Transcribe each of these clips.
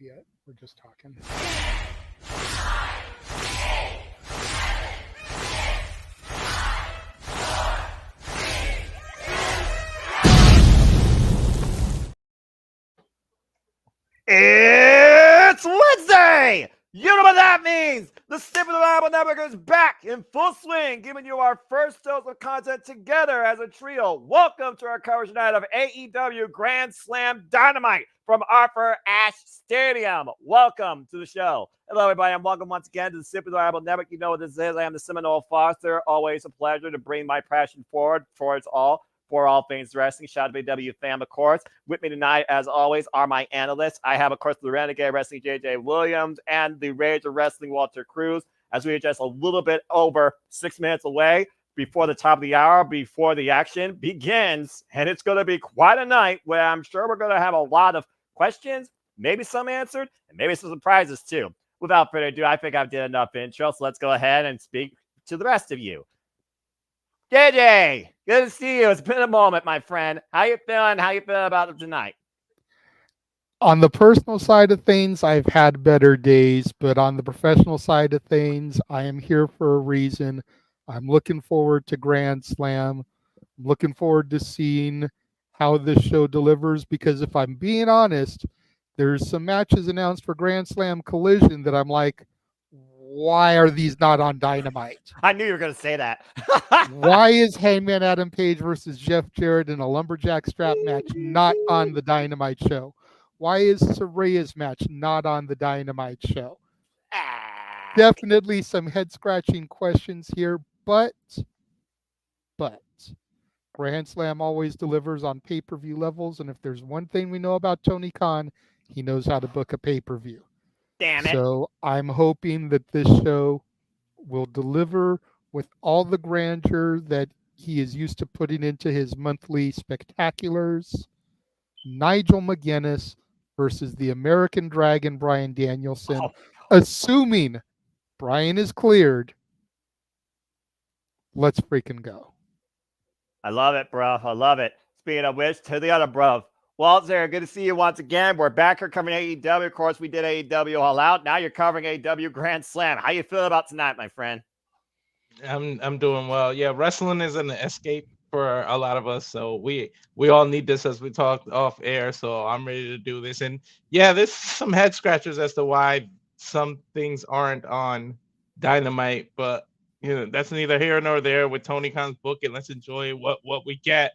yet. We're just talking. It's Wednesday! You know what that means! The Stip of the Bible Network is back in full swing, giving you our first dose of content together as a trio. Welcome to our coverage tonight of AEW Grandslam Dynamite from Arthur Ashe Stadium. Welcome to the show. Hello, everybody, and welcome once again to the Stip of the Bible Network. You know what this is. I am the Seminole Foster. Always a pleasure to bring my passion forward towards for all things wrestling. Shout out to AEW fam, of course. With me tonight, as always, are my analysts. I have, of course, the Renegade Wrestling JJ Williams and the Rage of Wrestling Walter Cruz, as we are just a little bit over 6 minutes away before the top of the hour, before the action begins. And it's going to be quite a night where I'm sure we're going to have a lot of questions, maybe some answered, and maybe some surprises too. Without further ado, I think I've did enough intro, so let's go ahead and speak to the rest of you. JJ, good to see you. It's been a moment, my friend. How you feeling? How you feeling about it tonight? On the personal side of things, I've had better days, but on the professional side of things, I am here for a reason. I'm looking forward to Grand Slam. I'm looking forward to seeing how this show delivers, because if I'm being honest, there's some matches announced for Grand Slam Collision that I'm like, why are these not on Dynamite? I knew you were going to say that. Why is Hangman Adam Page versus Jeff Jarrett in a lumberjack strap match not on the Dynamite show? Why is Saraya's match not on the Dynamite show? Definitely some head-scratching questions here, but Grand Slam always delivers on pay-per-view levels, and if there's one thing we know about Tony Khan, he knows how to book a pay-per-view. Damn it. So I'm hoping that this show will deliver with all the grandeur that he is used to putting into his monthly spectaculars. Nigel McGuinness versus the American Dragon, Bryan Danielson. Assuming Bryan is cleared, let's freaking go. I love it, bro. I love it. Speaking of which, to the other bro. Walter, good to see you once again. We're back here covering AEW. Of course, we did AEW All Out. Now you're covering AEW Grand Slam. How you feeling about tonight, my friend? I'm doing well. Yeah, wrestling is an escape for a lot of us, so we all need this, as we talked off air. So I'm ready to do this. And yeah, there's some head scratchers as to why some things aren't on Dynamite, but you know, that's neither here nor there with Tony Khan's book. And let's enjoy what we get.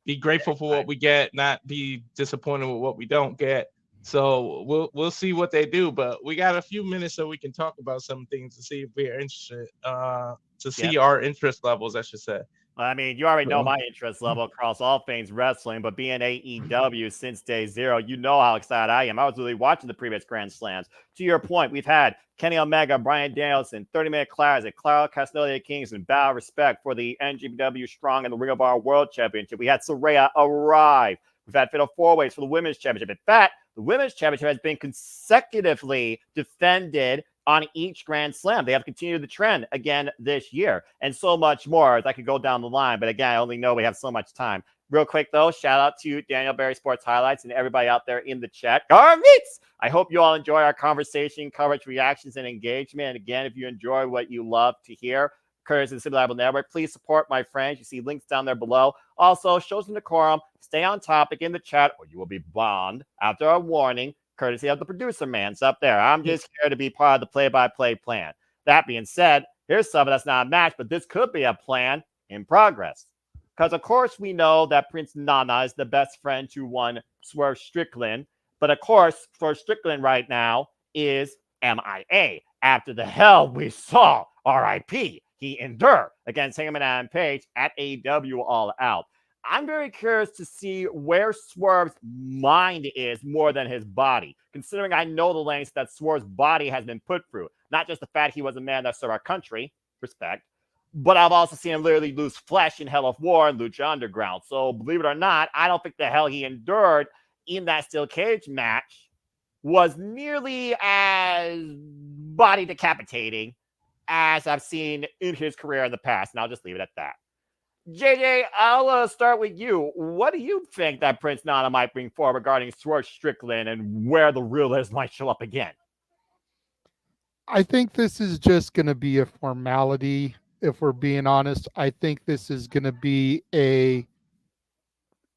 Be grateful for what we get, not be disappointed with what we don't get. So we'll see what they do, but we got a few minutes so we can talk about some things to see if we're interested, to see our interest levels, I should say. I mean, you already know my interest level across all things wrestling, but being AEW since day zero, you know how excited I am. I was really watching the previous Grand Slams. To your point, we've had Kenny Omega, Bryan Danielson, 30-minute classic, Clara Castagnoli Kingston, battle respect for the NGPW Strong and the Ring of Honor World Championship. We had Saraya arrive. We've had Fatal 4-Ways for the Women's Championship. In fact, the Women's Championship has been consecutively defended on each Grand Slam. They have continued the trend again this year, and so much more as I could go down the line. But again, I only know we have so much time. Real quick, though, shout out to Daniel Berry Sports Highlights and everybody out there in the chat. Garmeets! I hope you all enjoy our conversation, coverage, reactions, and engagement. And again, if you enjoy what you love to hear, courtesy of the Bible Network, please support my friends. You see links down there below. Also, show some decorum, stay on topic in the chat, or you will be banned after a warning, courtesy of the producer man's up there. I'm just here to be part of the play-by-play plan. That being said, here's something that's not a match, but this could be a plan in progress. Because, of course, we know that Prince Nana is the best friend to one Swerve Strickland. But, of course, Swerve Strickland right now is MIA. After the hell we saw, RIP, he endured against Hangman Adam Page at AEW All Out. I'm very curious to see where Swerve's mind is more than his body, considering I know the lengths that Swerve's body has been put through. Not just the fact he was a man that served our country, respect, but I've also seen him literally lose flesh in Hell of War and Lucha Underground. So believe it or not, I don't think the hell he endured in that steel cage match was nearly as body decapitating as I've seen in his career in the past. And I'll just leave it at that. JJ, I'll start with you. What do you think that Prince Nana might bring forward regarding Swerve Strickland and where the realist might show up again? I think this is just going to be a formality. If we're being honest, I think this is going to be a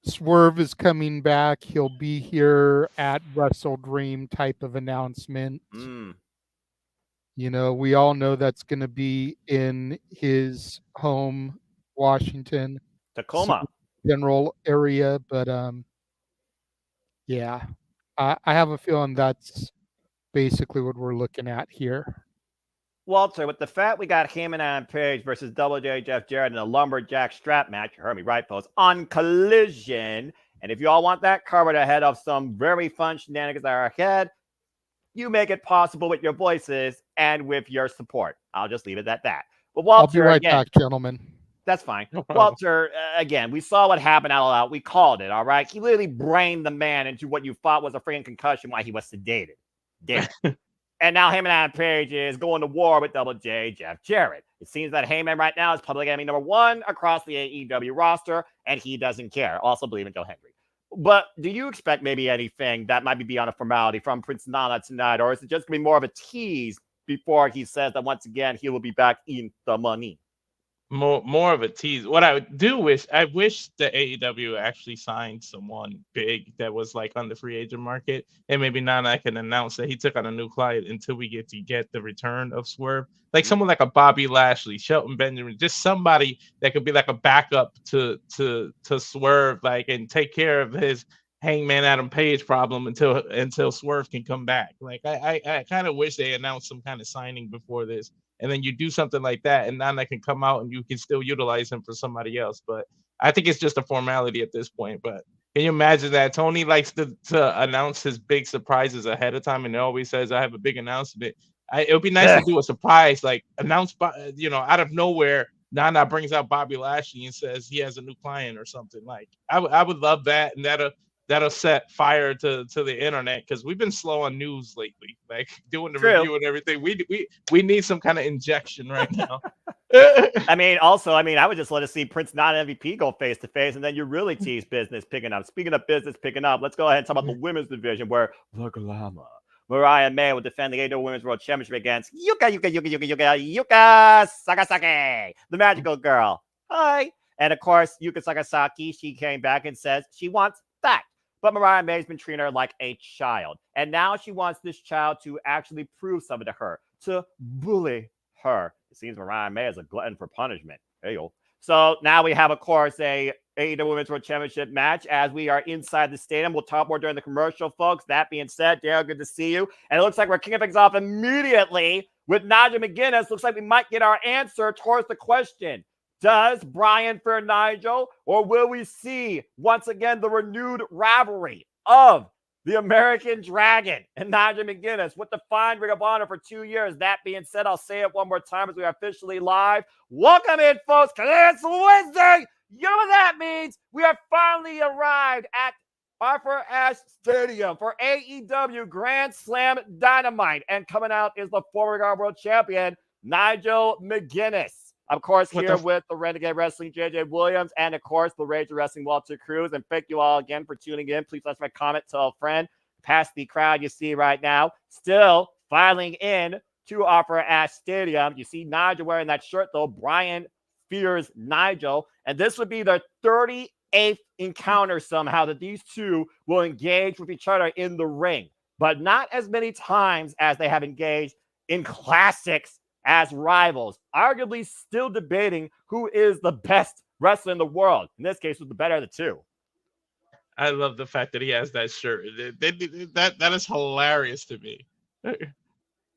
Swerve is coming back. He'll be here at Wrestle Dream type of announcement. Mm. We all know that's going to be in his home, Washington, Tacoma. general area. But yeah, I have a feeling that's basically what we're looking at here. Walter, with the fact we got Heyman and Page versus Double J Jeff Jarrett in a lumberjack strap match, you heard me right, folks, on Collision. And if you all want that covered ahead of some very fun shenanigans that are ahead, you make it possible with your voices and with your support. I'll just leave it at that. But Walter, I'll be right again, back, gentlemen. that's fine. Walter, again, we saw what happened all out. We called it, all right? He literally brained the man into what you thought was a freaking concussion while he was sedated. Damn. And now Heyman and Page is going to war with Double J Jeff Jarrett. It seems that Heyman right now is public enemy number 1 across the AEW roster, and he doesn't care. Also believe in Joe Hendry. But do you expect maybe anything that might be beyond a formality from Prince Nana tonight, or is it just going to be more of a tease before he says that once again he will be back in the money? More of a tease. What I wish the AEW actually signed someone big that was like on the free agent market, and maybe Nana can announce that he took on a new client until we get the return of Swerve. Like someone like a Bobby Lashley, Shelton Benjamin, just somebody that could be like a backup to Swerve, like, and take care of his Hangman Adam Page problem until Swerve can come back. Like I kind of wish they announced some kind of signing before this. And then you do something like that, and Nana can come out and you can still utilize him for somebody else. But I think it's just a formality at this point. But can you imagine that Tony likes to announce his big surprises ahead of time, and he always says, "I have a big announcement." It would be nice to do a surprise, like announce, out of nowhere. Nana brings out Bobby Lashley and says he has a new client or something. Like I would love that, and that'll set fire to the internet, because we've been slow on news lately, like doing the review and everything. We need some kind of injection right now. I would just let us see Prince not MVP go face to face, and then you really tease business picking up. Speaking of business picking up, let's go ahead and talk about the women's division, where the Glamour Mariah May will defend the AEW Women's World Championship against Yuka Sakasaki, the magical girl. Hi. And of course, Yuka Sakasaki, she came back and says she wants that. But Mariah May's been treating her like a child. And now she wants this child to actually prove something to her, to bully her. It seems Mariah May is a glutton for punishment. Hey-yo. So now we have, of course, a AEW Women's World Championship match as we are inside the stadium. We'll talk more during the commercial, folks. That being said, Dale, good to see you. And it looks like we're kicking things off immediately with Nigel McGuinness. Looks like we might get our answer towards the question. Does Brian fear Nigel, or will we see once again the renewed rivalry of the American Dragon and Nigel McGuinness with the fine Ring of Honor for 2 years? That being said, I'll say it one more time as we are officially live. Welcome in, folks, because it's Wednesday. You know what that means? We have finally arrived at Arthur Ashe Stadium for AEW Grand Slam Dynamite. And coming out is the former World Champion, Nigel McGuinness. Of course, here with the Renegade Wrestling, JJ Williams, and of course, the Rage Wrestling, Walter Cruz. And thank you all again for tuning in. Please let my comment, tell a friend. Past the crowd you see right now, still filing in to Arthur Ashe Stadium. You see Nigel wearing that shirt, though. Brian fears Nigel. And this would be their 38th encounter somehow that these two will engage with each other in the ring. But not as many times as they have engaged in classics as rivals, arguably still debating who is the best wrestler in the world. In this case, who's the better of the two. I love the fact that he has that shirt. That is hilarious to me.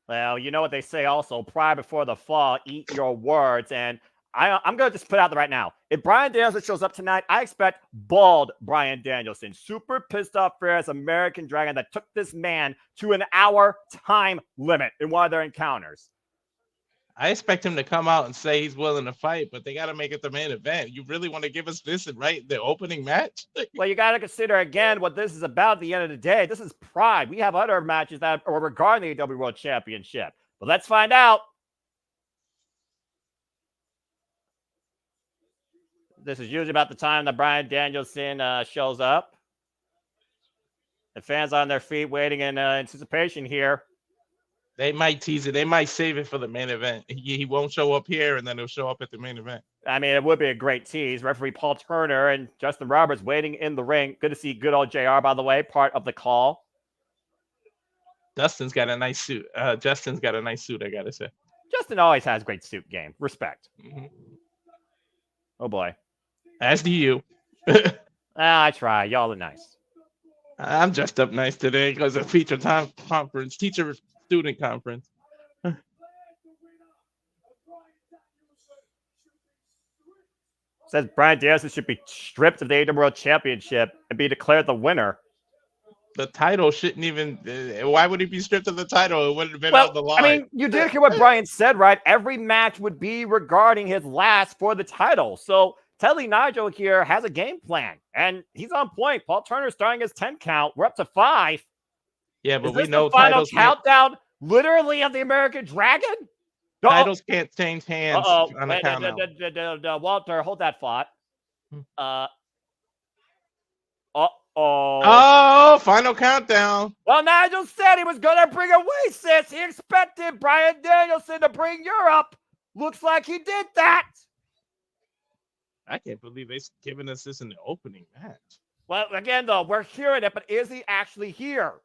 Well, you know what they say also, pride before the fall, eat your words. And I'm going to just put out there right now. If Bryan Danielson shows up tonight, I expect bald Bryan Danielson. Super pissed off Ferris American Dragon that took this man to an hour time limit in one of their encounters. I expect him to come out and say he's willing to fight, but they got to make it the main event. You really want to give us this, right? The opening match? Well, you got to consider again what this is about at the end of the day. This is pride. We have other matches that are regarding the AEW World Championship. But let's find out. This is usually about the time that Bryan Danielson shows up. The fans on their feet waiting in anticipation here. They might tease it. They might save it for the main event. He won't show up here, and then he'll show up at the main event. I mean, it would be a great tease. Referee Paul Turner and Justin Roberts waiting in the ring. Good to see good old JR, by the way, part of the call. Justin's got a nice suit. I gotta say. Justin always has great suit game. Respect. Mm-hmm. Oh boy. As do you. I try. Y'all are nice. I'm dressed up nice today because of teacher student conference. Says Bryan Danielson should be stripped of the AEW World Championship and be declared the winner. The title shouldn't even. Why would he be stripped of the title? It wouldn't have been on the line. I mean, you did hear what Bryan said, right? Every match would be regarding his last for the title. So Teddy Nigel here has a game plan, and he's on point. Paul Turner starting his 10 count. We're up to 5. Yeah, but Is we this know the final titles countdown, literally, of the American Dragon. Titles can't change hands on a countdown. Walter, hold that thought. Oh, final countdown. Well, Nigel said he was going to bring away, sis. He expected Bryan Danielson to bring Europe. Looks like he did that. I can't believe they're giving us this in the opening match. Well, again, though, we're hearing it, but is he actually here?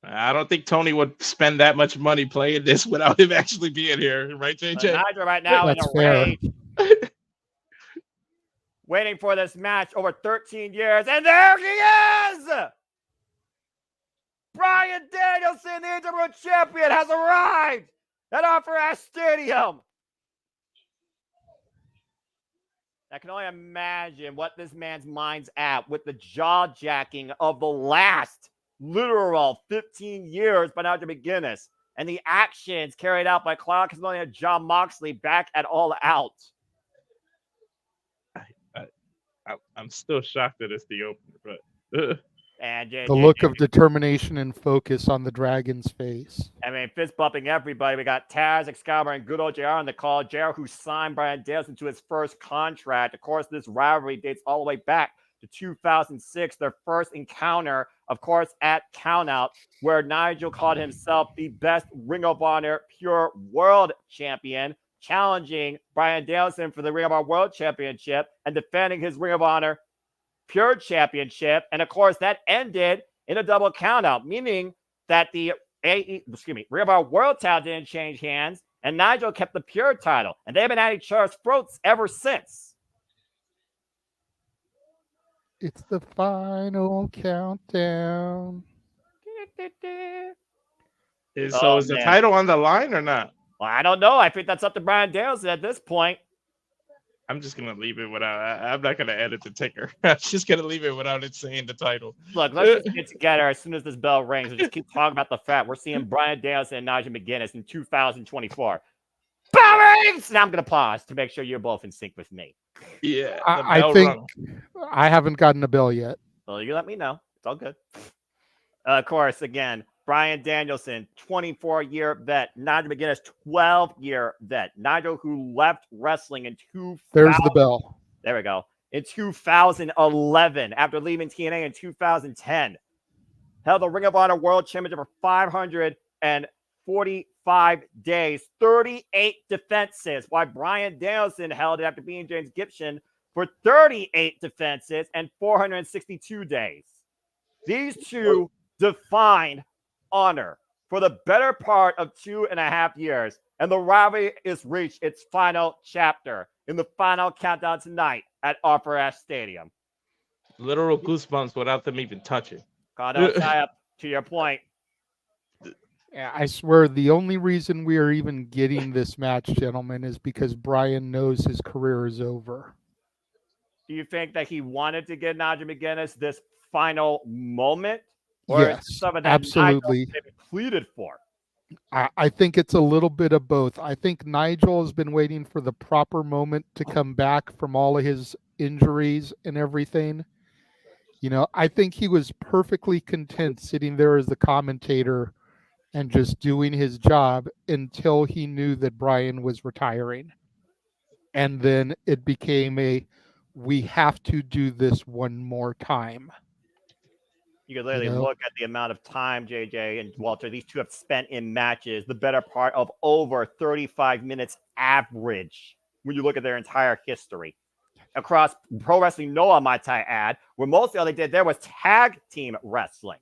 I don't think Tony would spend that much money playing this without him actually being here, right, JJ? Nigel right now in a rage. Waiting for this match over 13 years, and there he is! Bryan Danielson, the World Champion, has arrived at Offer Ash Stadium. I can only imagine what this man's mind's at with the jaw-jacking of the last literal 15 years by Nigel McGuinness and the actions carried out by Claudio Castagnoli and Jon Moxley back at All Out. I'm still shocked that it's the opener, but and the look of determination and focus on the Dragon's face. I mean, fist bumping everybody. We got Taz, Excalibur, and good old JR on the call. JR, who signed Bryan Danielson to his first contract. Of course, this rivalry dates all the way back to 2006, their first encounter, of course, at Countout, where Nigel called himself the best Ring of Honor Pure World Champion, challenging Bryan Danielson for the Ring of Honor World Championship and defending his Ring of Honor Pure Championship. And of course, that ended in a double countout, meaning that the Ring of Honor World title didn't change hands, and Nigel kept the Pure title. And they've been at each other's throats ever since. It's the final countdown. Is the title on the line or not? Well, I don't know. I think that's up to Bryan Danielson at this point. I'm just going to leave it without... I'm not going to edit the ticker. I'm just going to leave it without it saying the title. Look, let's just get together as soon as this bell rings and just keep talking about the fact we're seeing Bryan Danielson and Nigel McGuinness in 2024. Bell rings! Now I'm going to pause to make sure you're both in sync with me. Yeah. I think I haven't gotten a bell yet. Well, you let me know. It's all good. Of course, again, Bryan Danielson, 24-year vet. Nigel McGuinness, 12-year vet. Nigel, who left wrestling in 2000. There's the bell. There we go. In 2011, after leaving TNA in 2010. Held the Ring of Honor World Championship for 545 days, 38 defenses, while Bryan Danielson held it after beating James Gibson for 38 defenses and 462 days. These two defined honor for the better part of 2.5 years, and the rivalry has reached its final chapter in the final countdown tonight at Offer Ash Stadium. Literal goosebumps without them even touching. Caught up, tie up, to your point. Yeah, I swear the only reason we are even getting this match, gentlemen, is because Bryan knows his career is over. Do you think that he wanted to give Nigel McGuinness this final moment? Or yes, some of that absolutely. Pleaded for? I think it's a little bit of both. I think Nigel has been waiting for the proper moment to come back from all of his injuries and everything. You know, I think he was perfectly content sitting there as the commentator and just doing his job until he knew that Bryan was retiring. and then it became we have to do this one more time. You could You literally know, look at the amount of time JJ and Walter these two have spent in matches, the better part of over 35 minutes average when you look at their entire history. Across Pro Wrestling Noah, might I add, where mostly all they did there was tag team wrestling.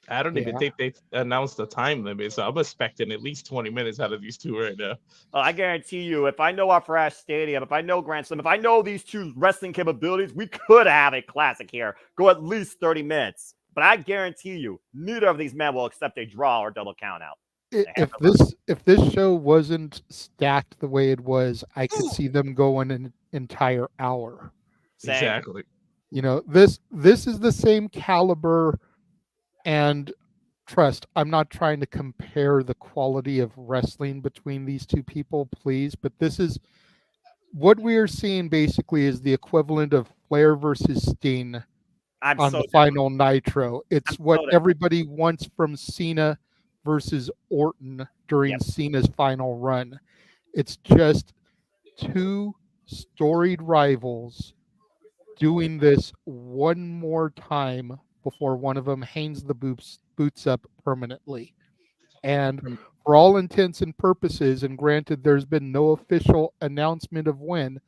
I don't even yeah. think they announced the time limit, so I'm expecting at least 20 minutes out of these two right now. I guarantee you, if I know our Fresh Stadium, if I know Grand Slam, if I know these two wrestling capabilities, we could have a classic here. Go at least 30 minutes. But I guarantee you, neither of these men will accept a draw or double count out. If this show wasn't stacked the way it was, I could see them going an entire hour. Same. Exactly. You know, this is the same caliber, and trust, I'm not trying to compare the quality of wrestling between these two people, please, but this is what we are seeing basically is the equivalent of Flair versus Sting I'm on so the different. final Nitro. It's I'm what so different. everybody wants from Cena versus Orton during Yep. Cena's final run. It's just two storied rivals doing this one more time before one of them hangs the boots up permanently. And for all intents and purposes, and granted, there's been no official announcement of when,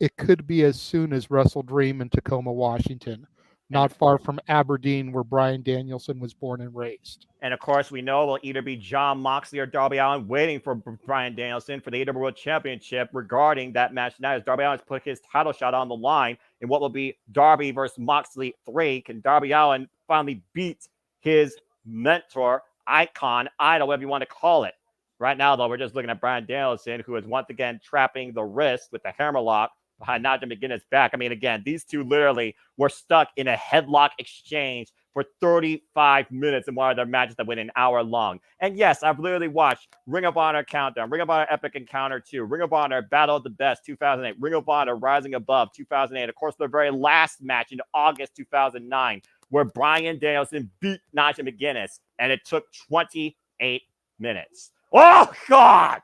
it could be as soon as Wrestle Dream in Tacoma, Washington, not far from Aberdeen, where Bryan Danielson was born and raised. And of course, we know it will either be Jon Moxley or Darby Allin waiting for Bryan Danielson for the AEW World Championship regarding that match tonight, as Darby Allin's put his title shot on the line in what will be Darby versus Moxley 3. Can Darby Allin finally beat his mentor, icon, idol, whatever you want to call it? Right now, though, we're just looking at Bryan Danielson, who is once again trapping the wrist with the hammerlock behind Nigel McGuinness' back. I mean, again, these two literally were stuck in a headlock exchange for 35 minutes in one of their matches that went an hour long. And yes, I've literally watched Ring of Honor Countdown, Ring of Honor Epic Encounter 2, Ring of Honor Battle of the Best 2008, Ring of Honor Rising Above 2008, of course, their very last match in August 2009, where Bryan Danielson beat Nigel McGuinness, and it took 28 minutes. Oh, God!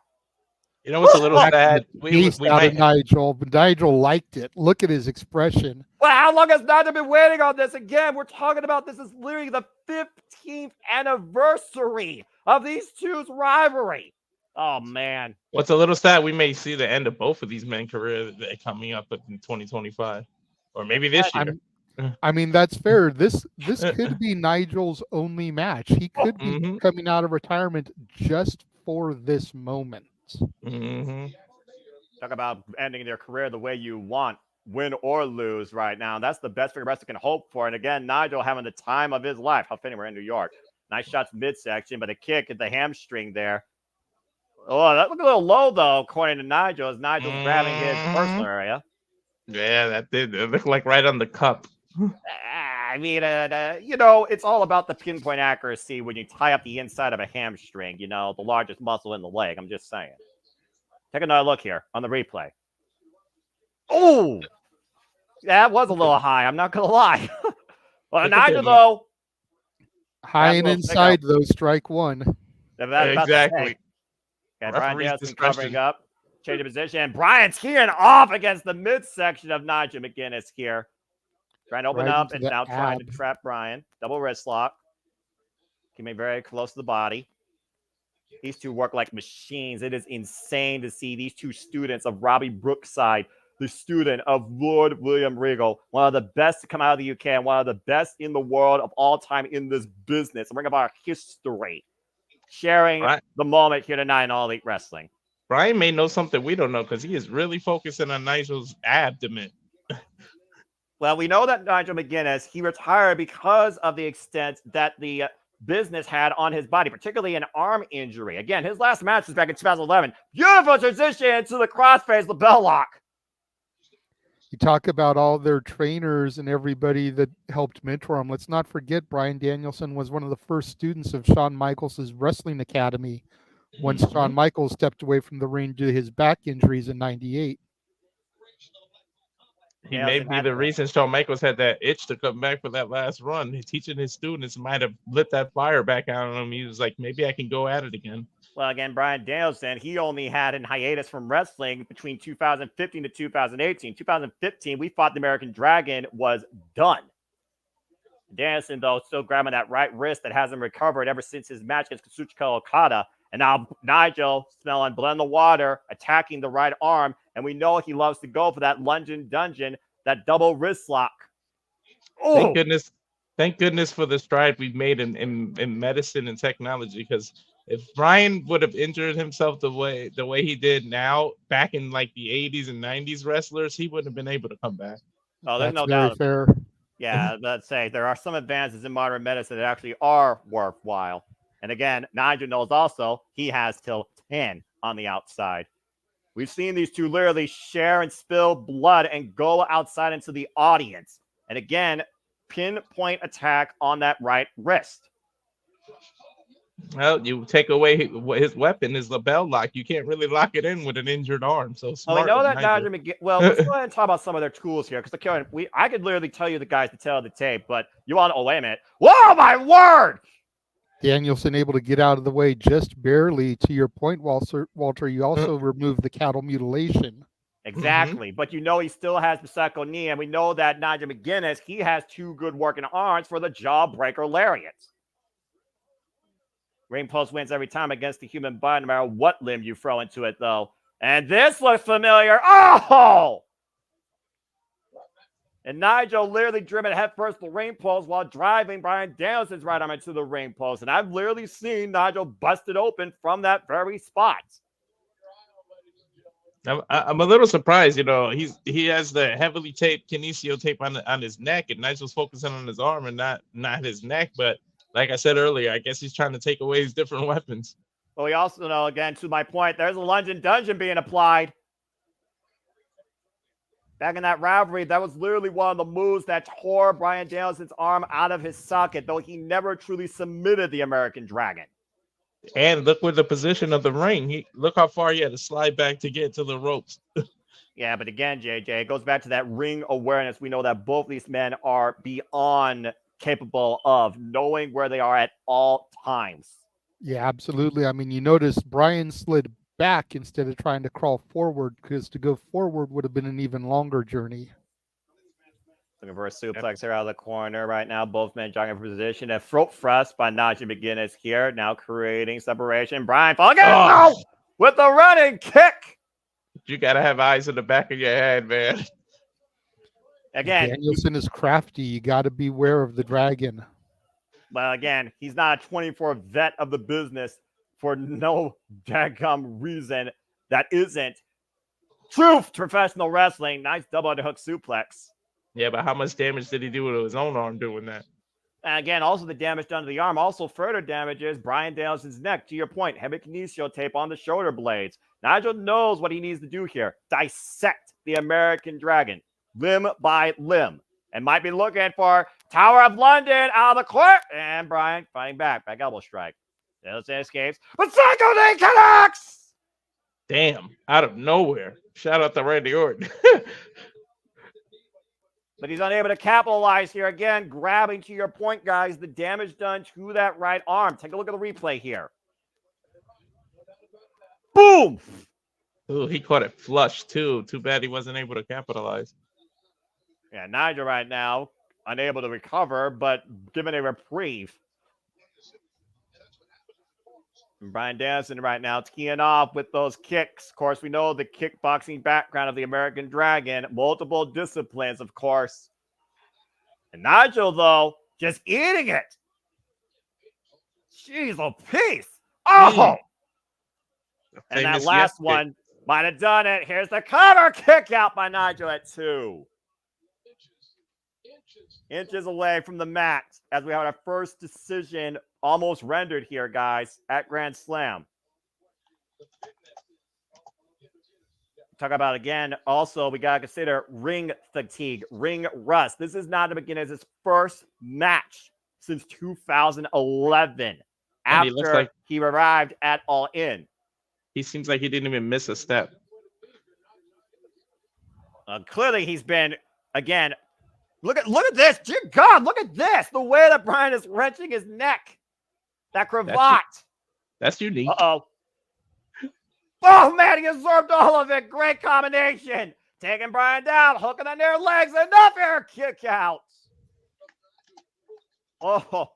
You know what's a little sad? We Out of might Nigel, but Nigel liked it. Look at his expression. Well, how long has Nigel been waiting on this? Again, we're talking about this is literally the 15th anniversary of these two's rivalry. Oh, man. What's a little sad? We may see the end of both of these men's careers coming up in 2025, or maybe this year. I mean, that's fair. This could be Nigel's only match. He could be coming out of retirement just for this moment. Talk about ending their career the way you want, win or lose right now. That's the best thing a wrestler can hope for. And again, Nigel having the time of his life. How fitting we're in New York. Nice shots midsection, but a kick at the hamstring there. Oh, that looked a little low, though, according to Nigel, as Nigel's grabbing his personal area. Yeah, that did. It looked like right on the cup. I mean, you know, it's all about the pinpoint accuracy when you tie up the inside of a hamstring, you know, the largest muscle in the leg. I'm just saying. Take another look here on the replay. Oh, that was a little high. I'm not going to lie. Well, Nigel, though. High and inside, though, strike one. Exactly. Okay, Bryan Danielson covering up. Change of position. And Bryan teeing off against the midsection of Nigel McGuinness here. Trying to open up and now trying to trap Bryan. Double wrist lock. Coming very close to the body. These two work like machines. It is insane to see these two students of Robbie Brookside, the student of Lord William Regal, one of the best to come out of the UK and one of the best in the world of all time in this business. And Ring of Honor history. Sharing the moment here tonight in All Elite Wrestling. Bryan may know something we don't know because he is really focusing on Nigel's abdomen. Well, we know that Nigel McGuinness, he retired because of the extent that the business had on his body, particularly an arm injury. Again, his last match was back in 2011. Beautiful transition to the crossface lapel lock. You talk about all their trainers and everybody that helped mentor him. Let's not forget Bryan Danielson was one of the first students of Shawn Michaels' wrestling academy once Shawn Michaels stepped away from the ring due to his back injuries in '98. He may be the reason Shawn Michaels had that itch to come back for that last run. Teaching his students might have lit that fire back out on him. He was like, maybe I can go at it again. Well, again, Bryan Danielson, he only had a hiatus from wrestling between 2015 to 2018. 2015, we thought the American Dragon was done. Danielson, though, still grabbing that right wrist that hasn't recovered ever since his match against Kazuchika Okada. And now Nigel smelling blood in the water, attacking the right arm. And we know he loves to go for that London Dungeon, that double wrist lock. Oh, Thank goodness. Thank goodness for the stride we've made in medicine and technology. Because if Brian would have injured himself the way he did now, back in like the 80s and 90s wrestlers, he wouldn't have been able to come back. oh there's That's no very doubt. fair. Yeah, let's say there are some advances in modern medicine that actually are worthwhile. And again, Nigel knows also he has till 10 on the outside. We've seen these two literally share and spill blood and go outside into the audience. And again, pinpoint attack on that right wrist. Well, you take away his weapon, his lapel lock. You can't really lock it in with an injured arm. So Well, smart. we know that Nigel. Nigel McGuinness. Well, let's go ahead and talk about some of their tools here, because I could literally tell you the guys to tell the tape, but you want? Oh, wait a minute! Whoa, my word! Danielson able to get out of the way just barely. To your point, Walter, you also removed the cattle mutilation. Exactly. But you know he still has the second knee, and we know that Nigel McGuinness, he has two good working arms for the jawbreaker lariats. Ring post wins every time against the human body, no matter what limb you throw into it, though. And this looks familiar. Oh! And Nigel literally driven headfirst the ring post while driving Bryan Danielson's right arm into the ring post. And I've literally seen Nigel busted open from that very spot. I'm a little surprised. You know, he has the heavily taped kinesio tape on his neck, and Nigel's focusing on his arm and not his neck. But like I said earlier, I guess he's trying to take away his different weapons. But we also know, again, to my point, there's a London Dungeon being applied. Back in that rivalry, that was literally one of the moves that tore Bryan Danielson's arm out of his socket, though he never truly submitted the American Dragon. And look with the position of the ring. Look how far he had to slide back to get to the ropes. Yeah, but again, JJ, it goes back to that ring awareness. We know that both these men are beyond capable of knowing where they are at all times. Yeah, absolutely. I mean, you notice Brian slid back instead of trying to crawl forward, because to go forward would have been an even longer journey. Looking for a suplex here out of the corner right now. Both men jogging for position. A throat thrust by Nigel McGuinness here. Now creating separation. Brian falling with the running kick. You got to have eyes in the back of your head, man. Again, Danielson is crafty. You got to beware of the dragon. Well, again, he's not a 24 vet of the business for no daggum reason that isn't true professional wrestling. Nice double underhook suplex. Yeah, but how much damage did he do with his own arm doing that? And again, also the damage done to the arm also further damages Bryan Danielson's neck. To your point, heavy kinesio tape on the shoulder blades. Nigel knows what he needs to do here. Dissect the American Dragon, limb by limb. And might be looking for Tower of London out of the court. And Bryan fighting back elbow strike. Danielson escapes, but Psycho Knee connects! Damn, out of nowhere. Shout out to Randy Orton. But he's unable to capitalize here. Again, grabbing, to your point, guys, the damage done to that right arm. Take a look at the replay here. Boom! Ooh, he caught it flush, too. Too bad he wasn't able to capitalize. Yeah, Nigel right now, unable to recover, but given a reprieve. And Bryan Danielson right now teeing off with those kicks. Of course, we know the kickboxing background of the American Dragon. Multiple disciplines, of course. And Nigel, though, just eating it. Jeez, a piece. Oh! And that last one might have done it. Here's the cover kick out by Nigel at 2. Inches away from the mat as we have our first decision almost rendered here, guys, at Grand Slam. Talk about, again, also, we got to consider ring fatigue, ring rust. This is not to begin as his first match since 2011 after he arrived at All In. He seems like he didn't even miss a step. Clearly, he's been, again, look at this. Dear God, look at this. The way that Bryan is wrenching his neck. That cravat. That's unique. Uh-oh. Oh, man, he absorbed all of it. Great combination. Taking Bryan down, hooking on their legs. Enough air kick out. Oh.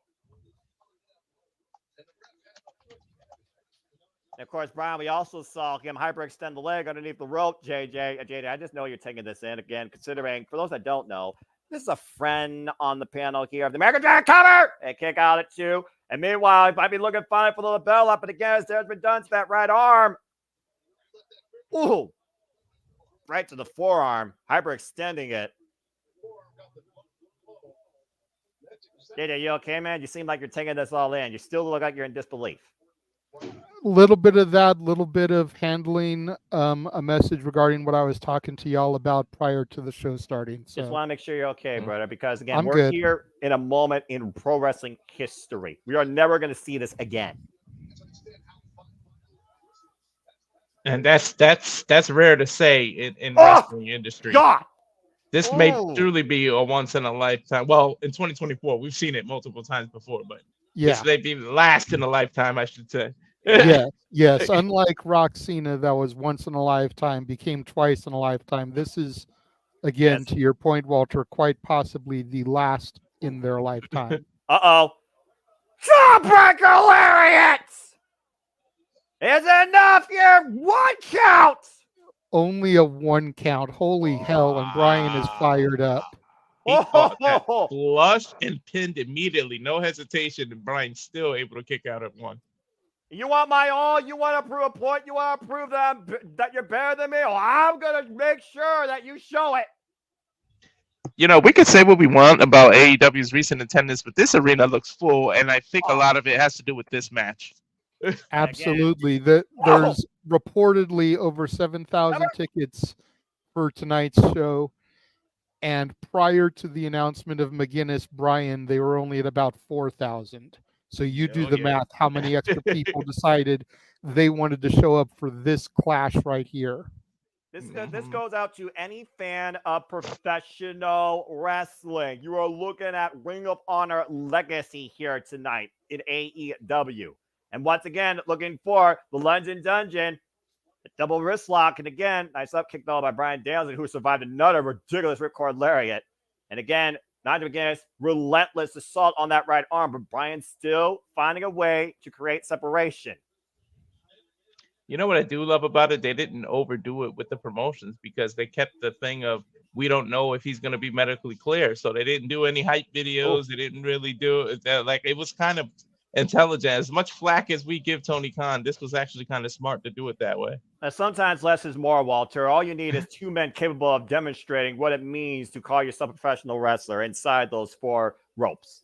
And of course, Brian, we also saw him hyperextend the leg underneath the rope, JJ. JJ, I just know you're taking this in again, considering, for those that don't know, this is a friend on the panel here of the American Dragon cover and kick out at 2. And meanwhile, he might be looking fine for the bell up, but again, there's been done to that right arm. Ooh. Right to the forearm, hyperextending it. JJ, you okay, man? You seem like you're taking this all in. You still look like you're in disbelief. Little bit of that, little bit of handling a message regarding what I was talking to y'all about prior to the show starting. So just want to make sure you're okay, brother, because again, I'm we're good. here in a moment in pro wrestling history. We are never going to see this again. And that's rare to say in wrestling industry. God! This may truly be a once in a lifetime. Well, in 2024, we've seen it multiple times before, but this may be the last in a lifetime, I should say. Yes. Unlike Rock Cena, that was once in a lifetime, became twice in a lifetime. This is, again, to your point, Walter, quite possibly the last in their lifetime. Uh-oh. Jawbreaker lariat! Is enough here? 1 count! Only a 1 count. Holy hell, and Brian is fired up. He caught that flush and pinned immediately. No hesitation, and Brian's still able to kick out at 1. You want my all? You want to prove a point? You want to prove that you're better than me? Well, I'm going to make sure that you show it. You know, we could say what we want about AEW's recent attendance, but this arena looks full, and I think a lot of it has to do with this match. Absolutely. There's reportedly over 7,000 tickets for tonight's show. And prior to the announcement of McGuinness Bryan, they were only at about 4,000. So you do the math, how many extra people decided they wanted to show up for this clash right here. This goes out to any fan of professional wrestling. You are looking at Ring of Honor legacy here tonight in AEW. And once again, looking for the London Dungeon, the double wrist lock. And again, nice up kick though by Bryan Danielson, who survived another ridiculous ripcord lariat. And again, Nigel McGuinness, relentless assault on that right arm, but Bryan still finding a way to create separation. You know what I do love about it? They didn't overdo it with the promotions because they kept the thing of, we don't know if he's going to be medically clear. So they didn't do any hype videos. They didn't really do it. Like, it was kind of intelligent. As much flack as we give Tony Khan, this was actually kind of smart to do it that way. Sometimes less is more, Walter. All you need is 2 men capable of demonstrating what it means to call yourself a professional wrestler inside those 4 ropes.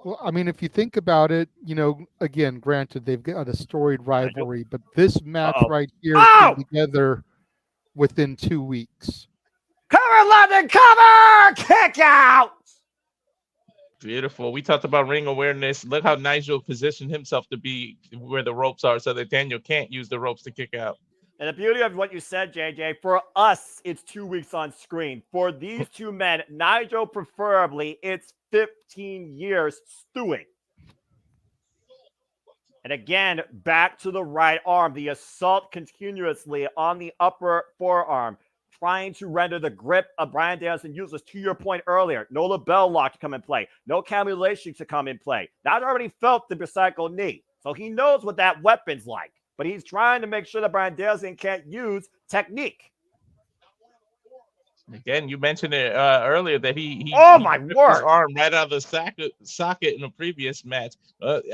Well, I mean, if you think about it, you know, again, granted, they've got a storied rivalry, but this match right here came together within 2 weeks. Cover, London, cover! Kick out! Beautiful. We talked about ring awareness. Look how Nigel positioned himself to be where the ropes are so that Daniel can't use the ropes to kick out. And the beauty of what you said, JJ, for us, it's 2 weeks on screen. For these 2 men, Nigel preferably, it's 15 years stewing. And again, back to the right arm, the assault continuously on the upper forearm, trying to render the grip of Bryan Danielson useless. To your point earlier, no label lock to come in play, no cannulation to come in play. Now already felt the recycled knee, so he knows what that weapon's like. But he's trying to make sure that Bryan Danielson can't use technique. Again, you mentioned it earlier that he my word, his arm right out of the socket in a previous match.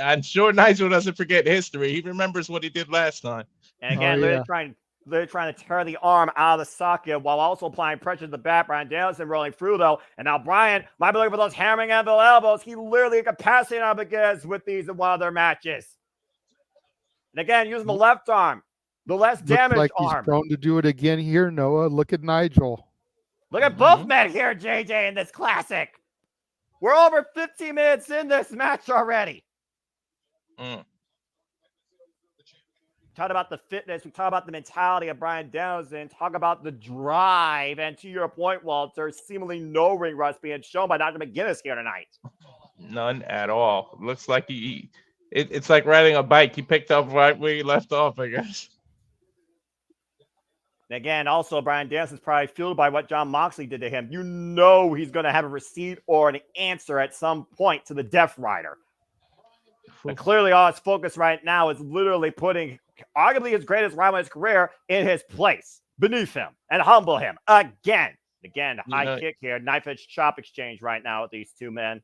I'm sure Nigel doesn't forget history. He remembers what he did last time. And again, they're trying to tear the arm out of the socket while also applying pressure to the back. Bryan Danielson rolling through though, and now Bryan might be looking for those hammering anvil elbows. He literally incapacitated him against with these in one of their matches. And again, using the left arm, the less damaged arm. He's prone to do it again here, Noah. Look at Nigel. Look at both men here, JJ, in this classic. We're over 15 minutes in this match already. Talk about the fitness. We talk about the mentality of Bryan Danielson. Talk about the drive. And to your point, Walter, seemingly no ring rust being shown by Dr. McGuinness here tonight. None at all. Looks like it's like riding a bike. He picked up right where he left off, I guess. Again, also, Bryan Danielson's probably fueled by what Jon Moxley did to him. You know he's going to have a receipt or an answer at some point to the Death Rider. But clearly, all his focus right now is literally putting arguably his greatest rival in his career in his place, beneath him, and humble him again. Again, high kick here, knife edge chop exchange right now with these two men.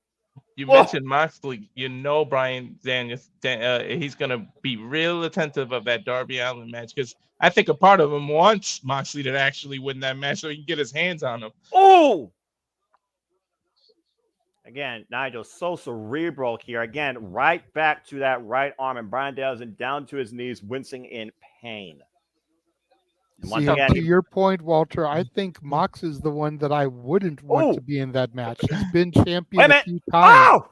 You mentioned Moxley. You know Bryan Daniels, he's going to be real attentive of that Darby Allin match because I think a part of him wants Moxley to actually win that match so he can get his hands on him. Oh! Again, Nigel, so cerebral here. Again, right back to that right arm, and Bryan Danielson down to his knees, wincing in pain. And once again, to your point, Walter, I think Mox is the one that I wouldn't want to be in that match. He's been champion a few times. Oh!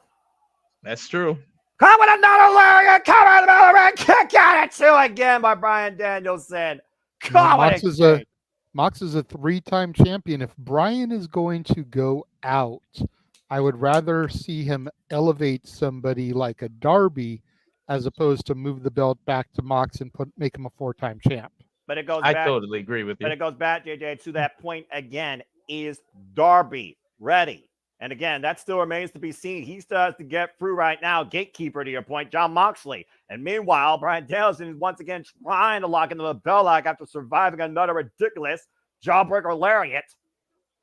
That's true. Come with another lariat, come out of the ring, kick out at two again by Bryan Danielson. Mox is a 3-time champion. If Bryan is going to go out, I would rather see him elevate somebody like a Darby as opposed to move the belt back to Mox and make him a 4-time champ. But it goes back. I totally agree with you. But it goes back, JJ, to that point again. Is Darby ready? And again, that still remains to be seen. He still has to get through right now. Gatekeeper, to your point, Jon Moxley. And meanwhile, Bryan Danielson is once again trying to lock into the bell lock after surviving another ridiculous jawbreaker lariat.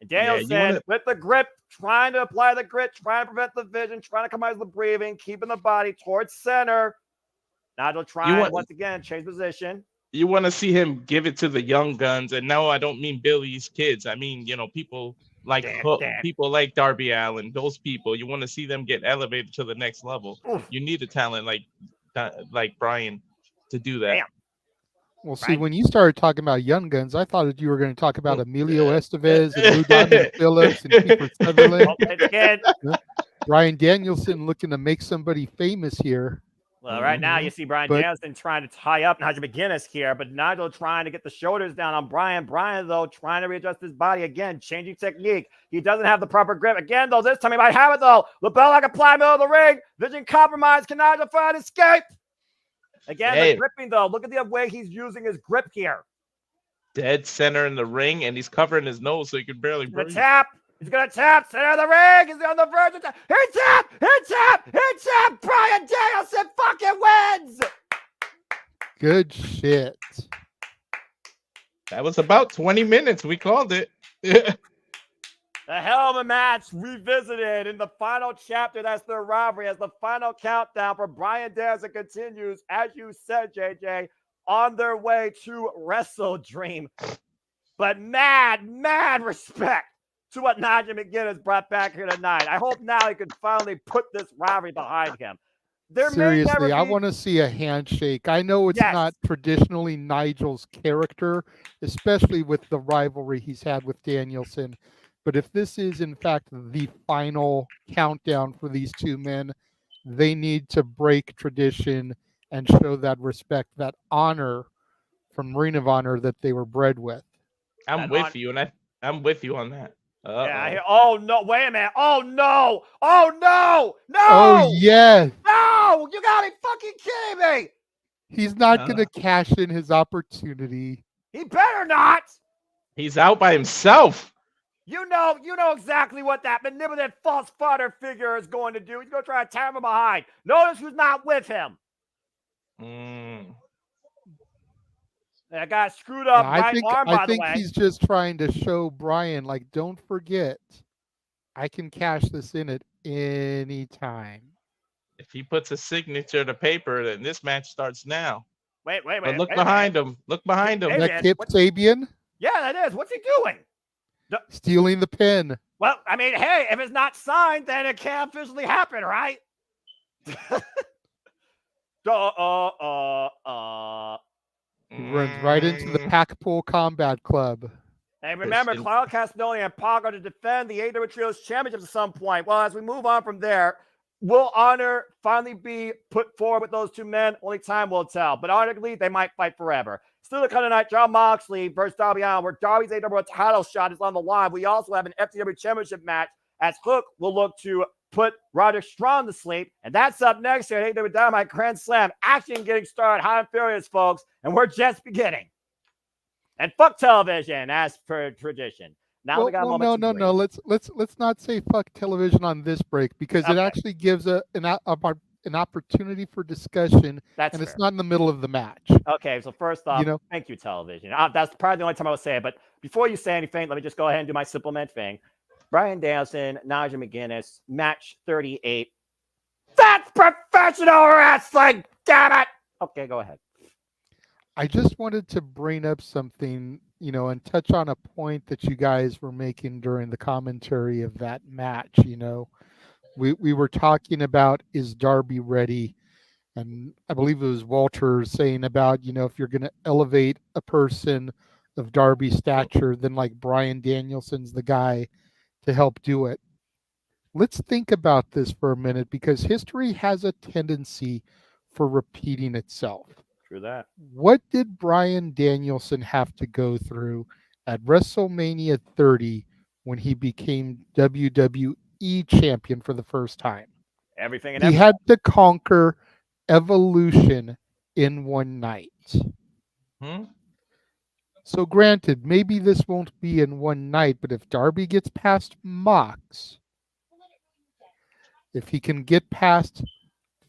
And Danielson with the grip, trying to apply the grip, trying to prevent the vision, trying to compromise the breathing, keeping the body towards center. Nigel trying once again change position. You want to see him give it to the young guns, and no, I don't mean Billy's kids. I mean, people like people like Darby Allin. Those people, you want to see them get elevated to the next level. Oof. You need a talent like Bryan to do that. Damn. Well, see, when you started talking about young guns, I thought that you were going to talk about Emilio Estevez and Lou Diamond Phillips and Kiefer Sutherland. Bryan Danielson looking to make somebody famous here. Well, right now you see Bryan Danielson trying to tie up Nigel McGuinness here, but Nigel trying to get the shoulders down on Bryan. Bryan, though, trying to readjust his body again, changing technique. He doesn't have the proper grip. Again, though, this time he might have it, though. LeBell like a ply middle of the ring. Vision compromised. Can Nigel find escape? Again, the gripping, though. Look at the way he's using his grip here. Dead center in the ring, and he's covering his nose so he can barely breathe. He's going to tap. Center of the ring. He's on the verge of tap. He tap. Bryan Danielson fucking wins. Good shit. That was about 20 minutes. We called it. The hell of a match revisited in the final chapter. That's their rivalry as the final countdown for Bryan Danielson continues, as you said, JJ, on their way to Wrestle Dream. But mad respect to what Nigel McGuinness brought back here tonight. I hope now he can finally put this rivalry behind him. Seriously, I want to see a handshake. I know it's not traditionally Nigel's character, especially with the rivalry he's had with Danielson. But if this is, in fact, the final countdown for these two men, they need to break tradition and show that respect, that honor from Ring of Honor that they were bred with. I'm with you, and I'm with you on that. Yeah. Oh no! Wait a minute! Oh no! Oh no! No! Oh yes! No! You gotta be fucking kidding me! He's not gonna cash in his opportunity. He better not. He's out by himself. You know exactly what that manipulative false father figure is going to do. He's going to try to tap him behind. Notice who's not with him. That guy screwed up arm, by the way. I think he's just trying to show Bryan, like, don't forget, I can cash this in at any time. If he puts a signature to paper, then this match starts now. Wait. But look behind him. Look behind him. That Kip Sabian? Yeah, that is. What's he doing? Stealing the pin. Well, I mean, hey, if it's not signed, then it can't officially happen, right? He runs right into the Packpool Combat Club. Hey, remember, Claudio Castagnoli and Pac are to defend the AEW Trios Championship at some point. Well, as we move on from there, will honor finally be put forward with those two men? Only time will tell. But arguably, they might fight forever. Still the kind of night, Jon Moxley versus Darby Allin, where Darby's AEW title shot is on the line. We also have an FTW Championship match as Hook will look to put Roderick Strong to sleep. And that's up next here at AEW Dynamite Grand Slam. Action getting started, high and furious, folks. And we're just beginning. And fuck television, as per tradition. Now we got a Well, moment no, to no, breathe. no. Let's not say fuck television on this break because it Okay, actually gives an opportunity for discussion, that's and it's fair. not in the middle of the match. Okay, so first You off, know, thank you, television. That's probably the only time I will say it. But before you say anything, let me just go ahead and do my supplement thing. Brian Danielson, Nigel McGuinness, match 38. That's professional wrestling. Damn it. Okay, go ahead. I just wanted to bring up something, and touch on a point that you guys were making during the commentary of that match. We were talking about, is Darby ready? And I believe it was Walter saying about, if you're going to elevate a person of Darby's stature, then like Brian Danielson's the guy to help do it. Let's think about this for a minute because history has a tendency for repeating itself. True that. What did Brian Danielson have to go through at WrestleMania 30 when he became WWE champion for the first time? Everything and He everything. had to conquer Evolution in one night. Hmm? So, granted, maybe this won't be in one night, but if Darby gets past Mox, if he can get past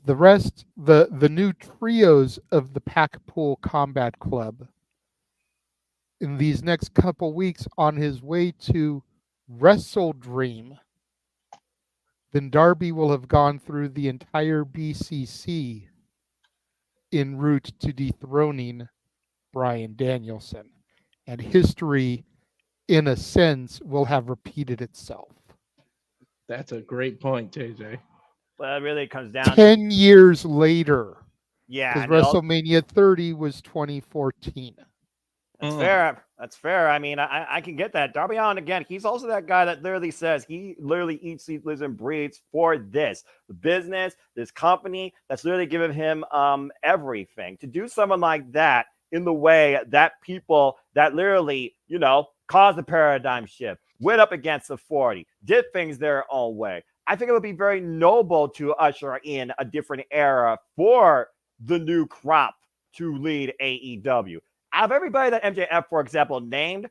the rest, the new trios of the Packpool Combat Club in these next couple weeks on his way to Wrestle Dream, then Darby will have gone through the entire BCC en route to dethroning Brian Danielson. And history, in a sense, will have repeated itself. That's a great point, JJ. Well, it really comes down to 10 years later, yeah, because and it all WrestleMania 30 was 2014. that's Mm. fair. That's fair. I mean, I can get that. Darby Allin, again, he's also that guy that literally says he literally eats, sleeps, lives, and breathes for this the business, this company that's literally giving him everything. To do someone like that in the way that people that literally, caused the paradigm shift, went up against the 40, did things their own way. I think it would be very noble to usher in a different era for the new crop to lead AEW. Out of everybody that MJF, for example, named,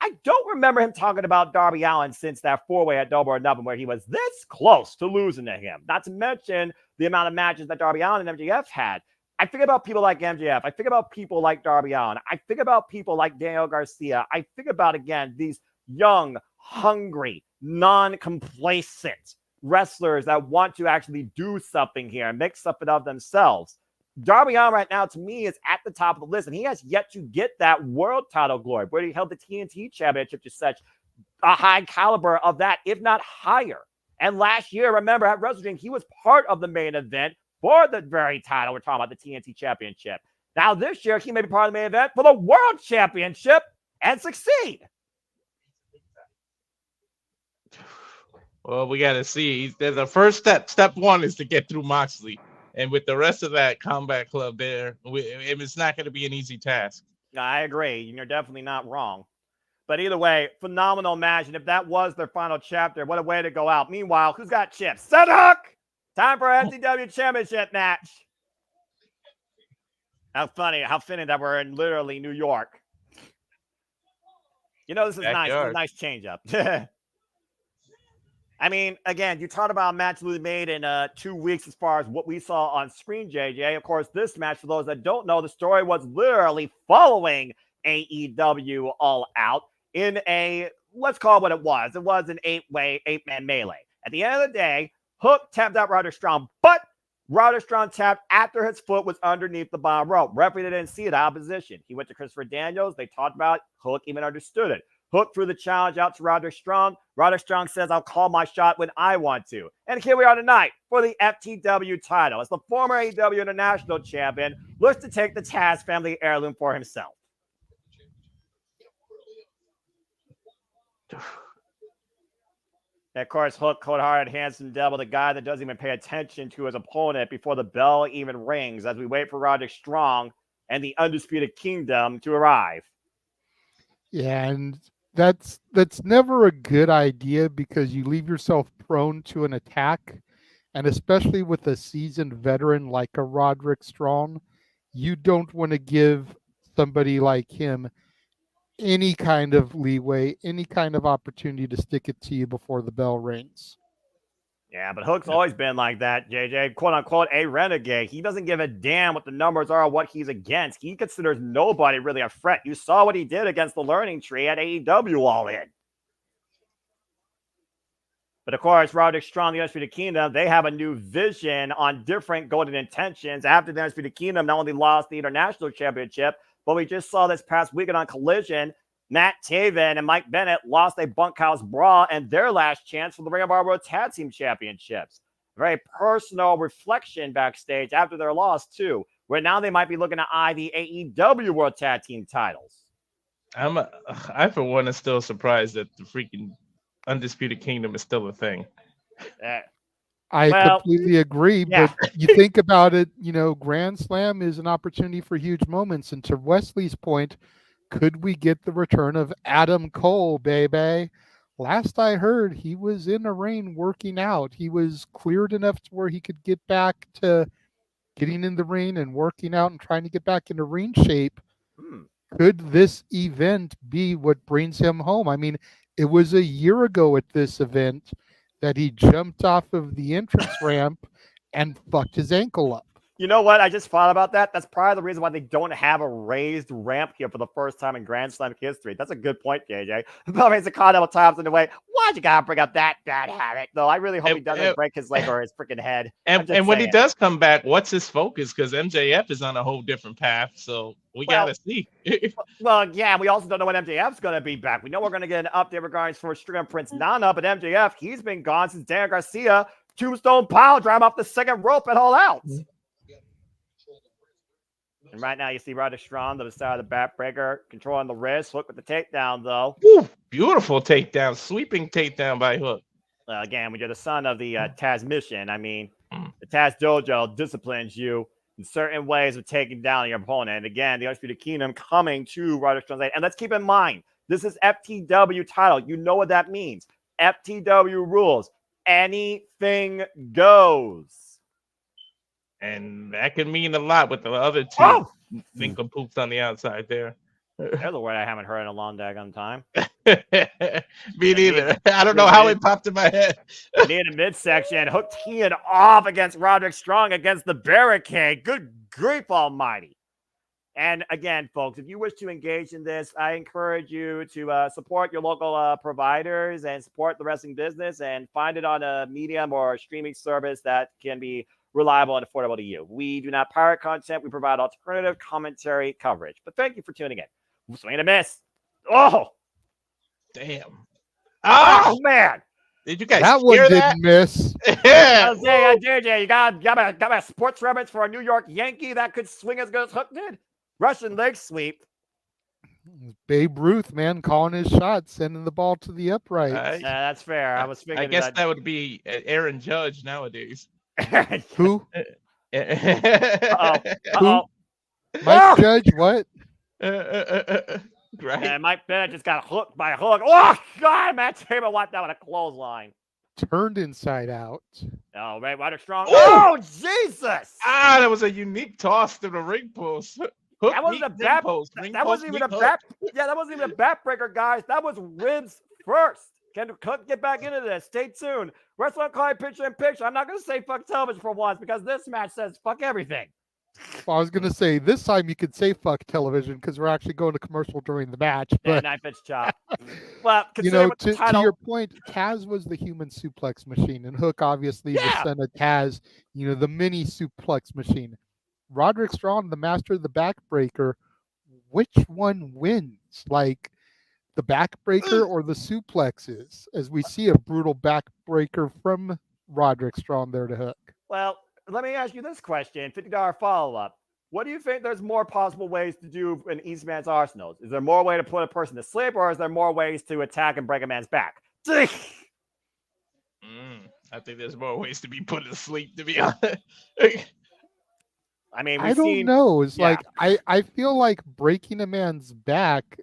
I don't remember him talking about Darby Allin since that four-way at Double or Nothing where he was this close to losing to him. Not to mention the amount of matches that Darby Allin and MJF had. I think about people like MJF. I think about people like Darby Allin. I think about people like Daniel Garcia. I think about, again, these young, hungry, non-complacent wrestlers that want to actually do something here and make something of themselves. Darby Allin right now, to me, is at the top of the list, and he has yet to get that world title glory, where he held the TNT Championship to such a high caliber of that, if not higher. And last year, remember, at Wrestle Dream, he was part of the main event for the very title. We're talking about the TNT Championship. Now, this year, he may be part of the main event for the World Championship and succeed. Well, we got to see. There's a first step. Step one is to get through Moxley. And with the rest of that combat club there, it's not going to be an easy task. I agree. You're definitely not wrong. But either way, phenomenal match. And if that was their final chapter, what a way to go out. Meanwhile, who's got chips? Set Hook! Time for FTW Championship match. How funny, how fitting that we're in literally New York. This is nice. It's a nice change up. I mean, again, you talked about a match we made in 2 weeks as far as what we saw on screen, JJ. Of course, this match, for those that don't know, the story was literally following AEW All Out in a, let's call it what it was. It was an 8-man melee. At the end of the day, Hook tapped out Roderick Strong, but Roderick Strong tapped after his foot was underneath the bottom rope. Referee didn't see it out of position. He went to Christopher Daniels. They talked about it. Hook even understood it. Hook threw the challenge out to Roderick Strong. Roderick Strong says, I'll call my shot when I want to. And here we are tonight for the FTW title as the former AEW International Champion looks to take the Taz family heirloom for himself. And of course, Hook, cold-hearted, handsome devil, the guy that doesn't even pay attention to his opponent before the bell even rings as we wait for Roderick Strong and the Undisputed Kingdom to arrive. Yeah, and that's never a good idea because you leave yourself prone to an attack, and especially with a seasoned veteran like a Roderick Strong, you don't want to give somebody like him any kind of leeway, any kind of opportunity to stick it to you before the bell rings. Yeah, but Hook's Yeah. always been like that, JJ, quote unquote, a renegade. He doesn't give a damn what the numbers are or what he's against. He considers nobody really a threat. You saw what he did against the Learning Tree at AEW All In. But of course, Roderick Strong, the Undisputed Kingdom, they have a new vision on different golden intentions. After the Undisputed Kingdom not only lost the International Championship, but we just saw this past weekend on Collision, Matt Taven and Mike Bennett lost a bunkhouse brawl and their last chance for the Ring of Honor World Tag Team Championships. Very personal reflection backstage after their loss, too, where now they might be looking to eye the AEW World Tag Team titles. I for one, is still surprised that the freaking Undisputed Kingdom is still a thing. I Well, completely agree, yeah. but you think about it, Grand Slam is an opportunity for huge moments. And to Wesley's point, could we get the return of Adam Cole, baby? Last I heard, he was in a ring working out. He was cleared enough to where he could get back to getting in the ring and working out and trying to get back into ring shape. Could this event be what brings him home? I mean, it was a year ago at this event that he jumped off of the entrance ramp and fucked his ankle up. You know what? I just thought about that. That's probably the reason why they don't have a raised ramp here for the first time in Grand Slam history. That's a good point, JJ. Bill raised the Continental times in the way. Why'd you gotta bring up that bad habit? Though I really hope he doesn't break his leg or his freaking head. And when he does come back, what's his focus? Because MJF is on a whole different path, so we gotta see. Well, yeah, we also don't know when MJF's gonna be back. We know we're gonna get an update regarding for Stringer Prince Nana, but MJF, he's been gone since Daniel Garcia tombstone pile drive off the second rope at All Out. And right now, you see Roderick Strong to the side of the backbreaker, controlling the wrist. Hook with the takedown, though. Ooh, beautiful takedown, sweeping takedown by Hook. Again, when you're the son of the Taz Mission, I mean, the Taz Dojo disciplines you in certain ways of taking down your opponent. And again, the Undisputed Kingdom coming to Roderick Strong's aid. And let's keep in mind, this is FTW title. You know what that means. FTW rules. Anything goes. And that can mean a lot with the other two nincompoops on the outside there. There's a word I haven't heard in a long daggone time. Me neither. I don't know how it popped in my head. Near the midsection, Hook teeing off against Roderick Strong against the barricade. Good grief almighty. And again, folks, if you wish to engage in this, I encourage you to support your local providers and support the wrestling business and find it on a medium or a streaming service that can be reliable and affordable to you. We do not pirate content. We provide alternative commentary coverage. But thank you for tuning in. Swing and a miss. Oh, damn. Oh, man. Did you guys that one didn't miss? Yeah. JJ, you got a sports reference for a New York Yankee that could swing as good as Hook did? Russian leg sweep. Babe Ruth, man, calling his shot, sending the ball to the upright. That's fair. I was thinking. I guess that would be Aaron Judge nowadays. Who? Uh-oh. Mike Judge, what? Right. And Mike Bennett just got hooked by a hook. Oh, God, Matt Taven wiped that with a clothesline. Turned inside out. Oh, right, Roderick Strong. Oh, Jesus. That was a unique toss to the ring post. Hook, that wasn't a back post. That wasn't even a back. Yeah, that wasn't even a backbreaker, guys. That was ribs first. Can Cook get back into this? Stay tuned. Wrestling Clyde picture in picture. I'm not going to say fuck television for once because this match says fuck everything. Well, I was going to say this time you could say fuck television because we're actually going to commercial during the match. But knife edge chop. Well, to your point, Taz was the human suplex machine, and Hook obviously the son of Taz. The mini suplex machine. Roderick Strong, the master of the backbreaker. Which one wins? Like the backbreaker or the suplexes? As we see a brutal backbreaker from Roderick Strong there to Hook. Well, let me ask you this question, $50 follow-up. What do you think there's more possible ways to do in Eastman's arsenals? Is there more way to put a person to sleep, or is there more ways to attack and break a man's back? I think there's more ways to be put to sleep, to be honest. I mean, I don't know. It's like I feel like breaking a man's back,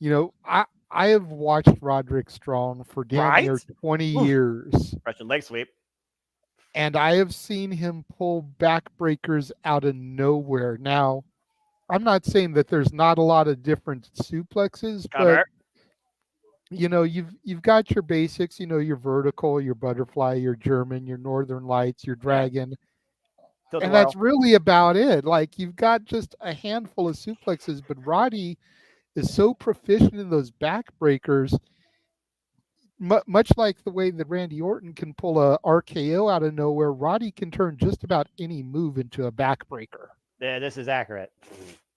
I have watched Roderick Strong for damn near 20 years. Russian leg sweep. And I have seen him pull backbreakers out of nowhere. Now, I'm not saying that there's not a lot of different suplexes, but Cover. you've got your basics, your vertical, your butterfly, your German, your northern lights, your Yeah. dragon, Tilt the and that's world. really about it. Like you've got just a handful of suplexes, but Roddy is so proficient in those backbreakers, much like the way that Randy Orton can pull a RKO out of nowhere. Roddy can turn just about any move into a backbreaker. Yeah, this is accurate.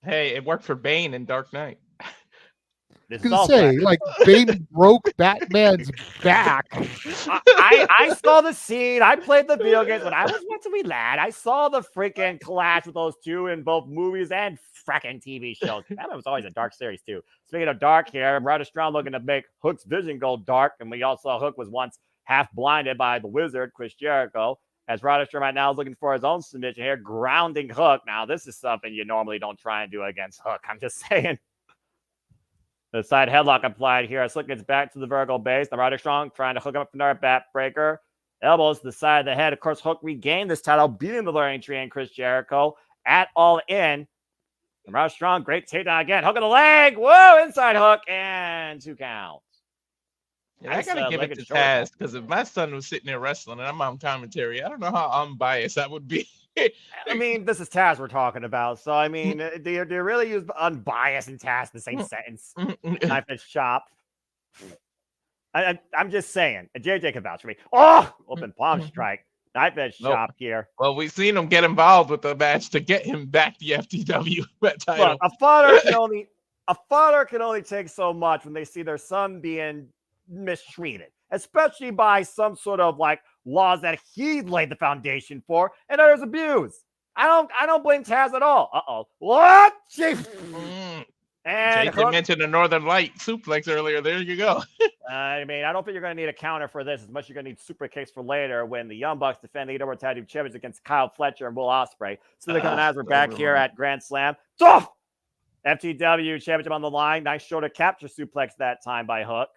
Hey, it worked for Bane in Dark Knight. This is Gonna also say, accurate. like Bane broke Batman's back. I saw the scene. I played the video games when I was once a wee lad. I saw the freaking clash with those two in both movies and fracking TV shows. Batman was always a dark series too. Speaking of dark here, Ryder Strong looking to make Hook's vision go dark, and we all saw Hook was once half blinded by the wizard Chris Jericho. As Ryder Strong right now is looking for his own submission here, grounding Hook. Now this is something you normally don't try and do against Hook. I'm just saying. The side headlock applied here. Slick gets back to the vertical base. The Ryder Strong trying to hook up another backbreaker. Elbows to the side of the head. Of course, Hook regained this title, beating the Learning Tree and Chris Jericho at All In. The Ryder Strong, great takedown again. Hook of the leg. Whoa, inside hook and 2 counts. Yeah, I gotta give it to Taz because if my son was sitting there wrestling and I'm on commentary, I don't know how unbiased I would be. I mean, this is Taz we're talking about. So, I mean, do you really use unbiased and Taz in the same sentence? Knife edge chop. I'm just saying. JJ can vouch for me. Oh, open palm strike. Knife edge chop here. Well, we've seen him get involved with the match to get him back the FTW title. Look, a father can only take so much when they see their son being mistreated, especially by some sort of like laws that he laid the foundation for and others abused. I don't blame Taz at all. What? And you mentioned the Northern Light suplex earlier. There you go. I mean, I don't think you're going to need a counter for this as much as you're going to need super kicks for later when the Young Bucks defend the AEW Tag Team Champions against Kyle Fletcher and Will Ospreay. So they're coming as we're back here at Grand Slam. FTW Championship on the line. Nice shoulder capture suplex that time by Hook.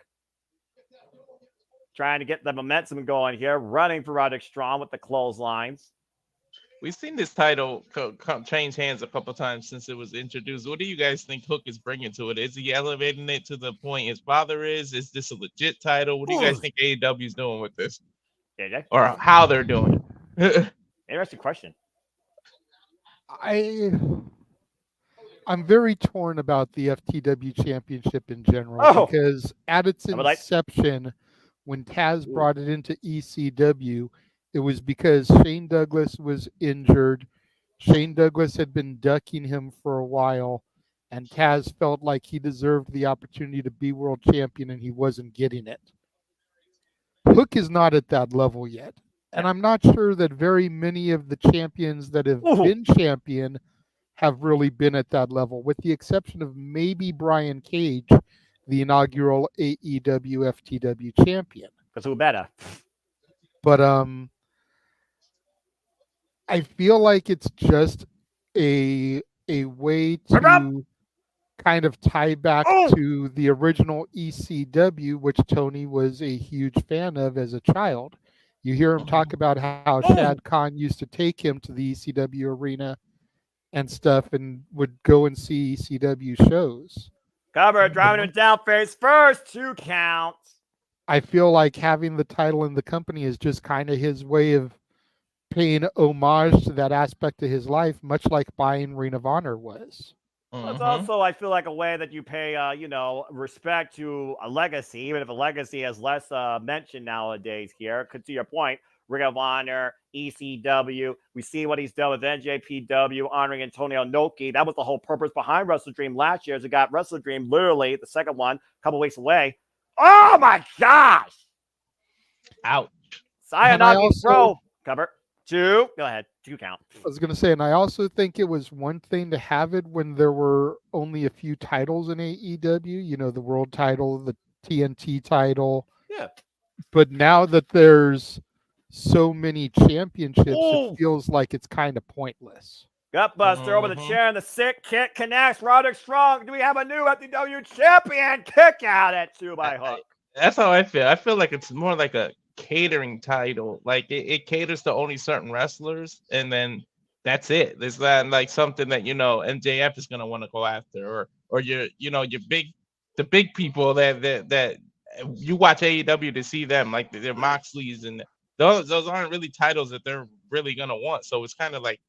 Trying to get the momentum going here. Running for Roderick Strong with the clotheslines. We've seen this title change hands a couple times since it was introduced. What do you guys think Hook is bringing to it? Is he elevating it to the point his father is? Is this a legit title? What do you guys think AEW is doing with this? JJ? Or how they're doing it? Interesting question. I'm very torn about the FTW Championship in general because at its inception, when Taz brought it into ECW, it was because Shane Douglas was injured. Shane Douglas had been ducking him for a while, and Taz felt like he deserved the opportunity to be world champion, and he wasn't getting it. Hook is not at that level yet, and I'm not sure that very many of the champions that have been champion have really been at that level, with the exception of maybe Brian Cage, the inaugural AEW FTW champion. Because who better? But I feel like it's just a way to kind of tie back to the original ECW, which Tony was a huge fan of as a child. You hear him talk about how Shad Khan used to take him to the ECW arena and stuff and would go and see ECW shows. Cover, driving him down face first, 2 counts. I feel like having the title in the company is just kind of his way of paying homage to that aspect of his life, much like buying Ring of Honor was. It's also, I feel like, a way that you pay, respect to a legacy, even if a legacy has less mention nowadays here. Because to your point, Ring of Honor, ECW, we see what he's done with NJPW, honoring Antonio Inoki. That was the whole purpose behind Wrestle Dream last year, as it got Wrestle Dream literally the second one a couple weeks away. Oh my gosh! Ouch. Sayonara Pro cover. 2. Go ahead. 2 count. I was going to say, and I also think it was one thing to have it when there were only a few titles in AEW, the world title, the TNT title. Yeah. But now that there's so many championships, it feels like it's kind of pointless. Gutbuster over the chair and the sick kick connects. Roderick Strong. Do we have a new FTW champion? Kick out at 2 by Hook. That's how I feel. I feel like it's more like a catering title. Like it caters to only certain wrestlers, and then that's it. There's not like something that MJF is gonna want to go after, or your the big people that you watch AEW to see them, like their Moxleys, and those aren't really titles that they're really gonna want. So it's kind of like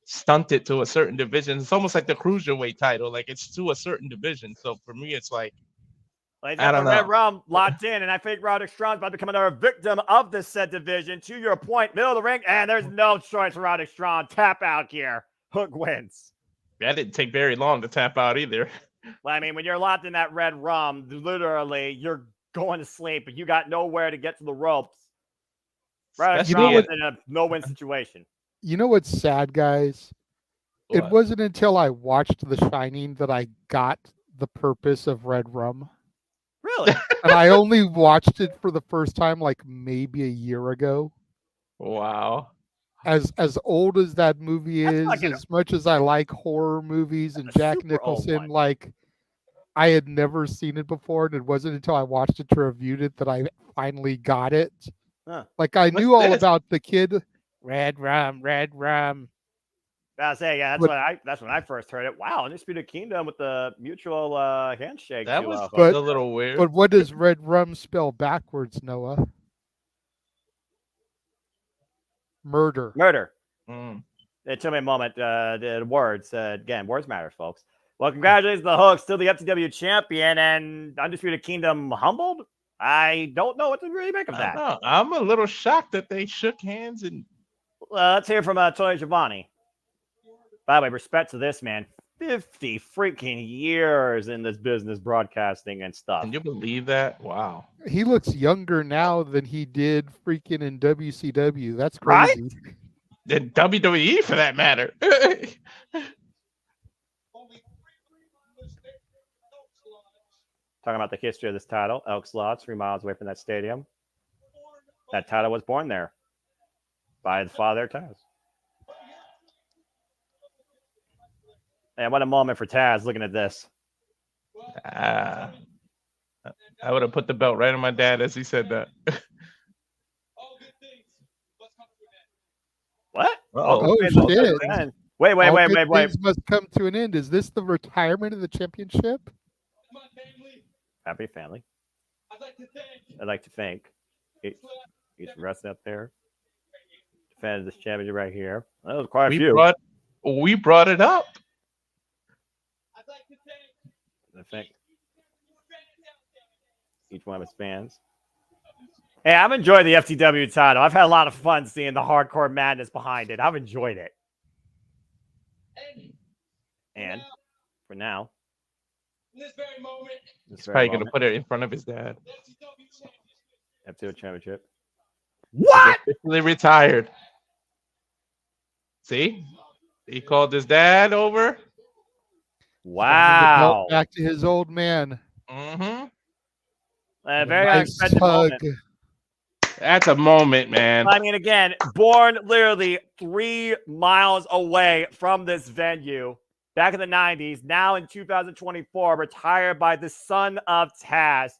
stunted to a certain division. It's almost like the cruiserweight title, like it's to a certain division. So for me, it's like He's I got the don't Red know. Rum locked in, and I think Roderick Strong's about to become another victim of this said division. To your point, middle of the ring, and there's no choice for Roderick Strong. Tap out here. Hook wins. That didn't take very long to tap out either. Well, I mean, when you're locked in that Red Rum, literally, you're going to sleep, and you got nowhere to get to the ropes. Roderick Strong was in a no-win situation. You know what's sad, guys? It What? wasn't until I watched The Shining that I got the purpose of Red Rum. Really? And I only watched it for the first time like maybe a year ago. Wow. As old as that movie That's is, fucking- as much as I like horror movies and That's a Jack super old Nicholson, one. like I had never seen it before, and it wasn't until I watched it to reviewed it that I finally got it. Huh. Like I What's knew all this? about the kid. Red Rum, Red Rum. I was saying, yeah, But- that's when I first heard it. Wow, Undisputed Kingdom with the mutual handshake. That to, was But- a little weird. But what does Red Rum spell backwards, Noah? Murder. Murder. Mm. It took me a moment. The words again, words matter, folks. Well, congratulations to the Hook, still the FTW champion, and Undisputed Kingdom humbled. I don't know what to really make of I that. don't know. I'm a little shocked that they shook hands and Let's hear from Tony Giovanni. By the way, respect to this man. 50 freaking years in this business, broadcasting and stuff. can you believe that? Wow. He looks younger now than he did freaking in WCW. That's Right? crazy. And WWE for that matter. Talking about the history of this title, Elks Lodge, 3 miles away from that stadium. That title was born there by the father, Taz. And what a moment for Taz looking at this. I would have put the belt right on my dad as he said that. What? Oh, shit. Wait. All good things must come to an end. Is this the retirement of the championship? Happy family. I'd like to thank. He's resting up there. Defending this championship right here. That was quite a few. We brought it up. I think each one of his fans. Hey, I've enjoyed the FTW title. I've had a lot of fun seeing the hardcore madness behind it. I've enjoyed it. And for now, this very moment, He's probably going to put it in front of his dad. FTW championship. What? Officially retired. See? He called his dad over. Wow. Back to his old man. Mm-hmm. A very Nice unexpected hug. moment. That's a moment, man. I mean, again, born literally 3 miles away from this venue back in the 90s, now in 2024, retired by the son of Taz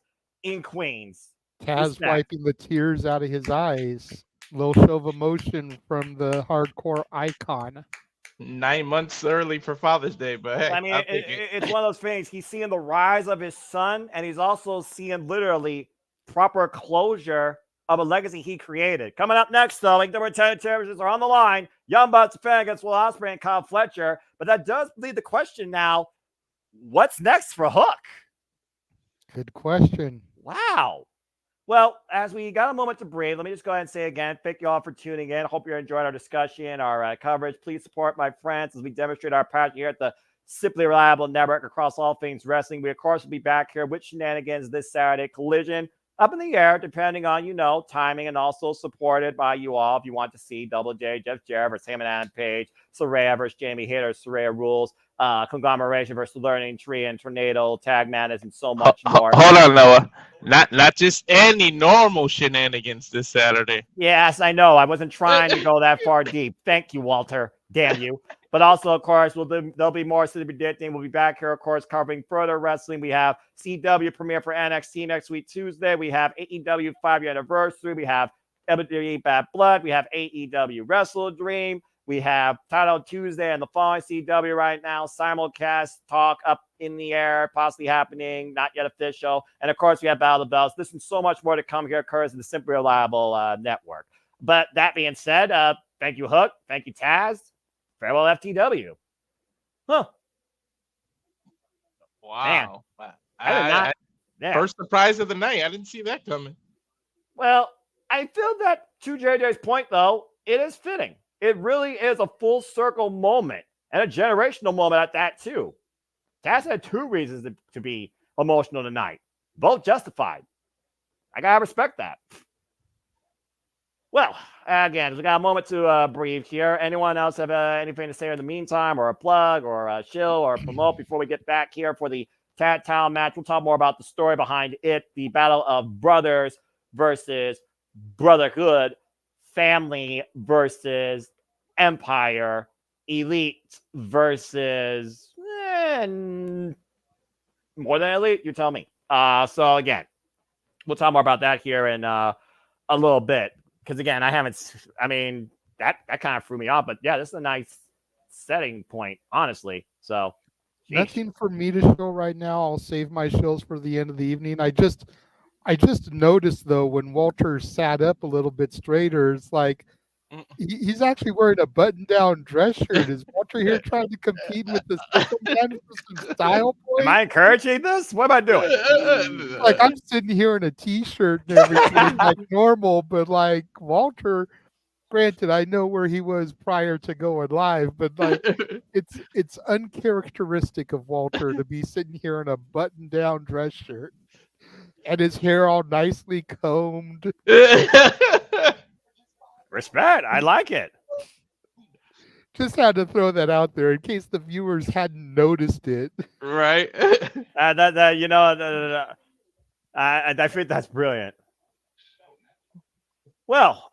in Queens. Taz Respect. wiping the tears out of his eyes. Little show of emotion from the hardcore icon. 9 months early for Father's Day, but hey, I mean, I'll take it. it's one of those things. He's seeing the rise of his son, and he's also seeing literally proper closure of a legacy he created. Coming up next, though, like number 10 terrorists are on the line. Young Bucks defend against Will Ospreay and Kyle Fletcher. But that does lead the question now, what's next for Hook? Good question. Wow. Well, as we got a moment to breathe, let me just go ahead and say again, thank you all for tuning in. Hope you're enjoying our discussion, our coverage. Please support my friends as we demonstrate our passion here at the Simply Reliable Network across all things wrestling. We, of course, will be back here with shenanigans this Saturday. Collision up in the air, depending on, timing, and also supported by you all. If you want to see Double J, Jeff Jarrett versus Heyman Adam Page, Saraya versus Jamie Hayter, Saraya Rules, Conglomeration versus Learning Tree and Tornado, Tag Madness, and so much more. Hold on, Noah. Not just any normal shenanigans this Saturday. Yes, I know. I wasn't trying to go that far deep. Thank you, Walter. Damn you. But also, of course, there'll be more City Predicting. We'll be back here, of course, covering further wrestling. We have CW premiere for NXT next week, Tuesday. We have AEW 5-year anniversary. We have WWE Bad Blood. We have AEW Wrestle Dream. We have Title Tuesday and the following CW right now. Simulcast talk up in the air, possibly happening, not yet official. And of course, we have Battle of the Belts. This and so much more to come here occurs in the Simply Reliable network. But that being said, thank you, Hook. Thank you, Taz. Farewell, FTW. Huh. Wow. Man, I did not. First surprise of the night. I didn't see that coming. Well, I feel that to JJ's point, though, it is fitting. It really is a full circle moment and a generational moment at that, too. Taz had two reasons to be emotional tonight, both justified. I got to respect that. Well, again, we got a moment to breathe here. Anyone else have anything to say in the meantime, or a plug, or a shill, or a promote before we get back here for the tag title match? We'll talk more about the story behind it, the battle of brothers versus brotherhood, family versus empire, elite versus more than elite. You tell me. So again, we'll talk more about that here in a little bit. Because again, that kind of threw me off. But yeah, this is a nice setting point, honestly. So nothing for me to show right now. I'll save my shows for the end of the evening. I just noticed though when Walter sat up a little bit straighter, it's like he's actually wearing a button-down dress shirt. Is Walter here trying to compete with the Sickle Man for some style points? Am I encouraging this? What am I doing? Like I'm sitting here in a t-shirt and everything like normal, but like Walter, granted, I know where he was prior to going live, but like it's uncharacteristic of Walter to be sitting here in a button-down dress shirt and his hair all nicely combed. Respect. I like it. Just had to throw that out there in case the viewers hadn't noticed it. Right. I think that's brilliant. Well,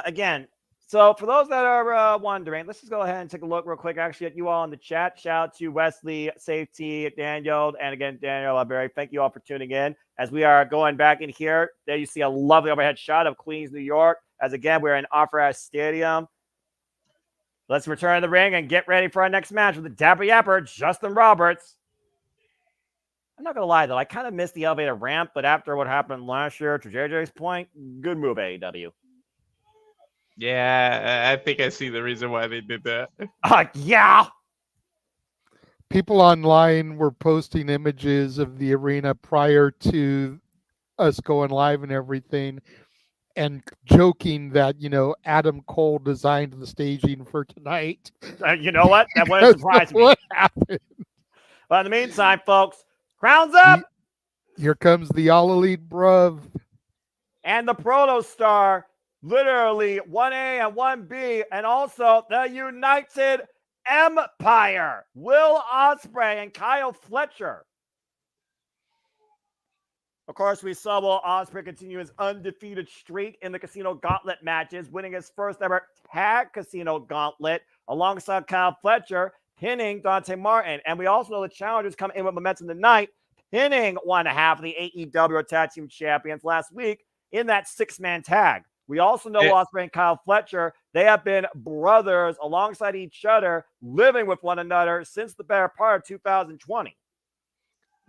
again, so for those that are wondering, let's just go ahead and take a look real quick actually at you all in the chat. Shout out to Wesley, Safety, Daniel, and again, Daniel Barry. Thank you all for tuning in. As we are going back in here, there you see a lovely overhead shot of Queens, New York. As again, we're in Opera Stadium. Let's return to the ring and get ready for our next match with the Dapper Yapper, Justin Roberts. I'm not going to lie, though. I kind of missed the elevator ramp, but after what happened last year, to JJ's point, good move, AEW. Yeah, I think I see the reason why they did that. Yeah. People online were posting images of the arena prior to us going live and everything, and joking that, Adam Cole designed the staging for tonight. You know what? That wouldn't surprise me. What happened? But in the meantime, folks, crowns up! Here comes the All Elite Bruv. And the Proto Star, literally 1A and 1B, and also the United Empire, Will Ospreay and Kyle Fletcher. Of course, we saw Will Ospreay continue his undefeated streak in the Casino Gauntlet matches, winning his first ever tag Casino Gauntlet alongside Kyle Fletcher, pinning Dante Martin. And we also know the challengers come in with momentum tonight, pinning one half of the AEW Tag Team Champions last week in that six-man tag. We also know Ospreay and Kyle Fletcher, they have been brothers alongside each other, living with one another since the better part of 2020.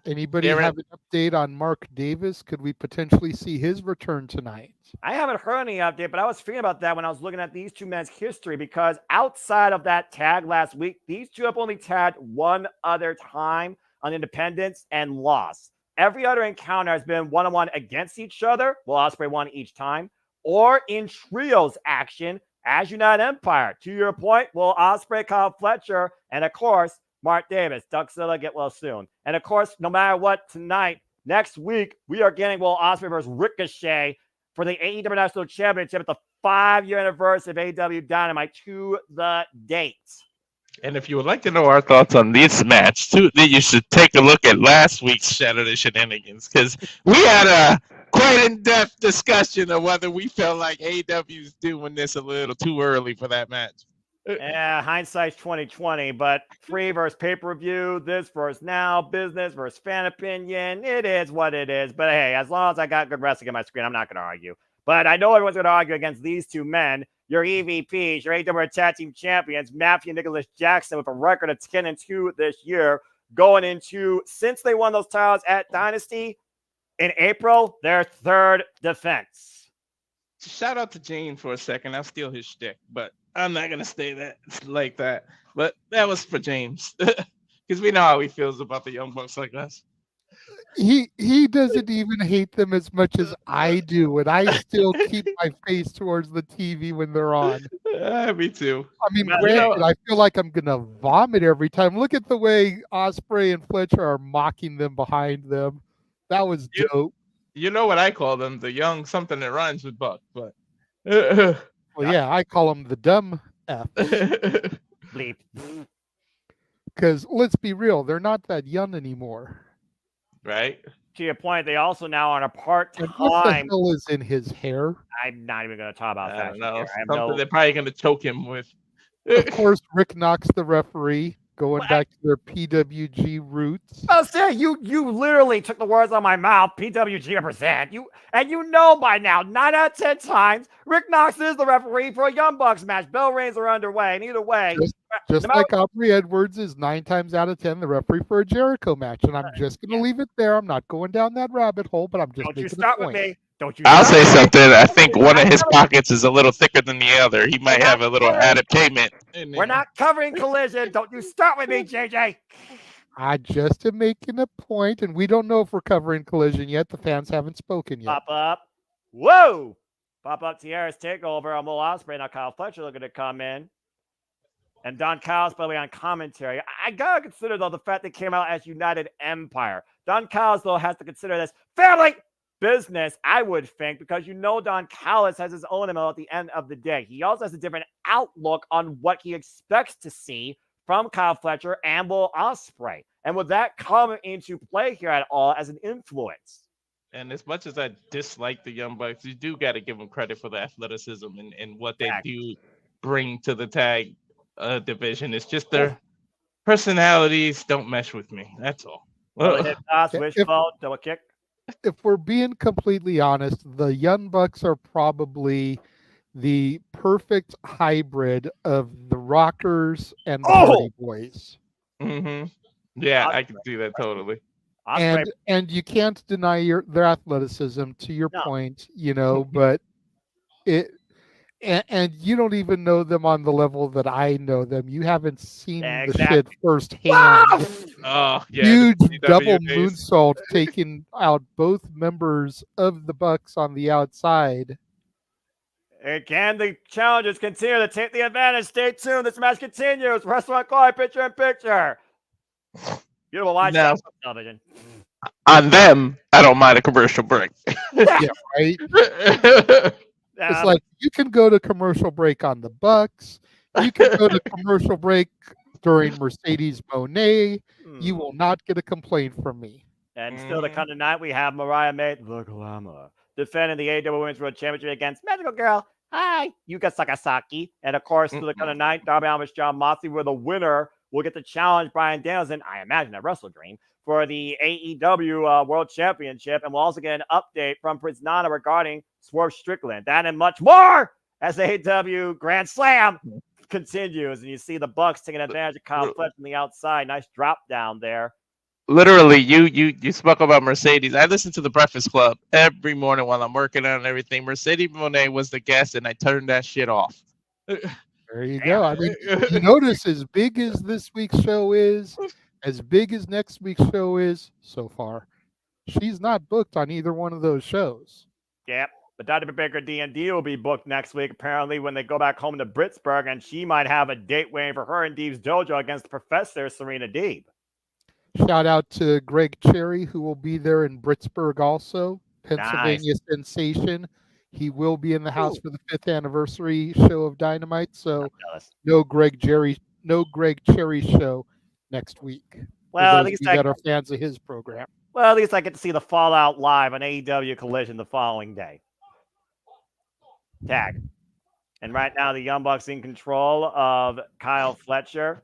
Anybody have an update on Mark Davis? Could we potentially see his return tonight? I haven't heard any update, but I was thinking about that when I was looking at these two men's history, because outside of that tag last week, these two have only tagged one other time on Independence and lost. Every other encounter has been one-on-one against each other. Will Ospreay won each time, or in trios action as United Empire. To your point, Will Ospreay, Kyle Fletcher, and of course, Mark Davis, Duxilla, get well soon. And of course, no matter what, tonight, next week, we are getting Will Ospreay versus Ricochet for the AEW National Championship at the 5-year anniversary of AEW Dynamite to the date. And if you would like to know our thoughts on this match, too, then you should take a look at last week's Saturday Shenanigans, because we had a quite in-depth discussion of whether we felt like AEW's doing this a little too early for that match. Yeah, hindsight's 2020, but free versus pay-per-view, this versus now, business versus fan opinion. It is what it is. But hey, as long as I got good wrestling on my screen, I'm not going to argue. But I know everyone's going to argue against these two men. your EVPs, your AEW Tag Team Champions, Matthew Nicholas Jackson with a record of 10-2 this year, going into, since they won those titles at Dynasty in April, their third defense. Shout out to Gene for a second. I'll steal his shtick, but I'm not gonna stay that like that. But that was for James, because we know how he feels about the Young Bucks like us. He doesn't even hate them as much as I do, and I still keep my face towards the TV when they're on. Me too. I mean, Well, granted, I feel like I'm gonna vomit every time. Look at the way Osprey and Fletcher are mocking them behind them. That was dope. You know what I call them? The young something that rhymes with Buck, but Well, yeah, I call them the dumb F. Bleep. Because let's be real, they're not that young anymore. Right? To your point, they also now on a And part-time. what the hell is in his hair? I'm not even going to talk about I that. don't know. I have Something they're probably gonna choke him with. Of course, Rick Knox, the referee, going back to their PWG roots. Oh, sir, you literally took the words out of my mouth. PWG represent you, and you know by now, 9 out of 10 times, Rick Knox is the referee for a Young Bucks match. Bell rings are underway, and either way, Just like Aubrey Edwards is 9 times out of 10 the referee for a Jericho match, and I'm just going to leave it there. I'm not going down that rabbit hole, but I'm just don't you making start a with point. me. Don't you? I'll start say with me. something. I think one of his pockets is a little thicker than the other. He might have a little added payment. We're not covering Collision. Don't you start with me, JJ. I just am making a point, and we don't know if we're covering Collision yet. The fans haven't spoken yet. Pop up. Whoa. Pop up Tierra's takeover on Will Ospreay. Now Kyle Fletcher looking to come in. And Don Callis, by the way, on commentary. I got to consider, though, the fact they came out as United Empire. Don Callis, though, has to consider this family business, I would think, because you know Don Callis has his own ML at the end of the day. He also has a different outlook on what he expects to see from Kyle Fletcher and Will Ospreay. And would that come into play here at all as an influence? And as much as I dislike the Young Bucks, you do got to give them credit for the athleticism and what they do bring to the tag division. It's just their personalities don't mesh with me. That's all. Hit toss, wishbone, double kick. If we're being completely honest, the Young Bucks are probably the perfect hybrid of the Rockers and the Hardy Boys. Mm-hmm. Yeah, I can see that totally. And you can't deny their athleticism, to your point, you know, but and you don't even know them on the level that I know them. You haven't seen the shit firsthand. Oh, yeah, huge double moonsault taking out both members of the Bucks on the outside. And can the challengers continue to take the advantage? Stay tuned. This match continues. Restaurant Call, picture in picture. Beautiful watch on television. On them, I don't mind a commercial break. Yeah, right. It's like you can go to commercial break on the Bucks. You can go to commercial break during Mercedes Moné. You will not get a complaint from me. And still to come tonight, we have Mariah May, the Glamour, defending the AEW Women's World Championship against Magical Girl. Hi, Yuka Sakazaki. And of course, still to come tonight, Darby Allin, John Moxley, where the winner will get to challenge Bryan Danielson, I imagine a Wrestle Dream, for the AEW World Championship. And we'll also get an update from Prince Nana regarding Swerve Strickland. That and much more as the AEW Grand Slam continues. And you see the Bucks taking advantage of Kyle Fletcher from the outside. Nice drop down there. Literally, you spoke about Mercedes. I listen to the Breakfast Club every morning while I'm working on everything. Mercedes Moné was the guest, and I turned that shit off. There you go. I mean, you notice as big as this week's show is, as big as next week's show is so far, she's not booked on either one of those shows. Yep. But Dr. Baker D&D will be booked next week, apparently, when they go back home to Britsburg, and she might have a date waiting for her in Deeb's dojo against Professor Serena Deeb. Shout out to Greg Cherry, who will be there in Britsburg also. Pennsylvania sensation. He will be in the house for the 5th anniversary show of Dynamite. So no Greg Cherry show next week. Well, at least that are fans of his program. Well, at least I get to see the Fallout live on AEW Collision the following day. Tag. And right now, the Young Bucks in control of Kyle Fletcher.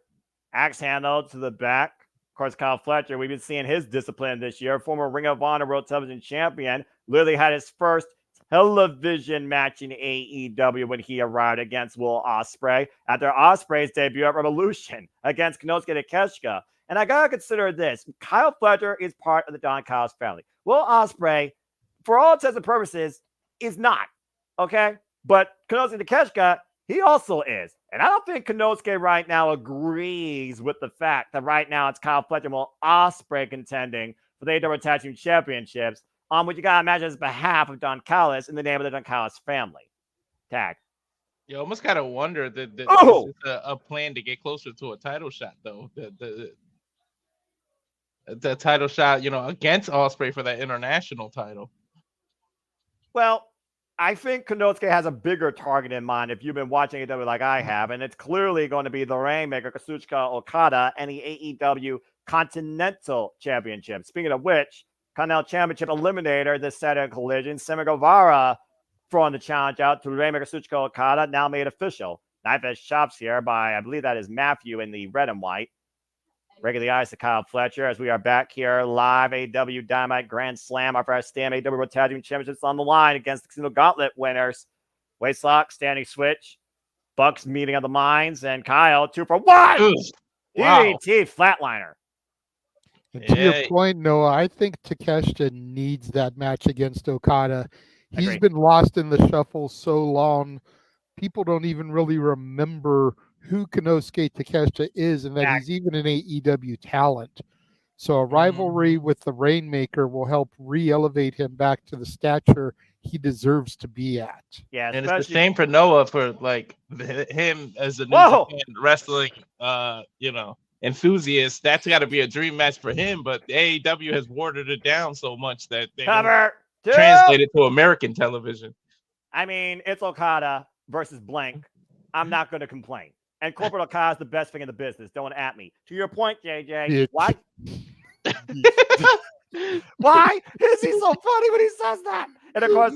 Axe handle to the back. Of course, Kyle Fletcher, we've been seeing his discipline this year. Former Ring of Honor World Television Champion, literally had his first television match in AEW when he arrived against Will Ospreay after Ospreay's debut at Revolution against Konosuke Takeshita. And I gotta consider this: Kyle Fletcher is part of the Don Callis family. Will Ospreay, for all intents and purposes, is not. Okay, but Konosuke Takeshita, he also is. And I don't think Konosuke right now agrees with the fact that right now it's Kyle Fletcher and Will Ospreay contending for the AEW Tag Team Championships, on which you gotta imagine is behalf of Don Callis in the name of the Don Callis family. Tag. You almost gotta wonder that this Oh! is a plan to get closer to a title shot, though. The title shot, against Ospreay for that international title. Well, I think Konosuke has a bigger target in mind if you've been watching AEW like I have, and it's clearly going to be the Rainmaker, Kazuchika Okada, and the AEW Continental Championship. Speaking of which, Continental Championship Eliminator, this Saturday collision, Sammy Guevara throwing the challenge out to Rainmaker Kazuchika Okada, now made official. Knife Edge Chops here by, I believe that is Matthew in the red and white. Breaking the ice to Kyle Fletcher as we are back here live. AEW Dynamite Grand Slam. Our first stand AEW World Tag Team Championships on the line against the Casino Gauntlet winners. Waistlock, standing switch. Bucks meeting of the minds. And Kyle, 2 for 1. Wow. DDT flatliner. And to your point, Noah, I think Takeshita needs that match against Okada. He's Agreed. been lost in the shuffle so long, people don't even really remember who Konosuke Takeshita is and that he's even an AEW talent. So a rivalry with the Rainmaker will help re-elevate him back to the stature he deserves to be at. Yeah, and it's the same for Noah, for like him as a New Japan wrestling, enthusiast. That's got to be a dream match for him. But AEW has watered it down so much that they translate it to American television. I mean, it's Okada versus blank. I'm not going to complain. And Corporate Okada is the best thing in the business. Don't at me. To your point, JJ, why? Why is he so funny when he says that? And of course,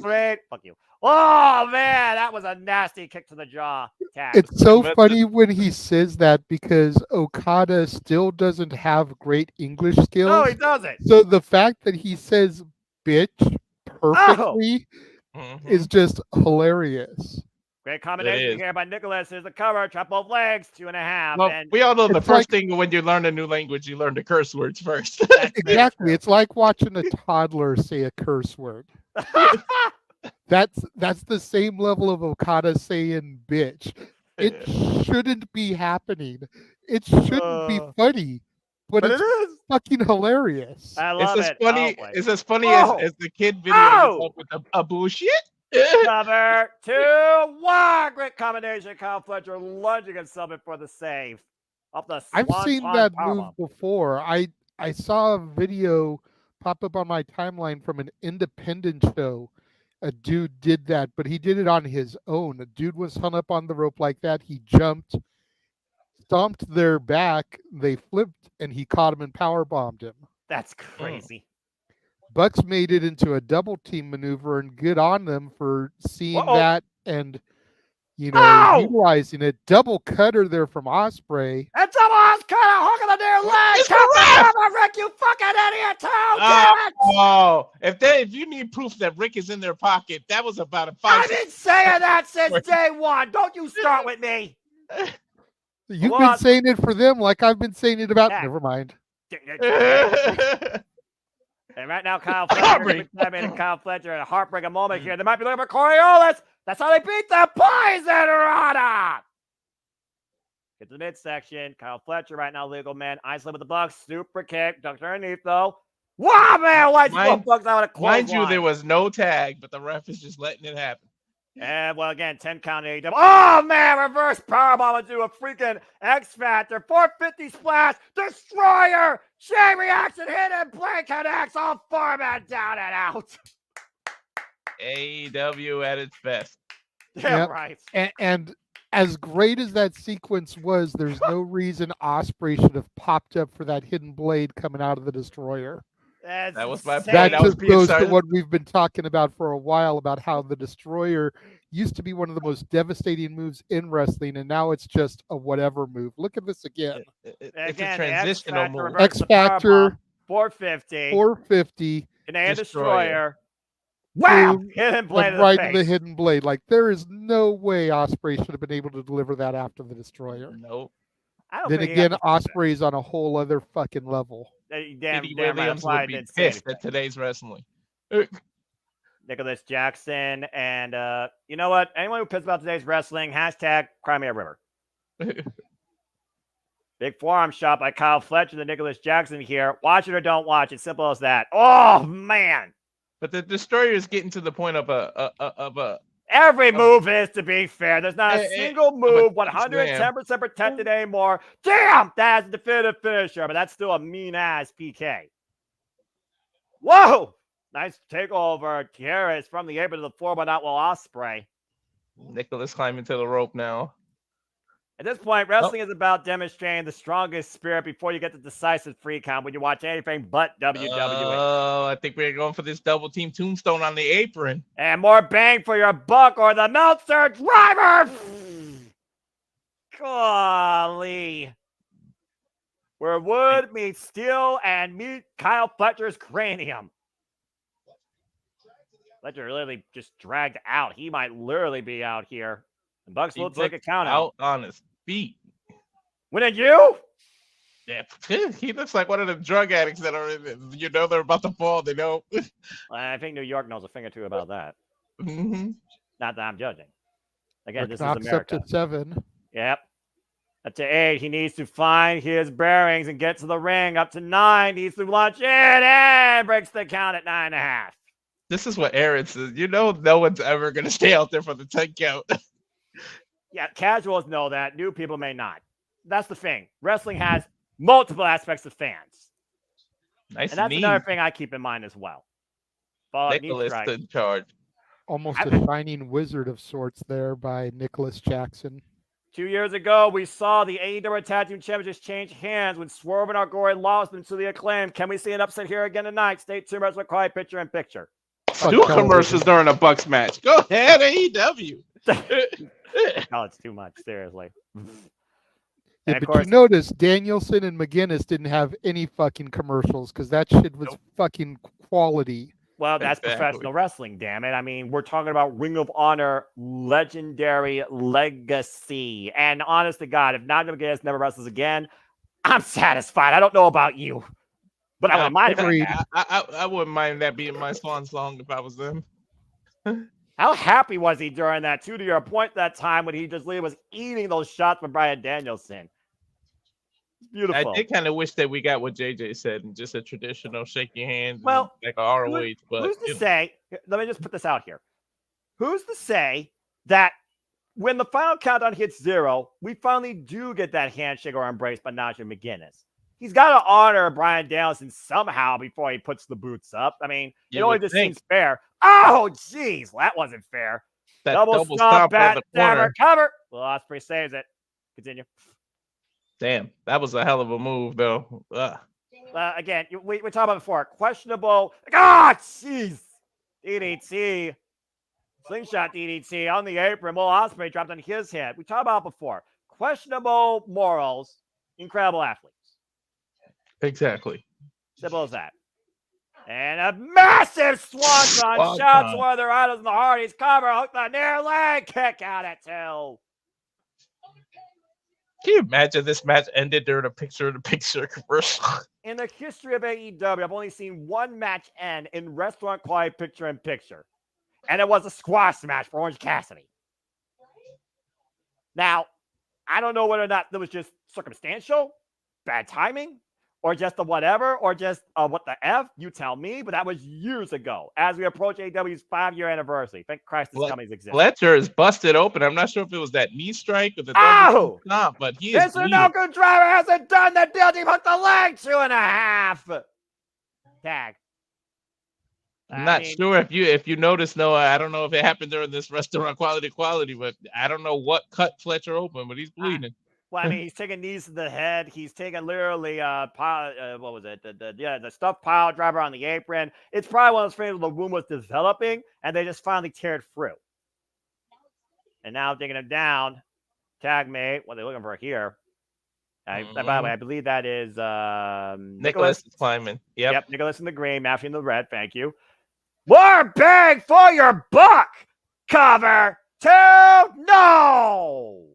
fuck you. Oh man, that was a nasty kick to the jaw. Tag. It's so funny when he says that because Okada still doesn't have great English skills. No, he doesn't. So the fact that he says bitch perfectly is just hilarious. Great combination here by Nicholas. Here's the cover. Trap both legs. 2.5. Well, and we all know the first thing when you learn a new language, you learn the curse words first. Exactly. It's like watching a toddler say a curse word. That's the same level of Okada saying bitch. It shouldn't be happening. It shouldn't be funny. But it is fucking hilarious. I love it. It's as funny as the kid video with a bullshit. Cover 2-1. Great combination. Kyle Fletcher lunging himself in for the save. I've seen that move before. I saw a video pop up on my timeline from an independent show. A dude did that, but he did it on his own. A dude was hung up on the rope like that. He jumped, stomped their back, they flipped, and he caught him and powerbombed him. That's crazy. Bucks made it into a double team maneuver, and good on them for seeing that and utilizing it. Double cutter there from Ospreay. And double Ospreay hook of the near leg. Count Rick, you fucking idiot! Oh, if you need proof that Rick is in their pocket, that was about a 5. I've been saying that since day one. Don't you start with me. You've been saying it for them, like I've been saying it about. Never mind. And right now, Kyle Fletcher in a heartbreaking moment here. They might be looking for Coriolis. That's how they beat the Poison Rana. Get to the midsection. Kyle Fletcher right now, legal man. Isolate with the Bucks. Super kick. Ducked underneath though. Wow, man. White Bucks out of a close Mind you, there was no tag, but the ref is just letting it happen. And well, again, 10 count AEW. Oh man, reverse powerbomb into a freaking X Factor. 450 splash. Destroyer. Chain reaction hit and play connects. All 4 men down and out. AEW at its best. Yeah, right. And as great as that sequence was, there's no reason Ospreay should have popped up for that hidden blade coming out of the Destroyer. That was my point. That just goes to what we've been talking about for a while about how the Destroyer used to be one of the most devastating moves in wrestling, and now it's just a whatever move. Look at this again. It's a transitional move. X Factor, 450. 450. And a Destroyer. Wham! Boom, Hidden blade and in the right in the face. hidden blade. Like there is no way Osprey should have been able to deliver that after the Destroyer. Nope. I don't Then think he got again, the Osprey's on a whole other fucking level. damn Petey right. That's Williams why I would be didn't say pissed anything. at today's wrestling. Nicholas Jackson, and you know what? Anyone who pissed about today's wrestling, hashtag Crimea River. Big forearm shot by Kyle Fletcher to Nicholas Jackson here. Watch it or don't watch it. Simple as that. Oh man! But the Destroyer is getting to the point of a Every move is, to be fair. There's not a single move 110% slam. protected anymore. Damn, that's a definitive finisher, but that's still a mean-ass PK. Whoa! Nice takeover. Tierras from the apron to the floor, but not Will Ospreay. Nicholas climbing to the rope now. At this point, wrestling is about demonstrating the strongest spirit before you get the decisive free count when you watch anything but WWE. Oh, I think we're going for this double team tombstone on the apron. And more bang for your buck or the Meltzer driver. Golly. Where wood meets steel and meet Kyle Fletcher's cranium. Fletcher literally just dragged out. He might literally be out here. And Bucks will take a count out on his feet. Winning you? Yeah, he looks like one of the drug addicts that are, they're about to fall. They know. I think New York knows a thing or two about that. Mm-hmm. Not that I'm judging. Again, this is Knocks America. up to 7. Yep. Up to 8. He needs to find his bearings and get to the ring. Up to 9. He needs to launch in and breaks the count at 9.5. This is what Aaron says. No one's ever going to stay out there for the 10 count. Yeah, casuals know that. New people may not. That's the thing. Wrestling has multiple aspects of fans. Nice. And that's another thing I keep in mind as well. Nicholas in charge. Almost a shining wizard of sorts there by Nicholas Jackson. 2 years ago, we saw the AEW Tag Team Championships change hands when Swerve and Argore lost them to the Acclaim. Can we see an upset here again tonight? Stay tuned. Let's quiet picture in picture. Two commercials during a Bucks match. Go ahead, AEW. No, it's too much. Seriously. Yeah, but you notice Danielson and McGinnis didn't have any fucking commercials because that shit was fucking quality. Well, that's professional wrestling, damn it. I mean, we're talking about Ring of Honor legendary legacy. And honest to God, if Nigel McGinnis never wrestles again, I'm satisfied. I don't know about you, but I wouldn't mind. I wouldn't mind that being my swan song if I was them. How happy was he during that, too, to your point that time when he just was eating those shots from Bryan Danielson? Beautiful. I did kind of wish that we got what JJ said and just a traditional shake your hands, well, like a ROH. But who's to say? Let me just put this out here. Who's to say that when the final countdown hits 0, we finally do get that handshake or embrace by Nigel McGinnis? He's got to honor Bryan Danielson somehow before he puts the boots up. I mean, it only just seems fair. Oh, jeez, that wasn't fair. That double stomp at the cover. Well, Ospreay saves it. Continue. Damn, that was a hell of a move, though. Again, we talked about before. Questionable. Ah, jeez. DDT. Slingshot DDT on the apron. Will Ospreay dropped on his head. We talked about it before. Questionable morals. Incredible athletes. Exactly. Simple as that. And a massive swanton. Shouts one of their idols in the Hardys. Cover. Hook the near leg. Kick out at 2. Can you imagine this match ended during a picture-in-picture commercial? In the history of AEW, I've only seen one match end in restaurant quality picture-in-picture. And it was a squash match for Orange Cassidy. Now, I don't know whether or not that was just circumstantial, bad timing, or just the whatever, or just what the F, you tell me, but that was years ago, as we approach AEW's 5-year anniversary. Thank Christ this company's exists. Fletcher is busted open. I'm not sure if it was that knee strike or the double stomp, but he is Mr. No-Good Driver hasn't done the deal. He hooked the leg 2.5. Tag. I'm not sure if you notice, Noah. I don't know if it happened during this restaurant quality, but I don't know what cut Fletcher open, but he's bleeding. Well, I mean, he's taking knees to the head. He's taking literally, what was it? The stuffed pile driver on the apron. It's probably one of those things where the wound was developing, and they just finally teared through. And now taking him down. Tag mate. What are they looking for here? By the way, I believe that is Nicholas is climbing. Yep, Nicholas in the green, Matthew in the red. Thank you. More bang for your buck. Cover 2. No.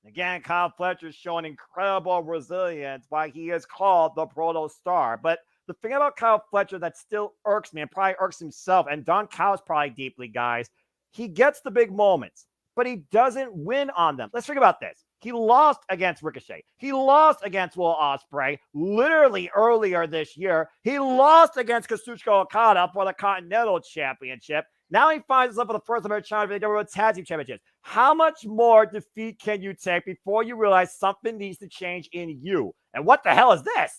Again, Kyle Fletcher's showing incredible resilience why he is called the Proto Star. But the thing about Kyle Fletcher that still irks me and probably irks himself, and Don Callis probably deeply, guys, he gets the big moments, but he doesn't win on them. Let's think about this. He lost against Ricochet. He lost against Will Ospreay literally earlier this year. He lost against Kazuchika Okada for the Continental Championship. Now he finds himself for the first ever challenge for the WWE Tag Team Championships. How much more defeat can you take before you realize something needs to change in you? And what the hell is this?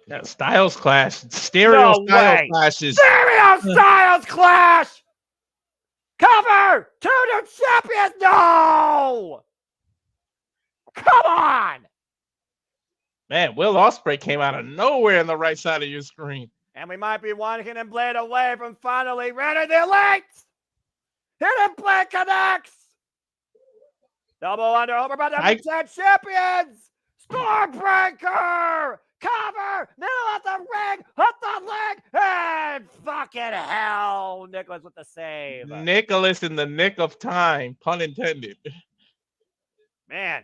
Yeah, Styles Clash. Stereo No Styles way. Clashes. Stereo Styles Clash! Cover! 2 new champions! No! Come on! Man, Will Ospreay came out of nowhere on the right side of your screen. And we might be one hidden blade away from finally ready the elite! Hidden blade connects! Double under over by the 10 champions! Stormbreaker! Cover! Middle of the ring! Hook the leg! And fucking hell! Nicholas with the save. Nicholas in the nick of time, pun intended. Man.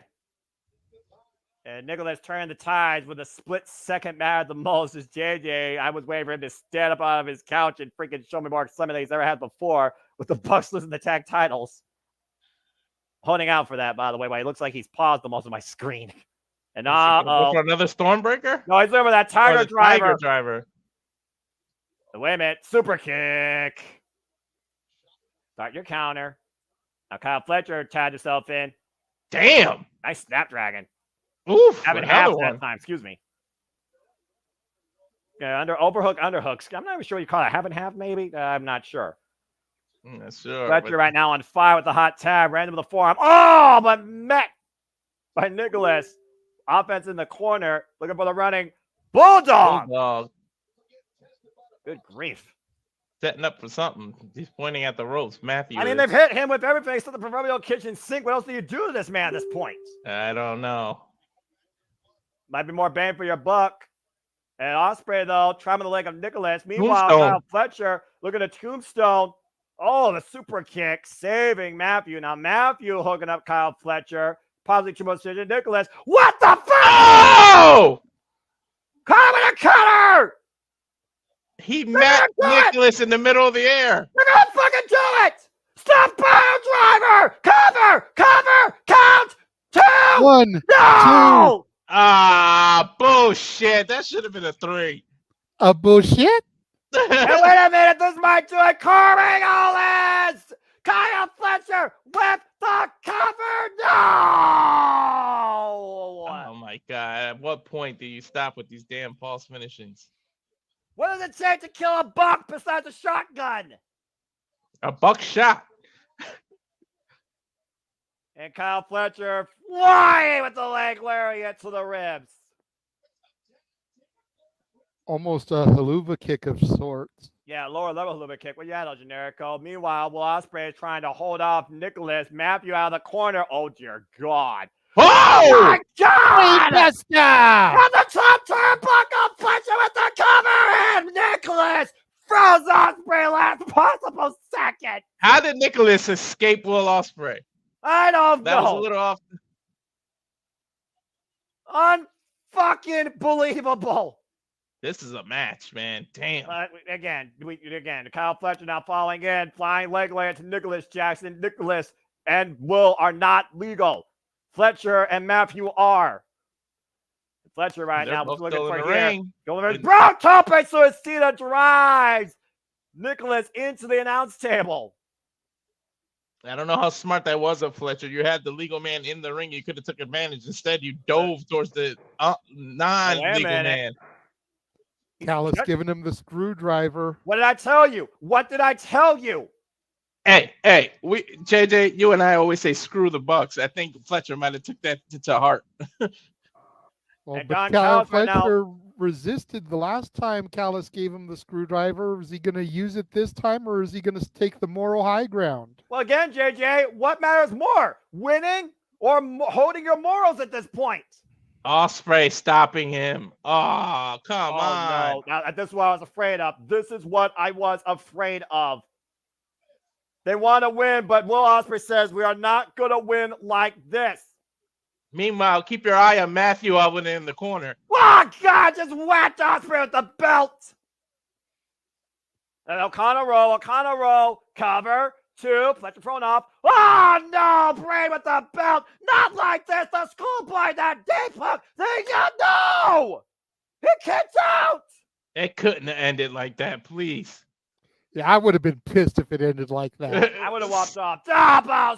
And Nicholas turned the tides with a split second mad at the most as JJ. I was waiting for him to stand up out of his couch and freaking show me more excitement than he's ever had before with the Bucks losing the tag titles. Holding out for that, by the way, but it looks like he's paused the most on my screen. And go for another Stormbreaker? No, he's over that Tiger Driver. Tiger Driver. Wait a minute. Super kick. Start your counter. Now Kyle Fletcher tagged himself in. Damn. Nice Snapdragon. Oof. Having half that time. Excuse me. Yeah, underhooks. I'm not even sure what you call it. Half and half, maybe? I'm not sure. Sure. Fletcher right now on fire with the hot tab. Random with the forearm. Oh, but met by Nicholas. Offense in the corner. Looking for the running. Bulldog. Good grief. Setting up for something. He's pointing at the ropes. Matthew. I mean, they've hit him with everything except the proverbial kitchen sink. What else do you do to this man at this point? I don't know. Might be more bang for your buck. And Ospreay, though, trying the leg of Nicholas. Meanwhile, Kyle Fletcher looking at Tombstone. Oh, the super kick, saving Matthew. Now Matthew hooking up Kyle Fletcher. Possibly too much decision. Nicholas. What the fuck? Oh! Coming a cutter! He met Nicholas in the middle of the air. They're gonna fucking do it! Stop pile driver! Cover! Count! 2! 1, No! 2. Ah, bullshit. That should have been a 3. A bullshit? And wait a minute, this might do it. Corey Owens! Kyle Fletcher with the cover! No! Oh my God. At what point do you stop with these damn false finishings? What does it take to kill a buck besides a shotgun? A buckshot. And Kyle Fletcher flying with the leg lariat to the ribs. Almost a haluva kick of sorts. Yeah, lower level haluva kick. Well, yeah, no generico. Meanwhile, Will Ospreay is trying to hold off Nicholas. Matthew out of the corner. Oh, dear God. Oh my God! Buster! From the top turnbuckle, Fletcher with the cover, and Nicholas throws Ospreay last possible second. How did Nicholas escape Will Ospreay? I don't know. That was a little off. Unfucking believable. This is a match, man. Damn. Again, Kyle Fletcher now falling in, flying leg lay to Nicholas Jackson. Nicholas and Will are not legal. Fletcher and Matthew are. Fletcher now looking for here. Going Bro Tope Suicida drives Nicholas into the announce table. I don't know how smart that was of Fletcher. You had the legal man in the ring. You could have took advantage. Instead, you dove towards the non-legal man. Callis giving him the screwdriver. What did I tell you? Hey, JJ, you and I always say screw the Bucks. I think Fletcher might have took that to heart. Well, but Kyle Fletcher resisted the last time Callis gave him the screwdriver. Is he going to use it this time, or is he going to take the moral high ground? Well, again, JJ, what matters more, winning or holding your morals at this point? Osprey stopping him. Oh, come on. No. Now, this is what I was afraid of. This is what I was afraid of. They want to win, but Will Ospreay says we are not going to win like this. Meanwhile, keep your eye on Matthew over there in the corner. Oh, God, just whacked Ospreay with the belt. And O'Connor roll, cover, 2, Fletcher thrown off. Oh, no, Bray with the belt. Not like this. The schoolboy, that deep hook. No! He kicks out. It couldn't have ended like that, please. Yeah, I would have been pissed if it ended like that. I would have walked off. Double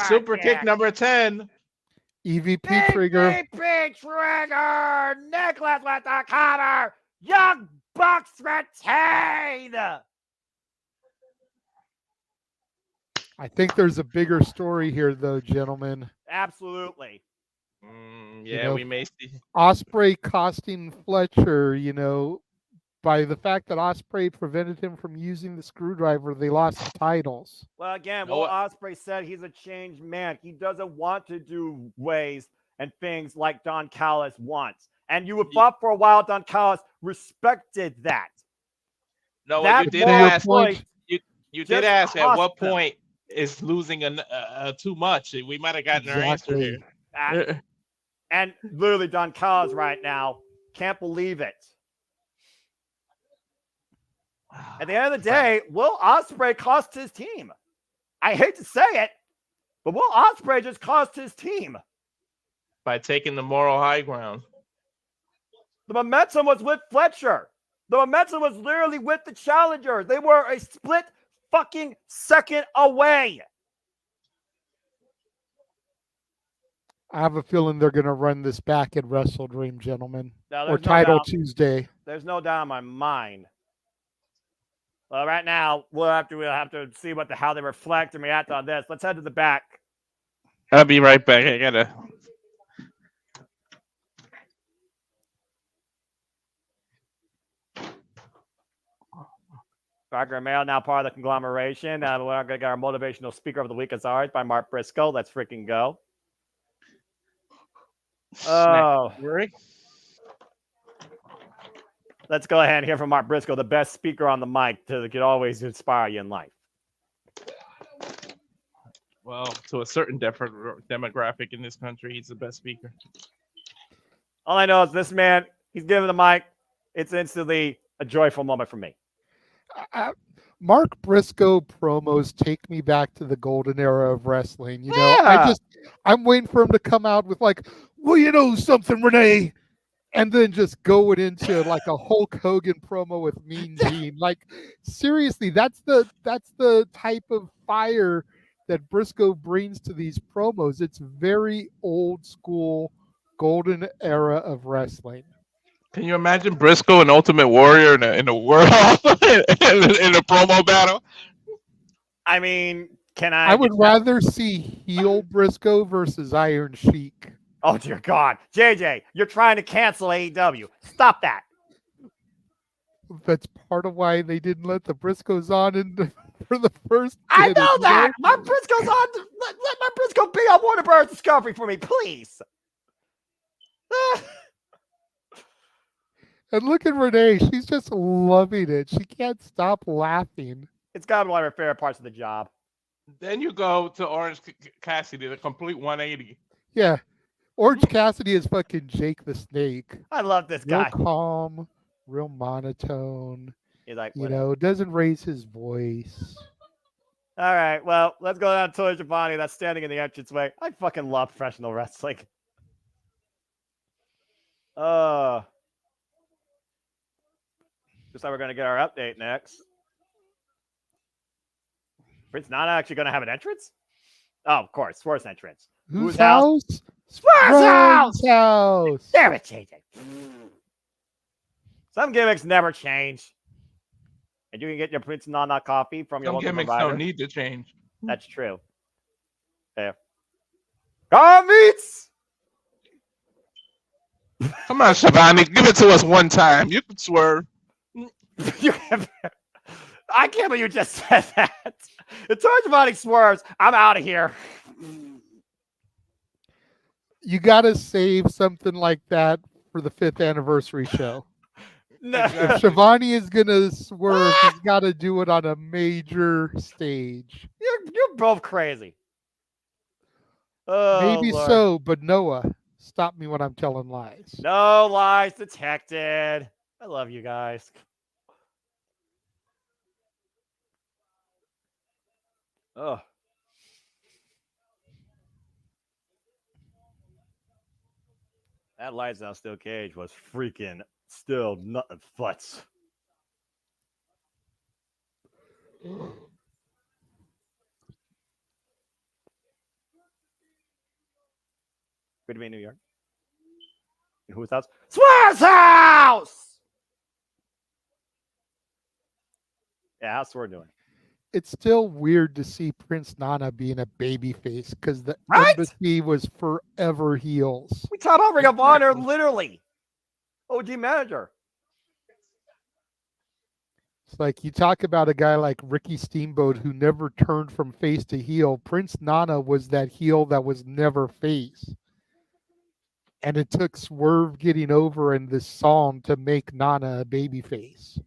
super kick number 10. EVP trigger. EVP trigger. Nicholas with the cover. Young Bucks retain. I think there's a bigger story here, though, gentlemen. Absolutely. Yeah, we may see. Ospreay costing Fletcher, by the fact that Ospreay prevented him from using the screwdriver, they lost the titles. Well, again, Will Ospreay said he's a changed man. He doesn't want to do ways and things like Don Callis wants. And you fought for a while, Don Callis respected that. No, that you did ask. You did ask at what them. point is losing too much. We might have gotten our answer here. And literally, Don Callis right now can't believe it. At the end of the day, Will Ospreay cost his team. I hate to say it, but Will Ospreay just cost his team by taking the moral high ground. The momentum was with Fletcher. The momentum was literally with the challenger. They were a split fucking second away. I have a feeling they're going to run this back at Wrestle Dream, gentlemen, or no Title doubt. Tuesday. There's no doubt in my mind. Well, right now we'll have to see how they reflect and react on this. Let's head to the back. I'll be right back. I gotta. Roger Mail, now part of the conglomeration. We're going to get our motivational speaker of the week as ours by Mark Briscoe. Let's freaking go. Oh. Let's go ahead and hear from Mark Briscoe, the best speaker on the mic that could always inspire you in life. Well, to a certain demographic in this country, he's the best speaker. All I know is this man, he's giving the mic. It's instantly a joyful moment for me. Mark Briscoe promos take me back to the golden era of wrestling. I'm waiting for him to come out with like, well, you know something, Renee, and then just going into like a Hulk Hogan promo with Mean Gene. Like, seriously, that's the type of fire that Briscoe brings to these promos. It's very old school, golden era of wrestling. Can you imagine Briscoe and Ultimate Warrior in a world in a promo battle? I mean, I would rather see heel Briscoe versus Iron Sheik. Oh, dear God. JJ, you're trying to cancel AEW. Stop that. That's part of why they didn't let the Briscoes on for the first. I know that. Mark Briscoe's on. Let Mark Briscoe be on Warner Bros. Discovery for me, please. And look at Renee. She's just loving it. She can't stop laughing. It's got to be one of her favorite parts of the job. Then you go to Orange Cassidy, the complete 180. Yeah. Orange Cassidy is fucking Jake the Snake. I love this guy. Real calm, real monotone. He's like, doesn't raise his voice. All right, well, let's go down to Tony Schiavone. That's standing in the entranceway. I fucking love professional wrestling. Just like we're going to get our update next. It's not actually going to have an entrance? Oh, of course. Swerve's entrance. Whose house? Swerve's house! Damn it, JJ. Some gimmicks never change. And you can get your Prince Nana coffee from your local gimmicks provider. don't need to change. That's true. There. Car meets! Come on, Schiavone. Give it to us one time. You can swerve. I can't believe you just said that. If Tony Schiavone swerves, I'm out of here. You got to save something like that for the 5th anniversary show. No. If Exactly. Shivani is gonna swerve, he's got to do it on a major stage. You're both crazy. Oh, Maybe Lord. so, but Noah, stop me when I'm telling lies. No lies detected. I love you guys. Oh. That lights out steel cage was freaking still nothing futs. Good to be in New York. Whose house? Swear's house! Yeah, how's Swear doing? It's still weird to see Prince Nana being a babyface because the Right? embassy was forever heels. We talked about Ring of Honor, Exactly. literally. OG manager. It's like you talk about a guy like Ricky Steamboat who never turned from face to heel. Prince Nana was that heel that was never face. And it took Swerve getting over in this song to make Nana a babyface.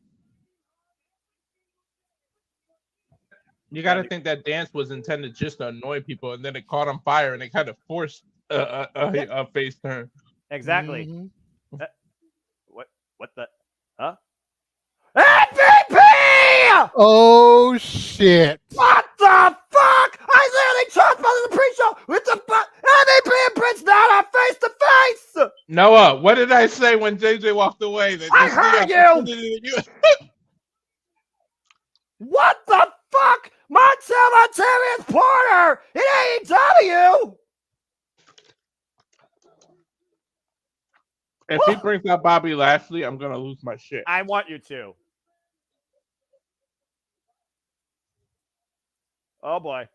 You got to think that dance was intended just to annoy people, and then it caught on fire, and it kind of forced a face turn. Exactly. Mhm. What the? Huh? MVP! Oh shit! What the fuck? I literally talked about it in the pre-show with the MVP and Prince Nana face to face. Noah, what did I say when JJ walked away? That I this is the heard you. opportunity that What the fuck? Montarius Porter in AEW. If he brings out Bobby Lashley, I'm gonna lose my shit. I want you to. Oh boy.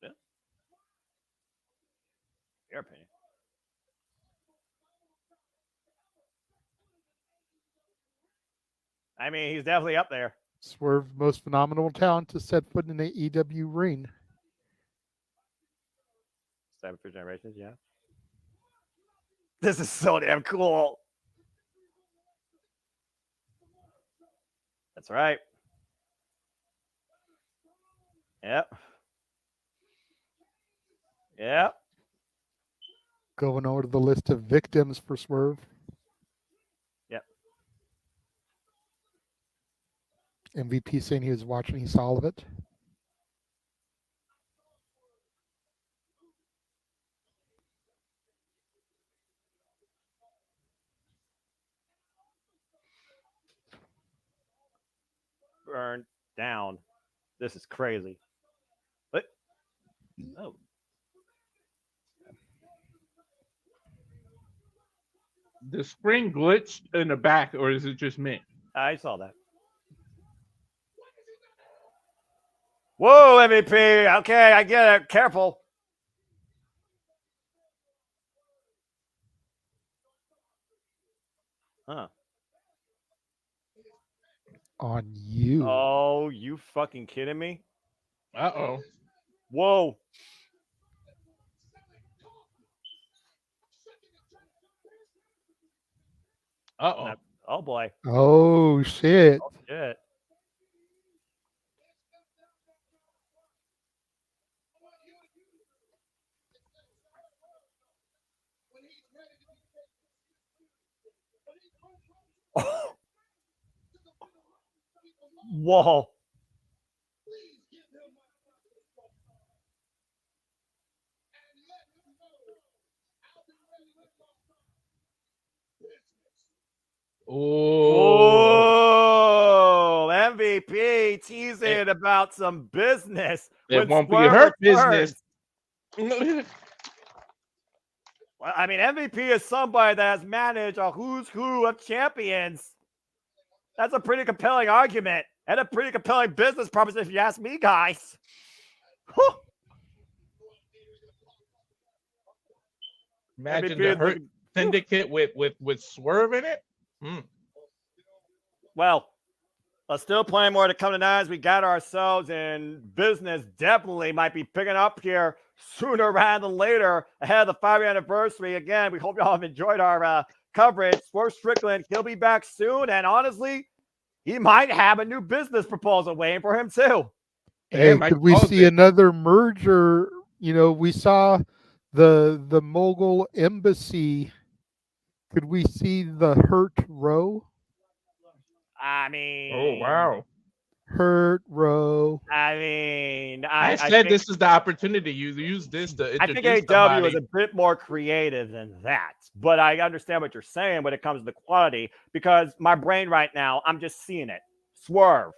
Yeah. Your opinion. I mean, he's definitely up there. Swerve, most phenomenal talent to set foot in the AEW ring. Cyber for Generations, yeah. This is so damn cool. That's right. Yep. Yep. Going over to the list of victims for Swerve. Yep. MVP saying he was watching, he saw all of it. Burned down. This is crazy. But oh, The spring glitched in the back, or is it just me? I saw that. Whoa, MVP. Okay, I get it. Careful. Huh. On you. Oh, you fucking kidding me? Uh-oh. Whoa. Uh-oh. Oh boy. Oh shit. Oh shit. Whoa. Oh. Whoa. MVP teasing about some business. It when won't be Swerve her returns. business. Well, I mean, MVP is somebody that has managed a who's who of champions. That's a pretty compelling argument and a pretty compelling business proposition, if you ask me, guys. Whew. Imagine MVP the is Hurt looking- Syndicate with Swerve in it. Well, still plenty more to come tonight as we gather ourselves, and business definitely might be picking up here sooner rather than later, ahead of the 5-year anniversary. Again, we hope y'all have enjoyed our coverage. Swerve Strickland, he'll be back soon. And honestly, he might have a new business proposal waiting for him too. Hey, could we see another merger? You know, we saw the Mogul Embassy. Could we see the Hurt Row? I mean, Oh wow. Hurt Row. I mean, I I said think, this is the opportunity. You use this to I think introduce AEW somebody. is a bit more creative than that. But I understand what you're saying when it comes to the quality, because my brain right now, I'm just seeing it. Swerve,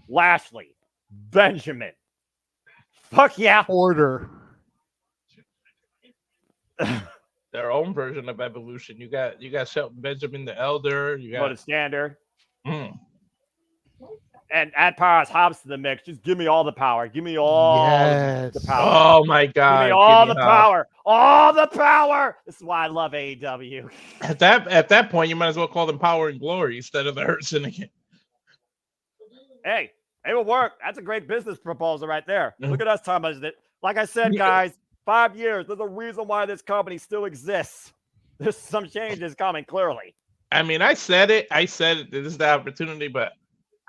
Lashley, Benjamin. Fuck yeah. Porter. Their own version of evolution. You got Shelton Benjamin the Elder. You got Go to standard. Mm. And add Powerhouse Hobbs to the mix. Just give me all the power. Give me all the power. Oh my God! Give me all the power. All the power. This is why I love AEW. At that point, you might as well call them Power and Glory instead of the Hurt Syndicate. Hey, it will work. That's a great business proposal right there. Look at us talking about it. Like I said, guys, 5 years. There's a reason why this company still exists. There's some changes coming, clearly. I mean, I said it. This is the opportunity, but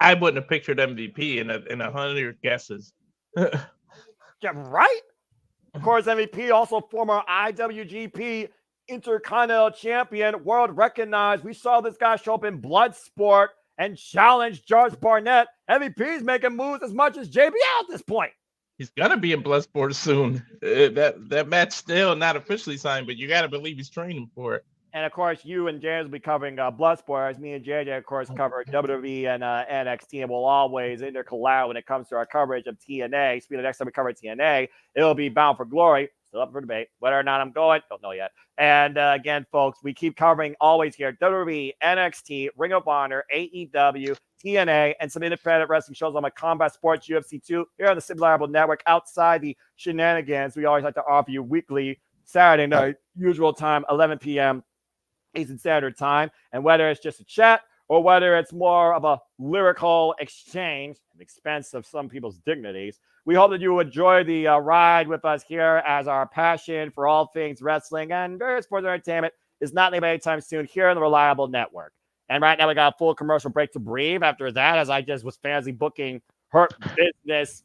I wouldn't have pictured MVP in 100 guesses. Yeah, right? Of course, MVP, also former IWGP Intercontinental Champion, world recognized. We saw this guy show up in Bloodsport and challenge George Barnett. MVP's making moves as much as JBL at this point. He's gonna be in Bloodsport soon. That match still not officially signed, but you gotta believe he's training for it. And of course, you and James will be covering Bloodsport, as me and JJ, of course, cover WWE and NXT, and we'll always intercollab when it comes to our coverage of TNA. Speaking of next time we cover TNA, it'll be Bound for Glory. Still up for debate. Whether or not I'm going, don't know yet. And again, folks, we keep covering always here WWE, NXT, Ring of Honor, AEW, TNA, and some independent wrestling shows on my Combat Sports UFC 2 here on the Simple Network. Outside the shenanigans, we always like to offer you weekly Saturday night, usual time, 11 p.m. Eastern Standard Time. And whether it's just a chat or whether it's more of a lyrical exchange at the expense of some people's dignities, we hope that you enjoy the ride with us here, as our passion for all things wrestling and various sports entertainment is not leaving anytime soon here on the Reliable Network. And right now we got a full commercial break to breathe. After that, as I just was fancy booking Hurt Business.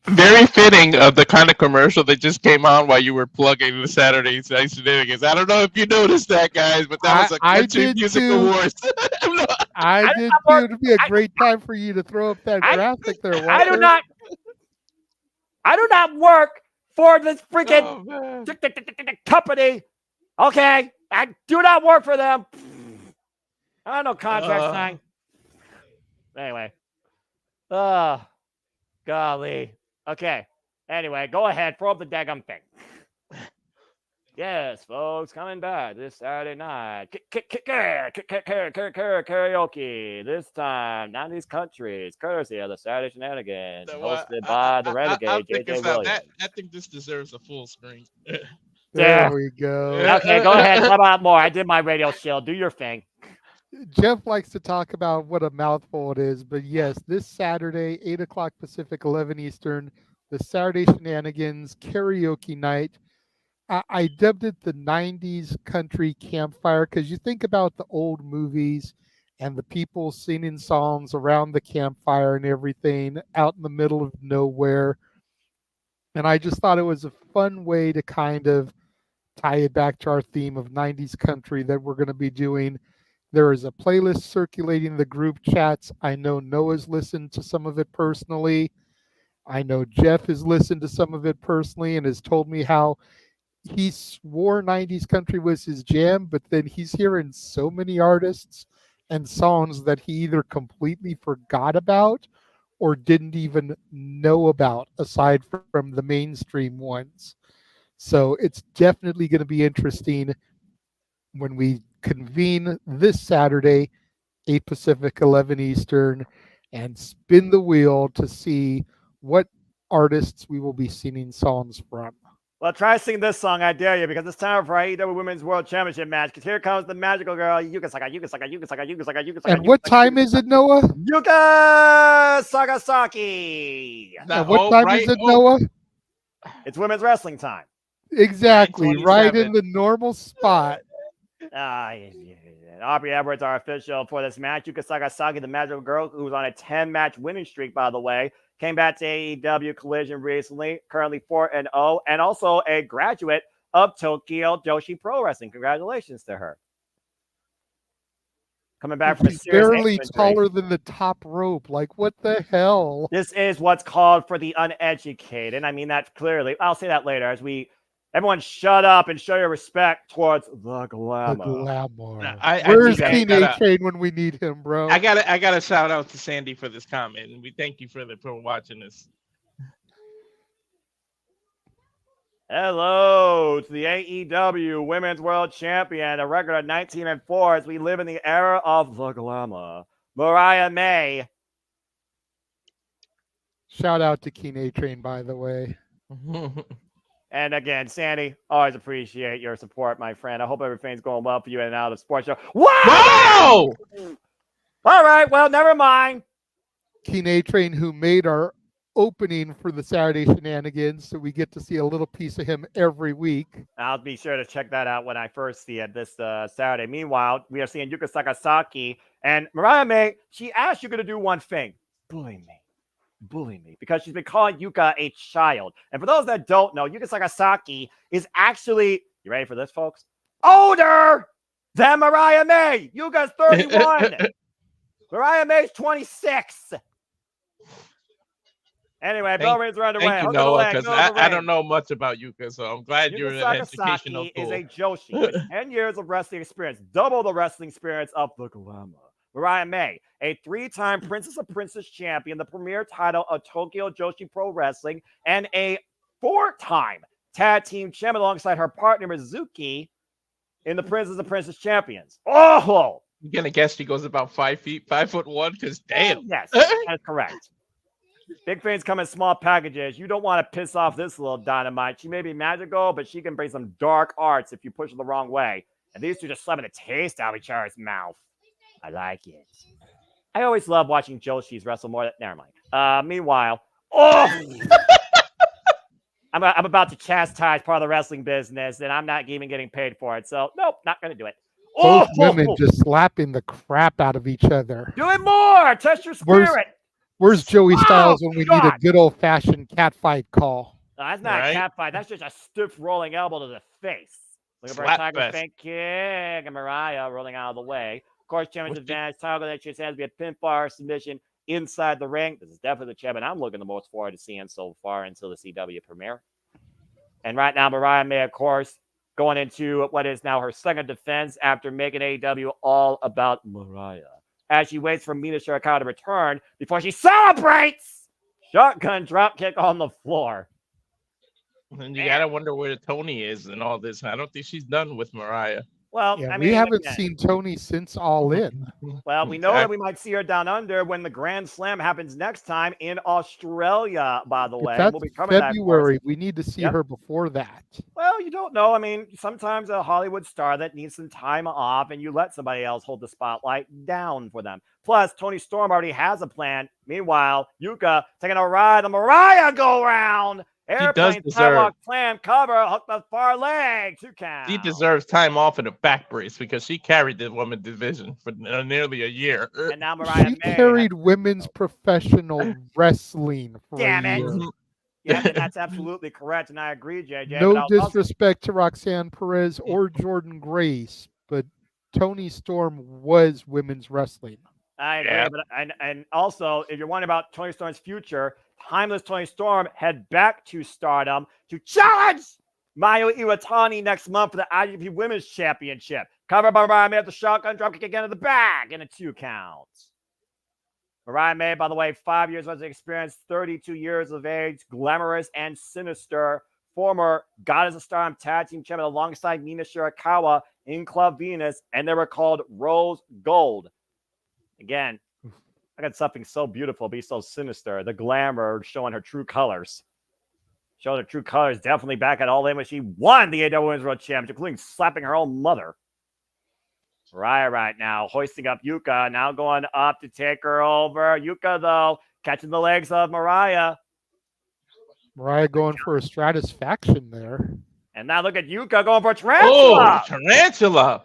Very fitting of the kind of commercial that just came on while you were plugging the Saturday Night Shenanigans. I don't know if you noticed that, guys, but that was a country music awards. I did too. It'd be a great time for you to throw up that graphic there, Walter. I do not work for this freaking company. Okay, I do not work for them. I don't know contract sign. Anyway, golly. Okay. Anyway, go ahead. Throw up the daggum thing. Yes, folks, coming back this Saturday night. Karaoke. This time, 90s countries, courtesy of the Saturday Shenanigans, hosted by the Renegade, JJ Williams. I think this deserves a full screen. There we go. Okay, go ahead. How about more? I did my radio shield. Do your thing. Jeff likes to talk about what a mouthful it is, but yes, this Saturday, 8 o'clock Pacific, 11 Eastern, the Saturday Shenanigans karaoke night. I dubbed it the 90s country campfire because you think about the old movies and the people singing songs around the campfire and everything out in the middle of nowhere. And I just thought it was a fun way to kind of tie it back to our theme of 90s country that we're going to be doing. There is a playlist circulating the group chats. I know Noah's listened to some of it personally. I know Jeff has listened to some of it personally and has told me how he swore 90s country was his jam, but then he's hearing so many artists and songs that he either completely forgot about or didn't even know about, aside from the mainstream ones. So it's definitely going to be interesting when we convene this Saturday, 8 Pacific, 11 Eastern, and spin the wheel to see what artists we will be singing songs from. Well, try to sing this song, I dare you, because it's time for our AEW Women's World Championship match. Because here comes the magical girl, Yuka Saka, Yuka Saka, Yuka Saka, Yuka Saka, Yuka Saka. And what time is it, Noah? Yuka Sagasaki. And what time is it, Noah? It's women's wrestling time. Exactly, right 9:27. in the normal spot. Aubrey Edwards, our official for this match. Yuka Sakasaki, the magical girl who was on a 10-match winning streak, by the way, came back to AEW Collision recently, currently 4-0, and also a graduate of Tokyo Joshi Pro Wrestling. Congratulations to her. Coming back from a She's serious barely ankle injury. taller than the top rope. Like, what the hell? This is what's called for the uneducated. I mean that clearly. I'll say that later as everyone shut up and show your respect towards the The glamour. glamour. I Where's think I Teen gotta- A-Train when we need him, bro? I gotta shout out to Sandy for this comment, and we thank you for watching this. Hello to the AEW Women's World Champion, a record of 19-4 as we live in the era of the glamour. Mariah May. Shout out to Keen A-Train, by the way. And again, Sandy, always appreciate your support, my friend. I hope everything's going well for you in and out of the sports show. Whoa! All right, well, never mind. Keen A-Train, who made our opening for the Saturday Shenanigans, so we get to see a little piece of him every week. I'll be sure to check that out when I first see it this Saturday. Meanwhile, we are seeing Yuka Sakasaki and Mariah May. She asked Yuka to do one thing: bully me, because she's been calling Yuka a child. And for those that don't know, Yuka Sakasaki is actually, you ready for this, folks? Older than Mariah May. Yuka's 31. Mariah May's 26. Anyway, bell rings are underway. Thank you, Noah, because I don't know much about Yuka, so I'm glad you're an educational Sakasaki tool. is a Joshi with 10 years of wrestling experience, double the wrestling experience of the glamour. Mariah May, a 3-time Princess of Princess champion, the premier title of Tokyo Joshi Pro Wrestling, and a 4-time tag team champion alongside her partner Mizuki in the Princess of Princess champions. Oh! I'm gonna guess she goes about 5 feet, 5'1", because damn. Yes, that's correct. Big things come in small packages. You don't want to piss off this little dynamite. She may be magical, but she can bring some dark arts if you push her the wrong way. And these two just slapping the taste out of each other's mouth. I like it. I always love watching Joshis wrestle more. Never mind. Meanwhile, I'm about to chastise part of the wrestling business, and I'm not even getting paid for it. So, nope, not going to do it. Both women just slapping the crap out of each other. Do it more. Test your spirit. Where's Joey Styles when we need a good old-fashioned catfight call? No, that's not a cat fight. That's just a stiff rolling elbow to the face. Look at her tiger fake kick, and Mariah rolling out of the way. Of course, champion's advantage. Tiger that she has to be a pinfall or submission inside the ring. This is definitely the champion I'm looking the most forward to seeing so far until the CW premiere. And right now, Mariah May, of course, going into what is now her second defense after making AEW all about Mariah, as she waits for Mina Shirakawa to return before she celebrates. Shotgun drop kick on the floor. And you gotta wonder where Tony is and all this. I don't think she's done with Mariah. Well, Yeah, I mean, we haven't seen Tony since All In. Well, we know that we might see her down under when the Grand Slam happens next time in Australia, by the way. That's We'll be covering February. We need to see her before that. Well, you don't know. I mean, sometimes a Hollywood star that needs some time off and you let somebody else hold the spotlight down for them. Plus, Tony Storm already has a plan. Meanwhile, Yuka taking a ride on Mariah go-round. Airplane sidewalk plan cover, hook the far leg, 2 count. She deserves time off in a back brace because she carried the women's division for nearly a year. And now Mariah She May carried women's professional wrestling for Damn a it. year. Yeah, that's absolutely correct, and I agree, JJ. No disrespect to Roxanne Perez or Jordan Grace, but Tony Storm was women's wrestling. I agree, but and also, if you're wondering about Tony Storm's future, timeless Tony Storm head back to Stardom to challenge Mayu Iwatani next month for the IWGP Women's Championship. Covered by Mariah May at the shotgun dropkick again in the back and a 2 count. Mariah May, by the way, 5 years of experience, 32 years of age, glamorous and sinister. Former Goddess of Stardom tag team champion alongside Mina Shirakawa in Club Venus, and they were called Rose Gold. Again, I got something so beautiful, be so sinister. The glamour showing her true colors. Showing her true colors definitely back at All In when she won the AEW Women's World Championship, including slapping her own mother. Mariah right now, hoisting up Yuka, now going up to take her over. Yuka, though, catching the legs of Mariah. Mariah going for a stratisfaction there. And now look at Yuka going for Oh, Tarantula. Tarantula.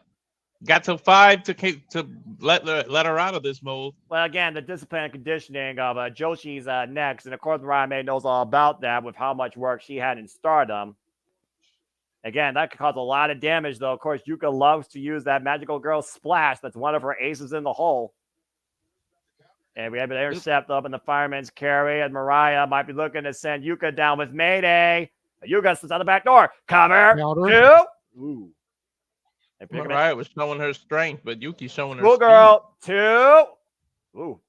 Got to 5 to let her out of this move. Well, again, the discipline and conditioning of Joshi's next. And of course, Mariah May knows all about that with how much work she had in Stardom. Again, that could cause a lot of damage, though. Of course, Yuka loves to use that magical girl splash. That's one of her aces in the hole. And we have an intercept up in the fireman's carry, and Mariah might be looking to send Yuka down with Mayday. Yuka sits on the back door. Cover. Counter. 2. Ooh. Mariah was showing her strength, but Yuki showing her Schoolgirl. 2. Ooh.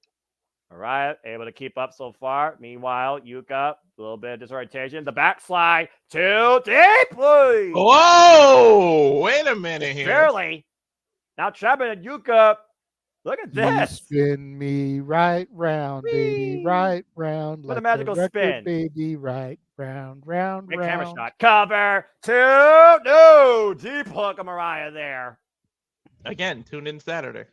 Mariah able to keep up so far. Meanwhile, Yuka, a little bit of disorientation. The backslide. 2 deeply. Whoa! Wait a minute here. Barely. Now trapping at Yuka. Look at this. You spin me right round, baby, right round. With a magical spin. Baby, right round, round, Big round. camera shot. Cover. 2. No. Deep hook of Mariah there. Again, tune in Saturday.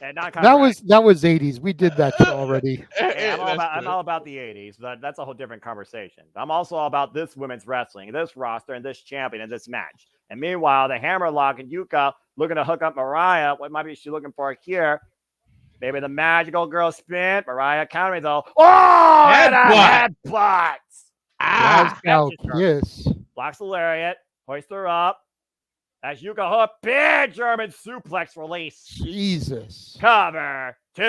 And not That was 80s. We did that shit already. Yeah, I'm all about the 80s, but that's a whole different conversation. I'm also all about this women's wrestling, this roster, and this champion, and this match. And meanwhile, the hammerlock and Yuka looking to hook up Mariah. What might be she looking for here? Maybe the magical girl spin. Mariah countering though. Oh, and a headbutt. Yes. Blocks the lariat. Hoist her up. As Yuka hook, big German suplex release. Jesus. Cover. 2.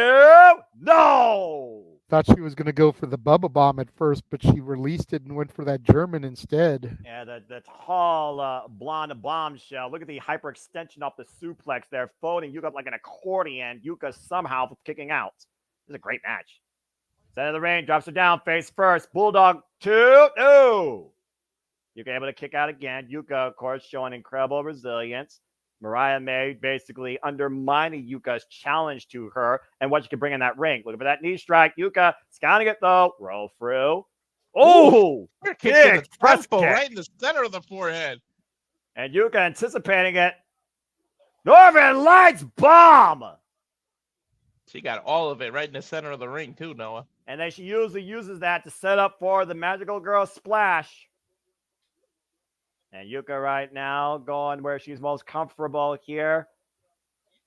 No. Thought she was going to go for the Bubba Bomb at first, but she released it and went for that German instead. Yeah, the tall blonde bombshell. Look at the hyperextension off the suplex there, folding Yuka up like an accordion. Yuka somehow kicking out. This is a great match. Center of the ring, drops her down, face first. Bulldog 2. No. Yuka able to kick out again. Yuka, of course, showing incredible resilience. Mariah May basically undermining Yuka's challenge to her and what she can bring in that ring. Looking for that knee strike. Yuka scouting it though. Roll through. Oh, big tempo right in the center of the forehead. And Yuka anticipating it. Northern Lights bomb. She got all of it right in the center of the ring too, Noah. And then she usually uses that to set up for the magical girl splash. And Yuka right now going where she's most comfortable here.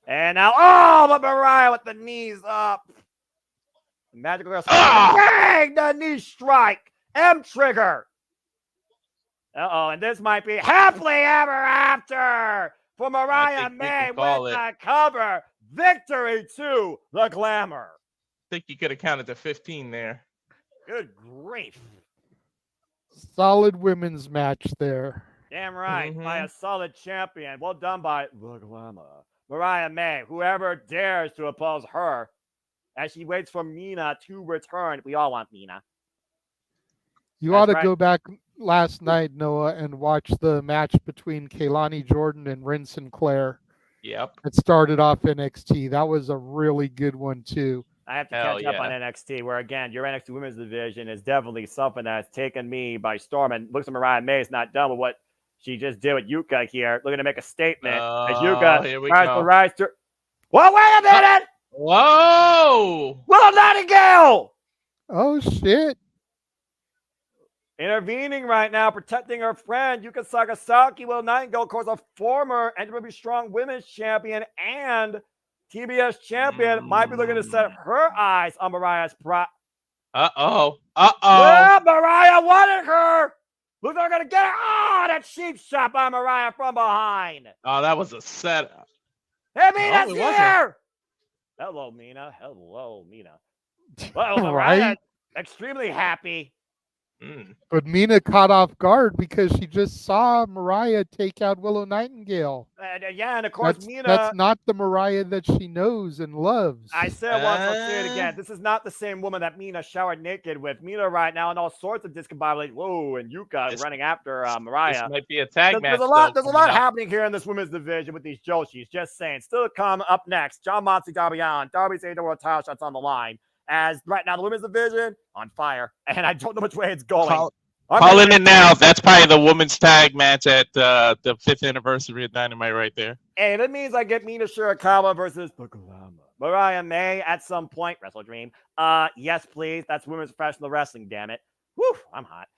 And now, but Mariah with the knees up. The magical girl bang, the knee strike. M trigger. And this might be happily ever after for Mariah May with the cover. Victory to the Glamour. I think you could have counted to 15 there. Good grief. Solid women's match there. Damn right, by a solid champion. Well done by the Glamour. Mariah May, whoever dares to oppose her as she waits for Mina to return. We all want Mina. You ought to go back last night, Noah, and watch the match between Kaylani Jordan and Ren Sinclair. Yep. It started off NXT. That was a really good one, too. I have to catch up on NXT, where, again, your NXT Women's Division is definitely something that's taken me by storm. And looks like Mariah May is not done with what she just did with Yuka here, looking to make a statement. As Yuka tries to rise to... Well, wait a minute! Whoa! Willow Nightingale! Oh, shit. Intervening right now, protecting her friend, Yuka Sakazaki. Willow Nightingale, of course, a former NWA Strong Women's Champion and TBS Champion, might be looking to set her eyes on Mariah's Uh-oh. Well, Mariah wanted her! Look, they're going to get her. Oh, that cheap shot by Mariah from behind. Oh, that was a setup. Hey, Mina's here. Hello, Mina. Hello, Mina. Well, Mariah, extremely happy. But Mina caught off guard because she just saw Mariah take out Willow Nightingale. And of course, Mina... That's not the Mariah that she knows and loves. I said once, I'll say it again. This is not the same woman that Mina showered naked with. Mina right now in all sorts of discombobulated. Whoa, and Yuka running after Mariah. This might be a tag match. There's a lot happening here in this women's division with these Joshis. Just saying. Still to come up next. John Moxley, Darby Allin. Darby's AEW title shots on the line. As right now, the women's division on fire. And I don't know which way it's going. Calling it now. That's probably the women's tag match at the 5th anniversary of Dynamite right there. Hey, that means I get Mina Shirakawa versus the Glamour. Mariah May at some point. Wrestle Dream. Yes, please. That's women's professional wrestling, damn it. Whew, I'm hot.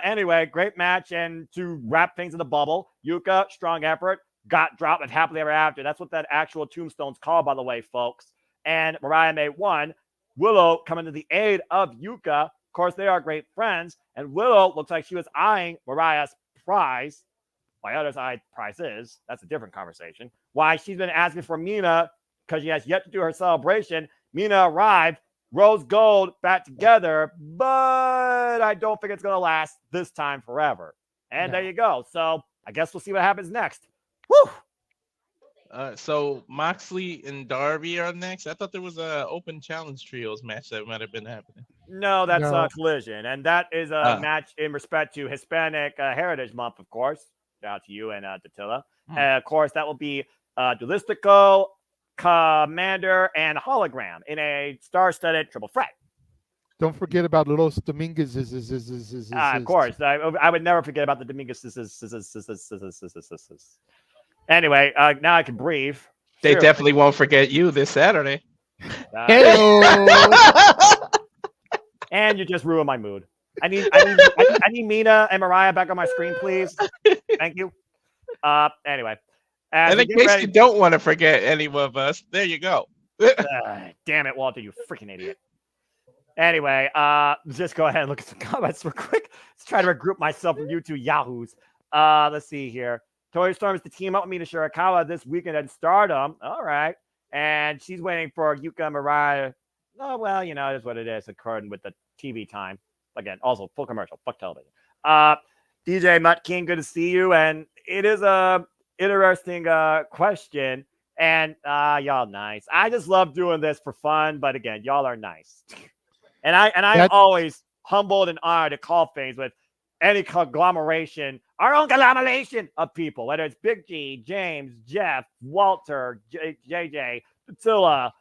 Anyway, great match. And to wrap things in the bubble, Yuka, strong effort, got dropped with happily ever after. That's what that actual tombstone's called, by the way, folks. And Mariah May won. Willow coming to the aid of Yuka. Of course, they are great friends. And Willow looks like she was eyeing Mariah's prize. Why others' eye prize is, that's a different conversation. Why she's been asking for Mina because she has yet to do her celebration. Mina arrived, rose gold back together, but I don't think it's going to last this time forever. And there you go. So I guess we'll see what happens next. Woo! So Moxley and Darby are next. I thought there was a open challenge trios match that might have been happening. No, that's No. Collision. And that is a match in respect to Hispanic Heritage Month, of course. Shout out to you and Datilla. Of course, that will be Duelistico, Commander, and Hologram in a star-studded triple threat. Don't forget about Los Dominguez. Of course. I would never forget about the Dominguez. Anyway, now I can breathe. They definitely won't forget you this Saturday. And you just ruined my mood. I need Mina and Mariah back on my screen, please. Thank you. Anyway. And in case you don't want to forget any of us, there you go. Damn it, Walter, you freaking idiot. Anyway, just go ahead and look at some comments real quick. Let's try to regroup myself from you two yahoos. Let's see here. Tori Storm is to team up with me to Shirakawa this weekend at Stardom. All right. And she's waiting for Yuka and Mariah. Oh, well, it is what it is, according with the TV time. Again, also full commercial. Fuck television. DJ Mutt King, good to see you. And it is a interesting question. And y'all nice. I just love doing this for fun. But again, y'all are nice. And I'm always humbled and honored to call things with any conglomeration, our own conglomeration of people, whether it's Big G, James, Jeff, Walter, JJ, Attila,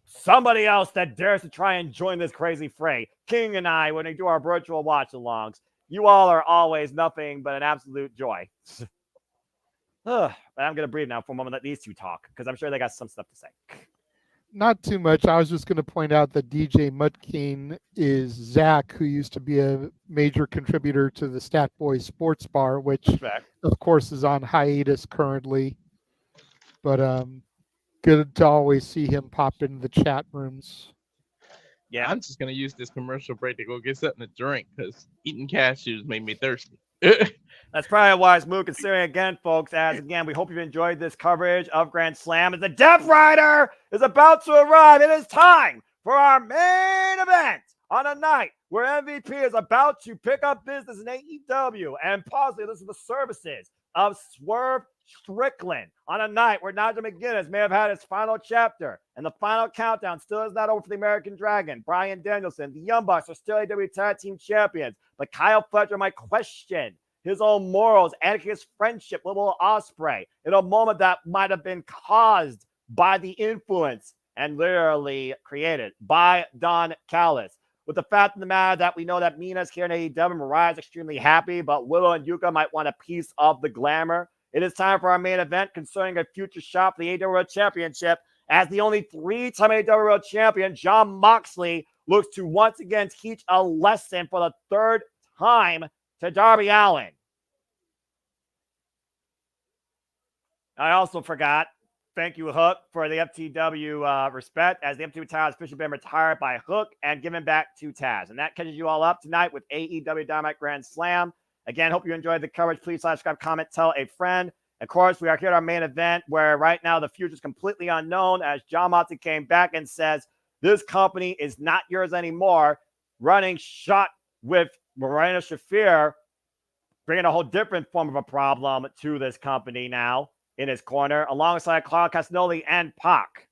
somebody else that dares to try and join this crazy fray. King and I, when we do our virtual watch-alongs, you all are always nothing but an absolute joy. But I'm going to breathe now for a moment, let these two talk, because I'm sure they got some stuff to say. Not too much. I was just going to point out that DJ Mutkin is Zach, who used to be a major contributor to the Stat Boy Sports Bar, which, of course, is on hiatus currently. But good to always see him pop in the chat rooms. Yeah, I'm just going to use this commercial break to go get something to drink because eating cashews made me thirsty. That's probably a wise move, considering, again, folks, as again, we hope you've enjoyed this coverage of Grand Slam. As the Death Rider is about to arrive, it is time for our main event on a night where MVP is about to pick up business in AEW and possibly listen to the services of Swerve Strickland on a night where Nigel McGuinness may have had his final chapter, and the final countdown still is not over for the American Dragon. Bryan Danielson, the Young Bucks are still AEW Tag Team Champions, but Kyle Fletcher might question his own morals and his friendship with Will Ospreay in a moment that might have been caused by the influence and literally created by Don Callis. With the fact of the matter that we know that Mina's here in AEW, Mariah's extremely happy, but Willow and Yuka might want a piece of the glamour. It is time for our main event concerning a future shot for the AEW World Championship, as the only three-time AEW World Champion, Jon Moxley, looks to once again teach a lesson for the third time to Darby Allin. I also forgot, thank you, Hook, for the FTW respect, as the FTW title has officially been retired by Hook and given back to Taz. And that catches you all up tonight with AEW Dynamite Grand Slam. Again, hope you enjoyed the coverage. Please subscribe, comment, tell a friend. Of course, we are here at our main event where right now the future is completely unknown, as Jon Moxley came back and says, this company is not yours anymore, running shot with Marina Shafir, bringing a whole different form of a problem to this company now in his corner, alongside Claudio Castagnoli and Pac.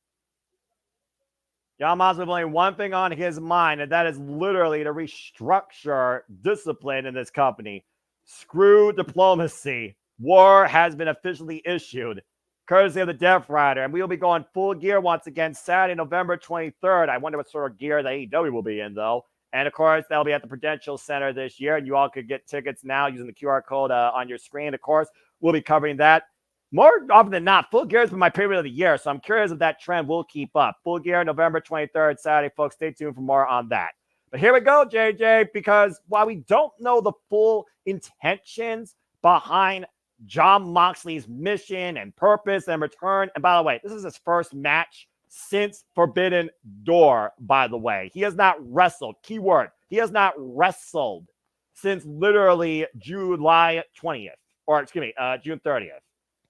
Jon Moxley has only one thing on his mind, and that is literally to restructure discipline in this company. Screw diplomacy. War has been officially issued, courtesy of the Death Rider, and we will be going full gear once again Saturday, November 23rd. I wonder what sort of gear the AEW will be in, though. And, of course, that'll be at the Prudential Center this year, and you all could get tickets now using the QR code on your screen. Of course, we'll be covering that. More often than not, Full Gear has been my favorite of the year, so I'm curious if that trend will keep up. Full Gear, November 23rd, Saturday, folks. Stay tuned for more on that. But here we go, JJ, because while we don't know the full intentions behind Jon Moxley's mission and purpose and return, and by the way, this is his first match since Forbidden Door, by the way. He has not wrestled, keyword, he has not wrestled since literally July 20th, or excuse me, June 30th.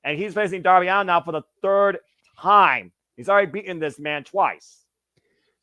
And he's facing Darby Allin now for the third time. He's already beaten this man twice.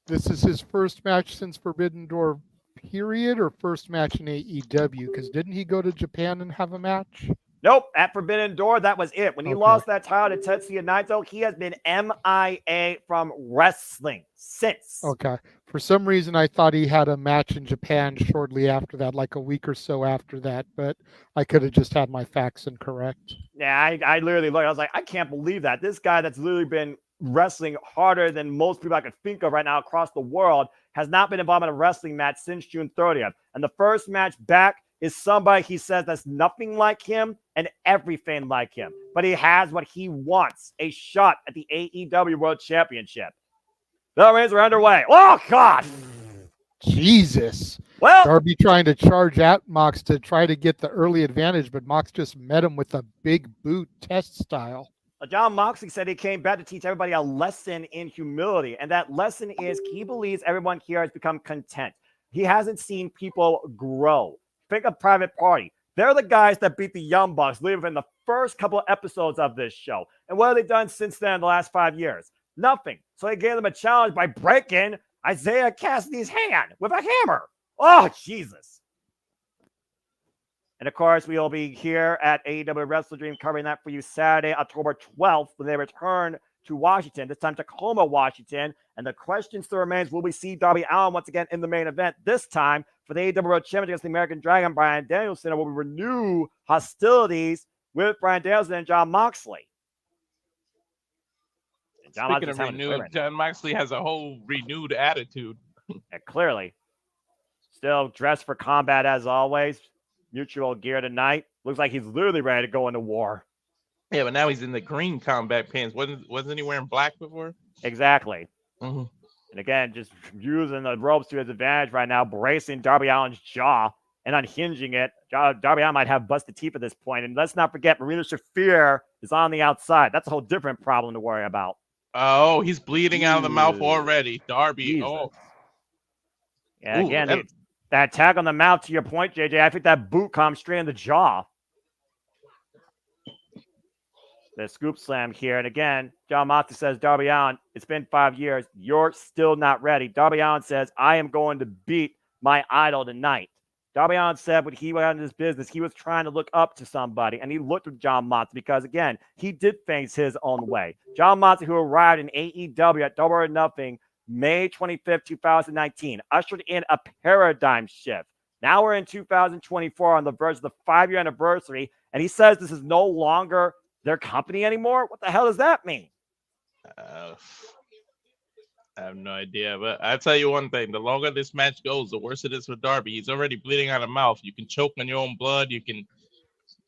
This is his first match since Forbidden Door, period, or first match in AEW? Because didn't he go to Japan and have a match? Nope, at Forbidden Door, that was it. When he Okay. lost that title to Tetsuya Naito, he has been MIA from wrestling since. Okay. For some reason, I thought he had a match in Japan shortly after that, like a week or so after that, but I could have just had my facts incorrect. Yeah, I literally looked. I was like, I can't believe that. This guy that's literally been wrestling harder than most people I could think of right now across the world has not been involved in a wrestling match since June 30th. And the first match back is somebody he says that's nothing like him and everything like him. But he has what he wants, a shot at the AEW World Championship. The reigns are underway. Oh, God. Jesus. Well, Darby trying to charge at Mox to try to get the early advantage, but Mox just met him with a big boot test style. Jon Moxley said he came back to teach everybody a lesson in humility. And that lesson is he believes everyone here has become content. He hasn't seen people grow. Think of Private Party. They're the guys that beat the Young Bucks within the first couple of episodes of this show. And what have they done since then in the last 5 years? Nothing. So they gave them a challenge by breaking Isaiah Cassidy's hand with a hammer. Oh, Jesus. And of course, we will be here at AEW Wrestle Dream covering that for you Saturday, October 12th, when they return to Washington, this time Tacoma, Washington. And the question still remains, will we see Darby Allin once again in the main event, this time for the AEW World Championship against the American Dragon, Bryan Danielson, or will we renew hostilities with Bryan Danielson and Jon Moxley? And Speaking of renewed, Jon Moxley has a whole renewed attitude. And clearly. Still dressed for combat as always. Mutual gear tonight. Looks like he's literally ready to go into war. Yeah, but now he's in the green combat pants. Wasn't he wearing black before? Exactly. Mm-hmm. And again, just using the ropes to his advantage right now, bracing Darby Allin's jaw and unhinging it. Darby Allin might have busted teeth at this point. And let's not forget, Marina Shafir is on the outside. That's a whole different problem to worry about. Oh, he's bleeding out of the mouth already. Darby. Jesus. Oh. Yeah, again, that tag on the mouth, to your point, JJ, I think that boot comes straight in the jaw. The scoop slam here. And again, Jon Moxley says, Darby Allin, it's been 5 years. You're still not ready. Darby Allin says, I am going to beat my idol tonight. Darby Allin said when he went out in this business, he was trying to look up to somebody. And he looked at Jon Moxley because, again, he did things his own way. Jon Moxley, who arrived in AEW at Double or Nothing May 25th, 2019, ushered in a paradigm shift. Now we're in 2024 on the verge of the 5-year anniversary. And he says this is no longer their company anymore? What the hell does that mean? I have no idea, but I'll tell you one thing. The longer this match goes, the worse it is for Darby. He's already bleeding out of the mouth. You can choke on your own blood. You can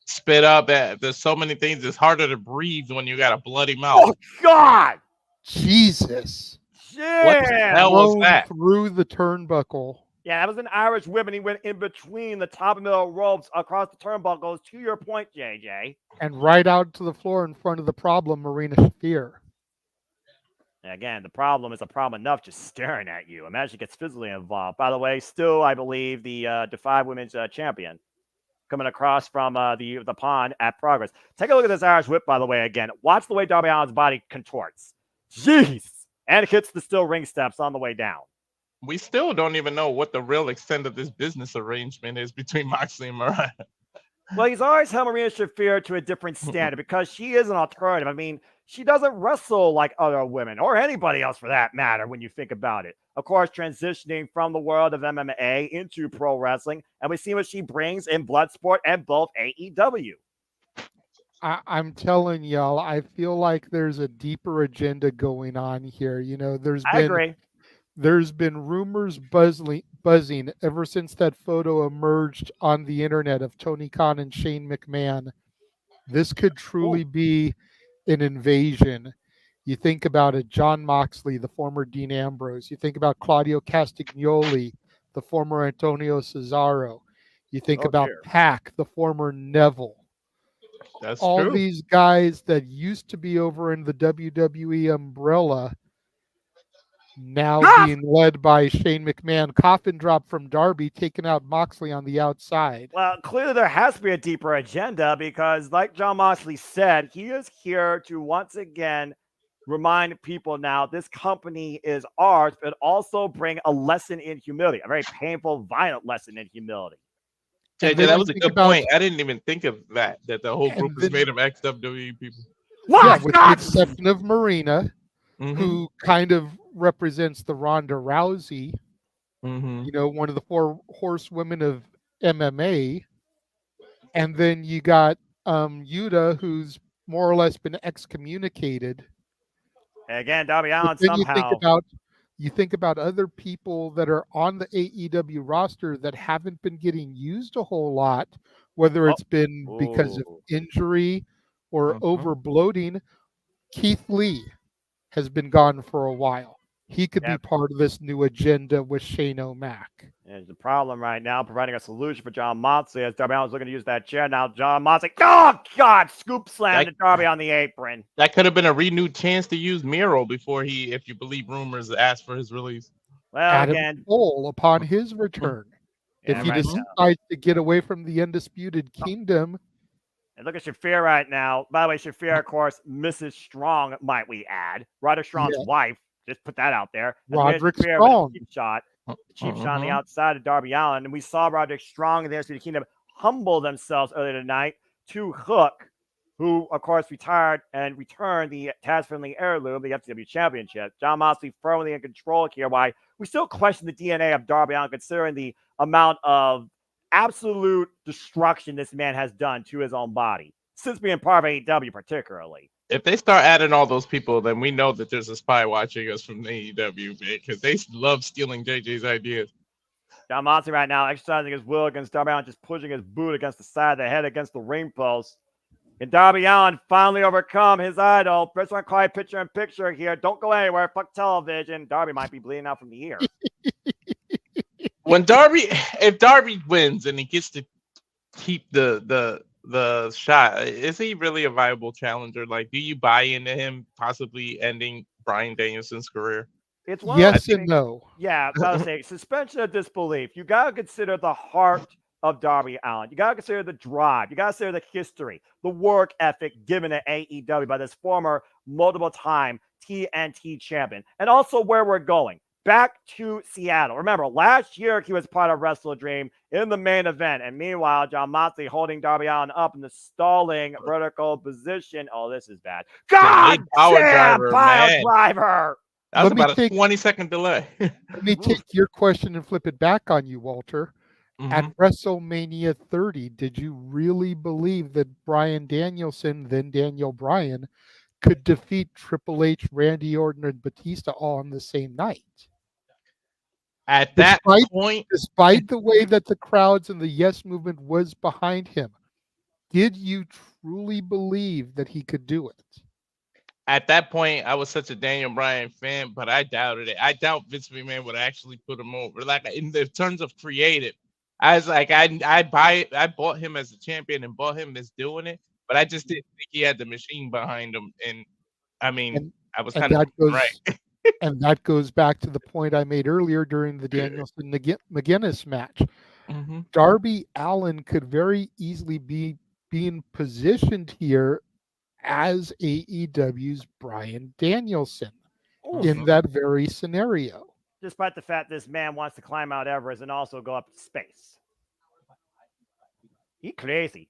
spit up. There's so many things. It's harder to breathe when you got a bloody mouth. Oh, God! Jesus. Shit! What the hell was that? Through the turnbuckle. Yeah, that was an Irish whip, and he went in between the top and middle ropes across the turnbuckles, to your point, JJ. And right out to the floor in front of the problem, Marina Shafir. And again, the problem is a problem enough just staring at you. Imagine it gets physically involved. By the way, still, I believe, the Defy Women's champion coming across from the pond at Progress. Take a look at this Irish whip, by the way, again. Watch the way Darby Allin's body contorts. Jeez! And it hits the steel ring steps on the way down. We still don't even know what the real extent of this business arrangement is between Moxley and Mariah. Well, he's always held Marina Shafir to a different standard because she is an alternative. I mean, she doesn't wrestle like other women or anybody else for that matter when you think about it. Of course, transitioning from the world of MMA into pro wrestling, and we see what she brings in Bloodsport and both AEW. I'm telling y'all, I feel like there's a deeper agenda going on here. You know, I agree. There's been rumors buzzing ever since that photo emerged on the internet of Tony Khan and Shane McMahon. This could truly be an invasion. You think about it, Jon Moxley, the former Dean Ambrose. You think about Claudio Castagnoli, the former Antonio Cesaro. You think Oh about dear. Pac, the former Neville. That's All true. these guys that used to be over in the WWE umbrella now being led by Shane McMahon. Coffin drop from Darby, taking out Moxley on the outside. Well, clearly there has to be a deeper agenda because, like John Moxley said, he is here to once again remind people now this company is ours, but also bring a lesson in humility, a very painful, violent lesson in humility. And JJ, then that you was a think good about, point. I didn't even think of that the whole group and is made then, of ex-WWE people. yeah, What? with the exception of Marina, Mm-hmm. who kind of represents the Ronda Rousey, Mm-hmm. one of the four horsewomen of MMA. And then you got Yuta, who's more or less been excommunicated. And again, Darby But Allin then somehow. you think about other people that are on the AEW roster that haven't been getting used a whole lot, whether Oh, it's been because of ooh. injury or Mhm. over bloating. Keith Lee has been gone for a while. He could be Yep. part of this new agenda with Shane O'Mac. There's the problem right now, providing a solution for John Moxley as Darby Allin's looking to use that chair. Now, John Moxley, oh, God, scoop slam That to Darby on the apron. that could have been a renewed chance to use Miro before he, if you believe rumors, asked for his release. Well, Adam again, Cole, upon his return, if yeah, he right Mhm. now. decides to get away from the Undisputed Kingdom, And look at Shafir right now. By the way, Shafir, of course, Mrs. Strong, might we add. Roderick Strong's yeah, wife. Just put that out there. As we had Roderick Shafir with a Strong. cheap shot. Cheap shot on the Mhm. outside of Darby Allin. And we saw Roderick Strong and the Undisputed Kingdom humble themselves earlier tonight to Hook, who, of course, retired and returned the Taz-friendly heirloom, the FCW Championship. John Moxley firmly in control here. Why we still question the DNA of Darby Allin, considering the amount of absolute destruction this man has done to his own body since being part of AEW, particularly. If they start adding all those people, then we know that there's a spy watching us from the AEW, man, because they love stealing JJ's ideas. John Moxley right now exercising his will against Darby Allin, just pushing his boot against the side of the head against the ring post. And Darby Allin finally overcome his idol. First one, quiet picture in picture here. Don't go anywhere. Fuck television. Darby might be bleeding out from the ear. When if Darby wins and he gets to keep the shot, is he really a viable challenger? Like, do you buy into him possibly ending Bryan Danielson's career? It's one of those Yes and things. no. Yeah, I would say suspension of disbelief. You got to consider the heart of Darby Allin. You got to consider the drive. You got to consider the history, the work ethic given to AEW by this former multiple time TNT champion, and also where we're going. Back to Seattle. Remember, last year he was part of Wrestle Dream in the main event. And meanwhile, John Moxley holding Darby Allin up in the stalling vertical position. Oh, this is bad. God power damn, driver, pile man. driver. That was Let me about a take 20-second delay. let me take your question and flip it back on you, Walter. At Mhm. WrestleMania 30, did you really believe that Bryan Danielson, then Daniel Bryan, could defeat Triple H, Randy Orton, and Batista all on the same night? At that Despite point, despite the way that the crowds and the Yes movement was behind him, did you truly believe that he could do it? I was such a Daniel Bryan fan, but I doubted it. I doubt Vince McMahon would actually put him over. Like, in the terms of creative, I was like, I bought him as a champion and bought him as doing it, but I just didn't think he had the machine behind him. And I mean, And I was and kind of that goes right. and that goes back to the point I made earlier during the Danielson McGuinness match. Mhm. Darby Allin could very easily be being positioned here as AEW's Bryan Danielson in Mhm. that very scenario. Despite the fact this man wants to climb Mount Everest and also go up to space. He crazy.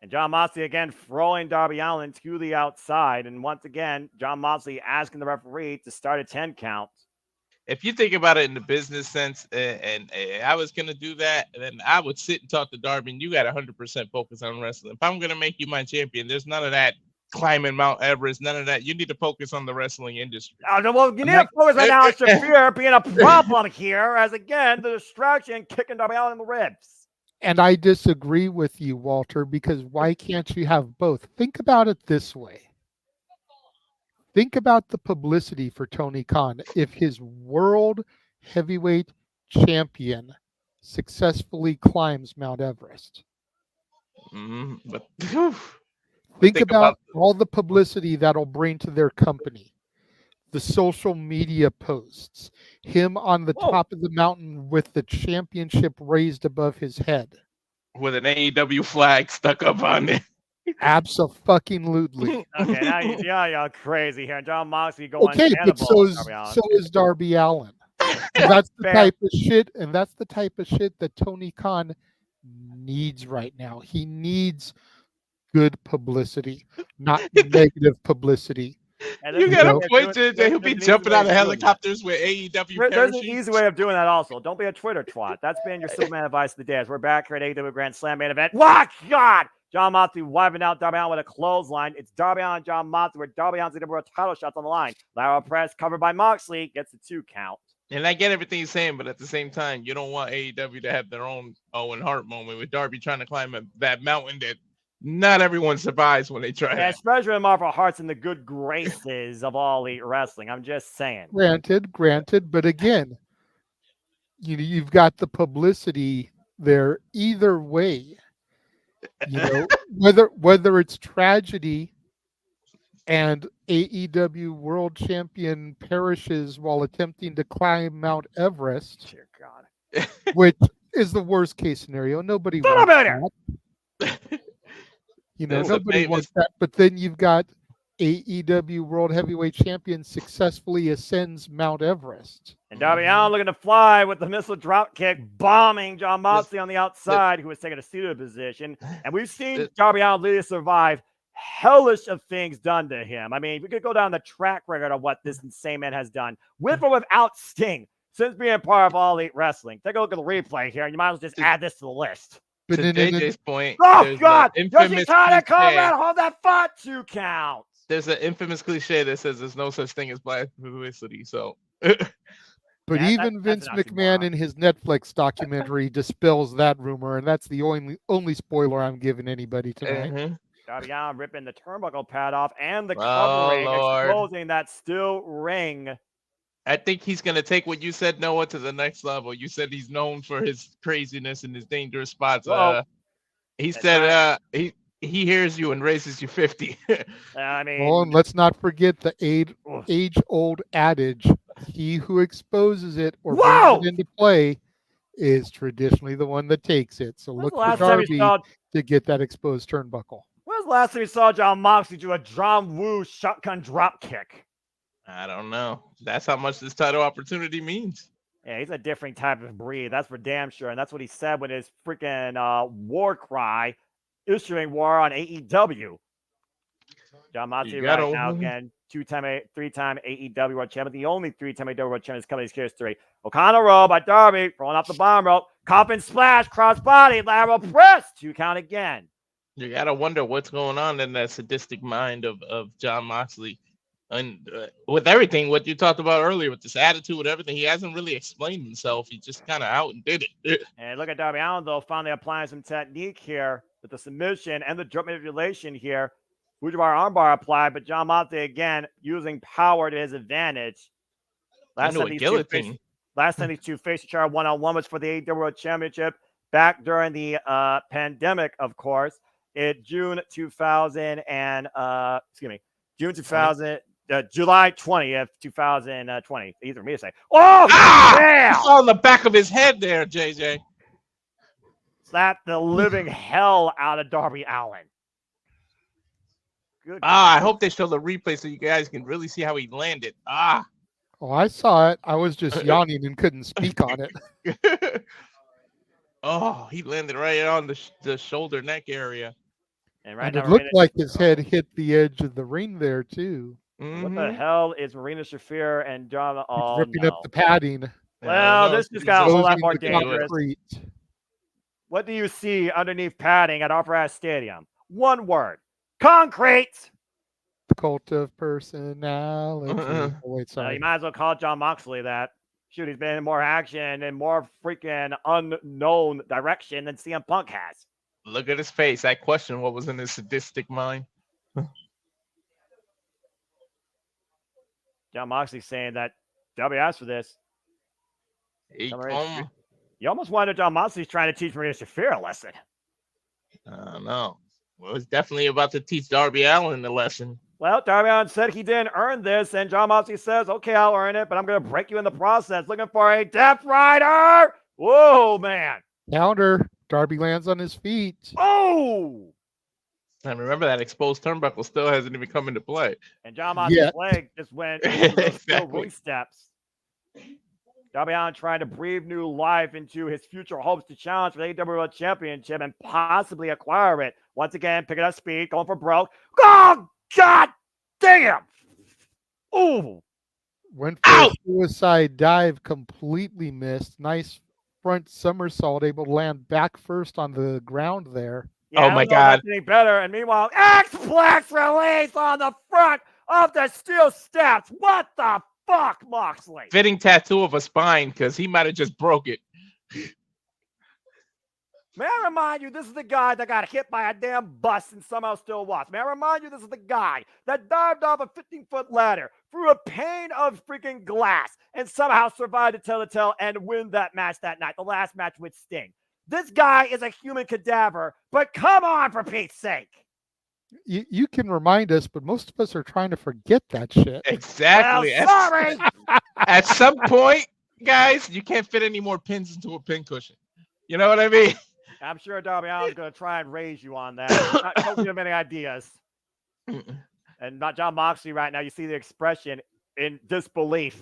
And John Moxley again throwing Darby Allin to the outside. And once again, John Moxley asking the referee to start a 10 count. If you think about it in the business sense, and I was gonna do that, then I would sit and talk to Darby. And you got 100% focus on wrestling. If I'm gonna make you my champion, there's none of that climbing Mount Everest, none of that. You need to focus on the wrestling industry. Well, you need to focus right now on Shafir being a problem here, as again, the distraction kicking Darby Allin in the ribs. And I disagree with you, Walter, because why can't you have both? Think about it this way. Think about the publicity for Tony Khan. If his world heavyweight champion successfully climbs Mount Everest. But Think about all the publicity that'll bring to their company, the social media posts, him on the top of the mountain with the championship raised above his head. with an AEW flag stuck up on it. Abso-fucking-lutely. Okay, now you're crazy here. John Moxley going Okay, but cannibal. so is Darby Allin. And that's the type of shit, that Tony Khan needs right now. He needs good publicity, not negative publicity. You got a point, JJ. He'll be jumping out of helicopters with AEW There's an easy way of doing that also. Don't be a Twitter twat. That's been your Superman advice of the day. As we're back here at AEW Grandslam main event. What? God! John Moxley wiping out Darby Allin with a clothesline. It's Darby Allin and John Moxley, where Darby Allin's going to put title shots on the line. Lateral press covered by Moxley gets the 2 count. And I get everything you're saying, but at the same time, you don't want AEW to have their own Owen Hart moment with Darby trying to climb that mountain that not everyone survives when they try that. Especially when Marvel Hart's in the good graces of All Elite Wrestling. I'm just saying. Granted, but again, you've got the publicity there either way. Whether it's tragedy and AEW World Champion perishes while attempting to climb Mount Everest, dear God, which is the worst case scenario. Nobody wants that. Nobody wants that. But then you've got AEW World Heavyweight Champion successfully ascends Mount Everest. And Darby Allin looking to fly with the missile drop kick, bombing John Moxley on the outside, who was taking a seated position. And we've seen Darby Allin really survive hellish of things done to him. I mean, we could go down the track record of what this insane man has done, with or without Sting, since being part of All Elite Wrestling. Take a look at the replay here, and you might as well just add this to the list. To JJ's point, oh God! Yoshitana Conrad, hold that thought, 2 counts. There's an infamous cliche that says there's no such thing as black publicity. So, but even Vince McMahon in his Netflix documentary dispels that rumor, and that's the only spoiler I'm giving anybody tonight. Darby Allin ripping the turnbuckle pad off and the covering, exposing that steel ring. I think he's going to take what you said, Noah, to the next level. You said he's known for his craziness and his dangerous spots. He said he hears you and raises you 50. I mean, and let's not forget the age-old adage: he who exposes it or brings it into play is traditionally the one that takes it. So look for Darby to get that exposed turnbuckle. When was the last time you saw John Moxley do a John Woo shotgun drop kick? I don't know. That's how much this title opportunity means. Yeah, he's a different type of breed. That's for damn sure. And that's what he said with his freaking war cry, issuing war on AEW. John Moxley right now, again, 3-time AEW World Champion, the only 3-time AEW World Champion in this company's history. O'Connor roll by Darby, throwing off the bomb rope, coffin splash, crossbody, lateral press, 2 count again. You gotta wonder what's going on in that sadistic mind of John Moxley. And with everything, what you talked about earlier, with this attitude, with everything, he hasn't really explained himself. He just kind of out and did it. And look at Darby Allin, though, finally applying some technique here with the submission and the jump manipulation here. Fujiwara armbar applied, but John Moxley, again, using power to his advantage. Last time these two faced each other one-on-one was for the AEW World Championship back during the pandemic, of course, in June 2000 and, July 20th, 2020. Easy for me to say. Oh, damn! It's on the back of his head there, JJ. Slapped the living hell out of Darby Allin. Good. I hope they show the replay so you guys can really see how he landed. Oh, I saw it. I was just yawning and couldn't speak on it. Oh, he landed right on the shoulder neck area. And it looked like his head hit the edge of the ring there, too. What the hell is Marina Shafir and John? He's ripping up the padding. Well, this just got a whole lot more dangerous. What do you see underneath padding at Opera House Stadium? One word. Concrete. Cult of personality. Oh, wait, sorry. You might as well call John Moxley that. Shoot, he's been in more action and more freaking unknown direction than CM Punk has. Look at his face. I question what was in his sadistic mind. John Moxley saying that W asked for this. You almost wonder John Moxley's trying to teach Maria Shafir a lesson. I don't know. Well, it's definitely about to teach Darby Allin the lesson. Well, Darby Allin said he didn't earn this, and John Moxley says, okay, I'll earn it, but I'm going to break you in the process. Looking for a Death Rider. Whoa, man. Counter. Darby lands on his feet. Oh! And remember that exposed turnbuckle still hasn't even come into play. And John Moxley's leg just went into those steel Exactly. ring steps. Darby Allin trying to breathe new life into his future hopes to challenge for the AEW World Championship and possibly acquire it. Once again, picking up speed, going for broke. Oh, God damn! Ooh! Went for a suicide dive, completely missed. Nice front somersault, able to land back first on the ground there. Yeah, Oh I my don't know if that's God. any better. And meanwhile, X-Plex release on the front of the steel steps. What the fuck, Moxley? Fitting tattoo of a spine because he might have just broke it. May I remind you, this is the guy that got hit by a damn bus and somehow still walks. May I remind you, this is the guy that dived off a 15-foot ladder through a pane of freaking glass and somehow survived to tell the tale and win that match that night, the last match with Sting. This guy is a human cadaver, but come on, for Pete's sake. Mm-hmm. You can remind us, but most of us are trying to forget that shit. Exactly. Well, sorry. At some point, guys, you can't fit any more pins into a pin cushion. You know what I mean? I'm sure Darby Allin's going to try and raise you on that. Don't give him any ideas. And not John Moxley right now, you see the expression in disbelief.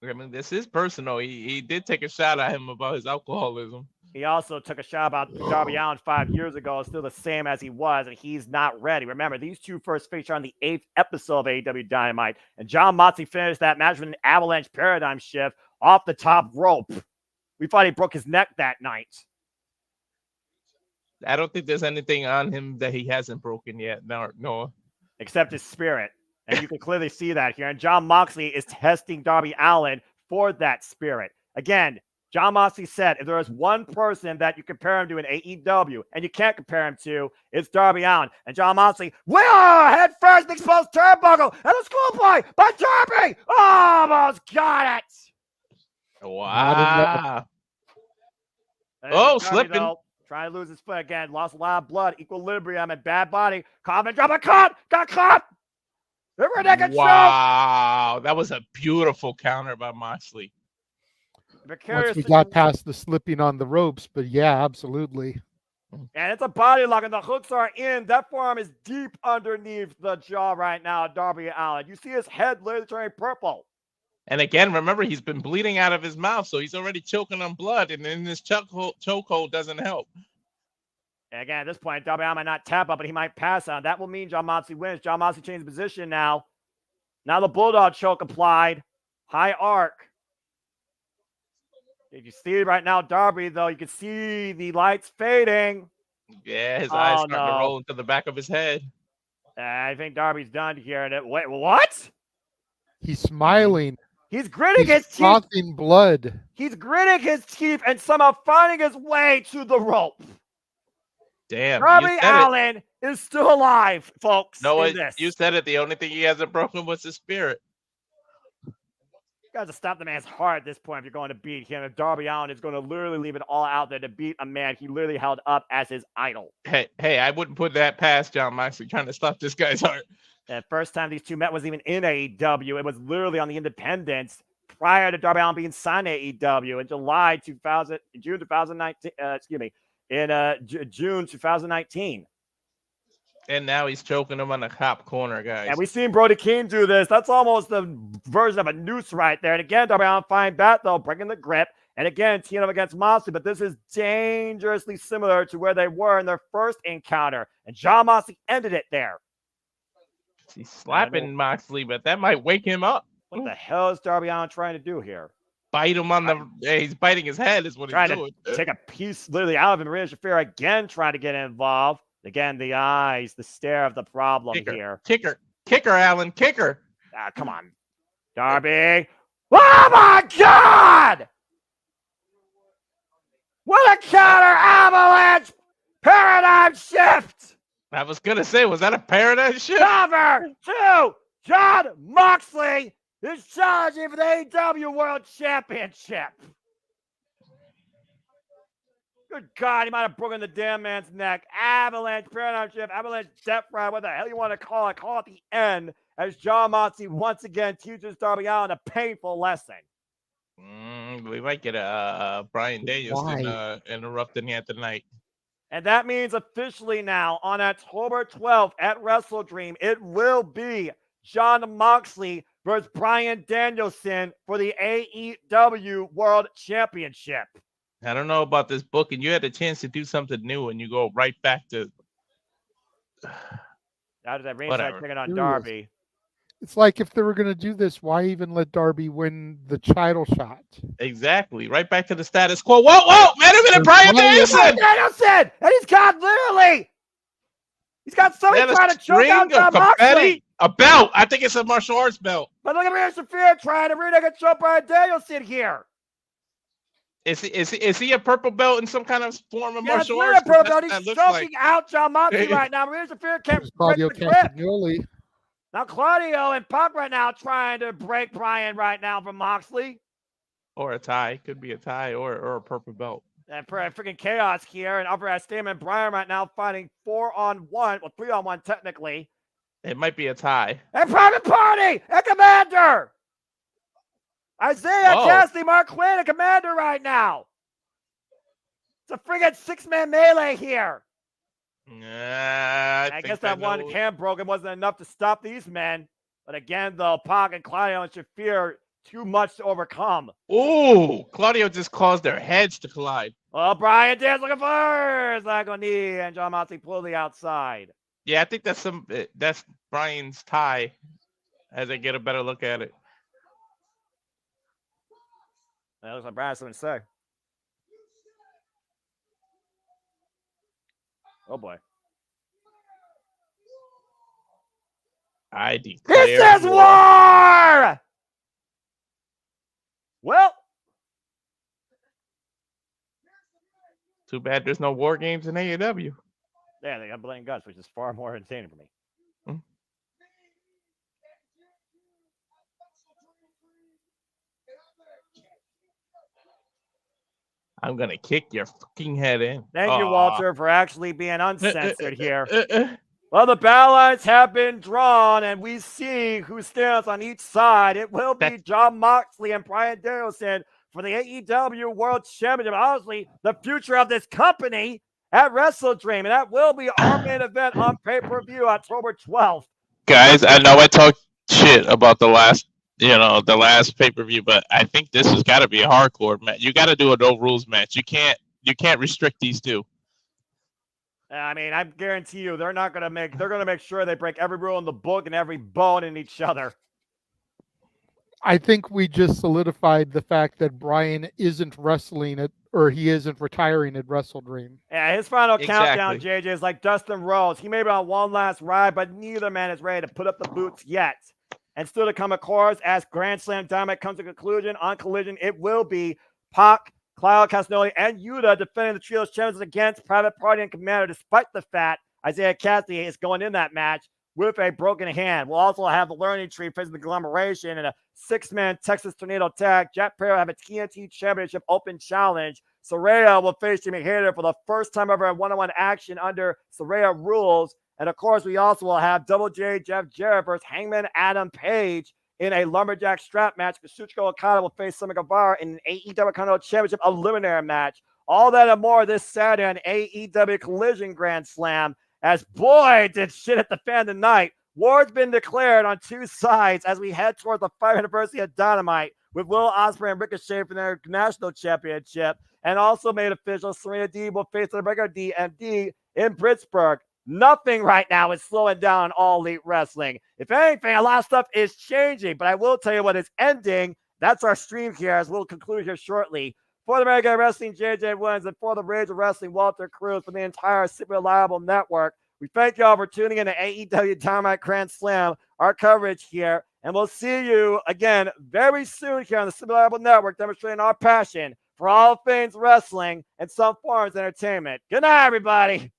I mean, this is personal. He did take a shot at him about his alcoholism. He also took a shot about Darby Allin 5 years ago, still the same as he was, and he's not ready. Remember, these two first faced on the 8th episode of AEW Dynamite, and John Moxley finished that match with an avalanche paradigm shift off the top rope. We thought he broke his neck that night. I don't think there's anything on him that he hasn't broken yet. No. Except his spirit. And you can clearly see that here. And John Moxley is testing Darby Allin for that spirit. Again, John Moxley said if there is one person that you compare him to in AEW and you can't compare him to, it's Darby Allin. And John Moxley, head first, exposed turnbuckle, and a schoolboy by Darby. Almost got it. Wow. And Oh, Darby, slipping. though, trying to lose his foot again. Lost a lot of blood. Equilibrium and bad body. Coffin drop a cut. Got caught. River neck and choke. Wow. That was a beautiful counter by Moxley. Once we got past the slipping on the ropes, but yeah, absolutely. And it's a body lock, and the hooks are in. That forearm is deep underneath the jaw right now, Darby Allin. You see his head literally turning purple. And again, remember, he's been bleeding out of his mouth, so he's already choking on blood, and then this chokehold doesn't help. And again, at this point, Darby Allin might not tap up, but he might pass on. That will mean John Moxley wins. John Moxley changed position now. Now the Bulldog choke applied. High arc. If you see right now, Darby, though, you can see the lights fading. Yeah, his eyes starting to roll into the back of his head. I think Darby's done here. Wait, what? He's smiling. He's gritting his teeth. Frothing blood. He's gritting his teeth and somehow finding his way to the rope. Damn. Darby Allin is still alive, folks. No, you said it. The only thing he hasn't broken was his spirit. You guys have stopped the man's heart at this point if you're going to beat him. If Darby Allin is going to literally leave it all out there to beat a man he literally held up as his idol. Hey, I wouldn't put that past John Moxley trying to stop this guy's heart. The first time these two met was even in AEW. It was literally on the independents prior to Darby Allin being signed to AEW in June 2019. In June 2019. And now he's choking him on the top corner, guys. And we've seen Brody King do this. That's almost the version of a noose right there. And again, Darby Allin fine bat though, breaking the grip. And again, teaming up against Moxley, but this is dangerously similar to where they were in their first encounter. And John Moxley ended it there. He's slapping Moxley, but that might wake him up. What the hell is Darby Allin trying to do here? Bite him on the. He's biting his head, is what he's doing. Trying to take a piece literally out of him. Maria Shafir again trying to get involved. Again, the eyes, the stare of the problem here. Kicker, Allin, kicker. Ah, come on, Darby. Oh my God! What a counter avalanche paradigm shift! I was gonna say, was that a paradigm shift? Number 2, John Moxley is challenging for the AEW World Championship. Good God, he might have broken the damn man's neck. Avalanche, paradigm shift, avalanche, death ride, what the hell you want to call it? Call it the end as John Moxley once again teaches Darby Allin a painful lesson. We might get a Brian Danielson Why? interrupting here tonight. And that means officially now on October 12th at Wrestle Dream, it will be John Moxley versus Brian Danielson for the AEW World Championship. I don't know about this book, and you had a chance to do something new, and you go right back to After that ringside whatever. taking on Serious. Darby. It's like if they were going to do this, why even let Darby win the title shot? Exactly. Right back to the status quo. Whoa! Wait a minute, Brian Danielson! Danielson! And he's got somebody trying to choke out John Moxley. A belt. I think it's a martial arts belt. But look at Rhea Shafir trying to really control Brian Danielson here. Is he a purple belt in some kind of form of Yeah, martial it's arts? really purple belt. That He's looks choking like. out John Moxley right now. Rhea Shafir can't It's break Claudio the grip. Castagnoli. Now Claudio and Pac right now trying to break Brian right now from Moxley. Or a tie. Could be a tie or a purple belt. And freaking chaos here. And Upper Stamen and Brian right now fighting 4-on-1. Well, 3-on-1 technically. It might be a tie. And Private Party and Commander. Isaiah Cassidy, Mark Quinn, and Commander right now. It's a friggin' 6-man melee here. I guess that one hand broken wasn't enough to stop these men. But again, though, Pac and Claudio and Shafir, too much to overcome. Ooh, Claudio just caused their heads to collide. Well, Brian Dance looking for Zagoni and John Moxley pull the outside. Yeah, I think that's Brian's tie as I get a better look at it. That looks like Brian has something to say. Oh boy. I declare This is war! Well, too bad there's no war games in AEW. yeah, they got Blaine Guts, which is far more entertaining for me. I'm gonna kick your fucking head in. Thank you, Walter, for actually being uncensored here. Uh. Well, the ballots have been drawn, and we see who stands on each side. It will be John Moxley and Brian Danielson for the AEW World Championship. Obviously, the future of this company at Wrestle Dream, and that will be our main event on pay-per-view October 12th. Guys, I know I talked shit about the last pay-per-view, but I think this has got to be a hardcore match. You got to do a no rules match. You can't restrict these two. I mean, I guarantee you they're going to make sure they break every rule in the book and every bone in each other. I think we just solidified the fact that Brian isn't wrestling it, or he isn't retiring at Wrestle Dream. Yeah, his final countdown, JJ, is like Dustin Rhodes. He may be on one last ride, but neither man is ready to put up the boots yet. And still to come, of course, as Grand Slam Dynamite comes to conclusion, on Collision, it will be Pac, Claudio Castagnoli, and Yuta defending the Trios Champions against Private Party and Commander, despite the fact Isaiah Cassidy is going in that match with a broken hand. We'll also have the Learning Tree facing the Agglomeration in a 6-man Texas Tornado tag. Jack Perry will have a TNT Championship Open Challenge. Saraya will face Jimmy Hayter for the first time ever in one-on-one action under Saraya rules. And, of course, we also will have Double J Jeff Jarrett versus Hangman Adam Page in a Lumberjack strap match. Kazuchika Okada will face Sammy Guevara in an AEW Continental Championship Eliminator match. All that and more this Saturday on AEW Collision Grand Slam. As boy, did shit at the fan tonight. War's been declared on two sides as we head towards the 5th anniversary of Dynamite with Will Ospreay and Ricochet for their national championship. And also made official, Serena Deeb will face the regular DMD in Pittsburgh. Nothing right now is slowing down All Elite Wrestling. If anything, a lot of stuff is changing, but I will tell you what is ending. That's our stream here, as we'll conclude here shortly. For the American Wrestling, JJ Wins, and for the Rage of Wrestling, Walter Cruz, for the entire Super Reliable Network, we thank you all for tuning in to AEW Dynamite Grand Slam, our coverage here, and we'll see you again very soon here on the Super Reliable Network, demonstrating our passion for all things wrestling and some forms of entertainment. Good night, everybody.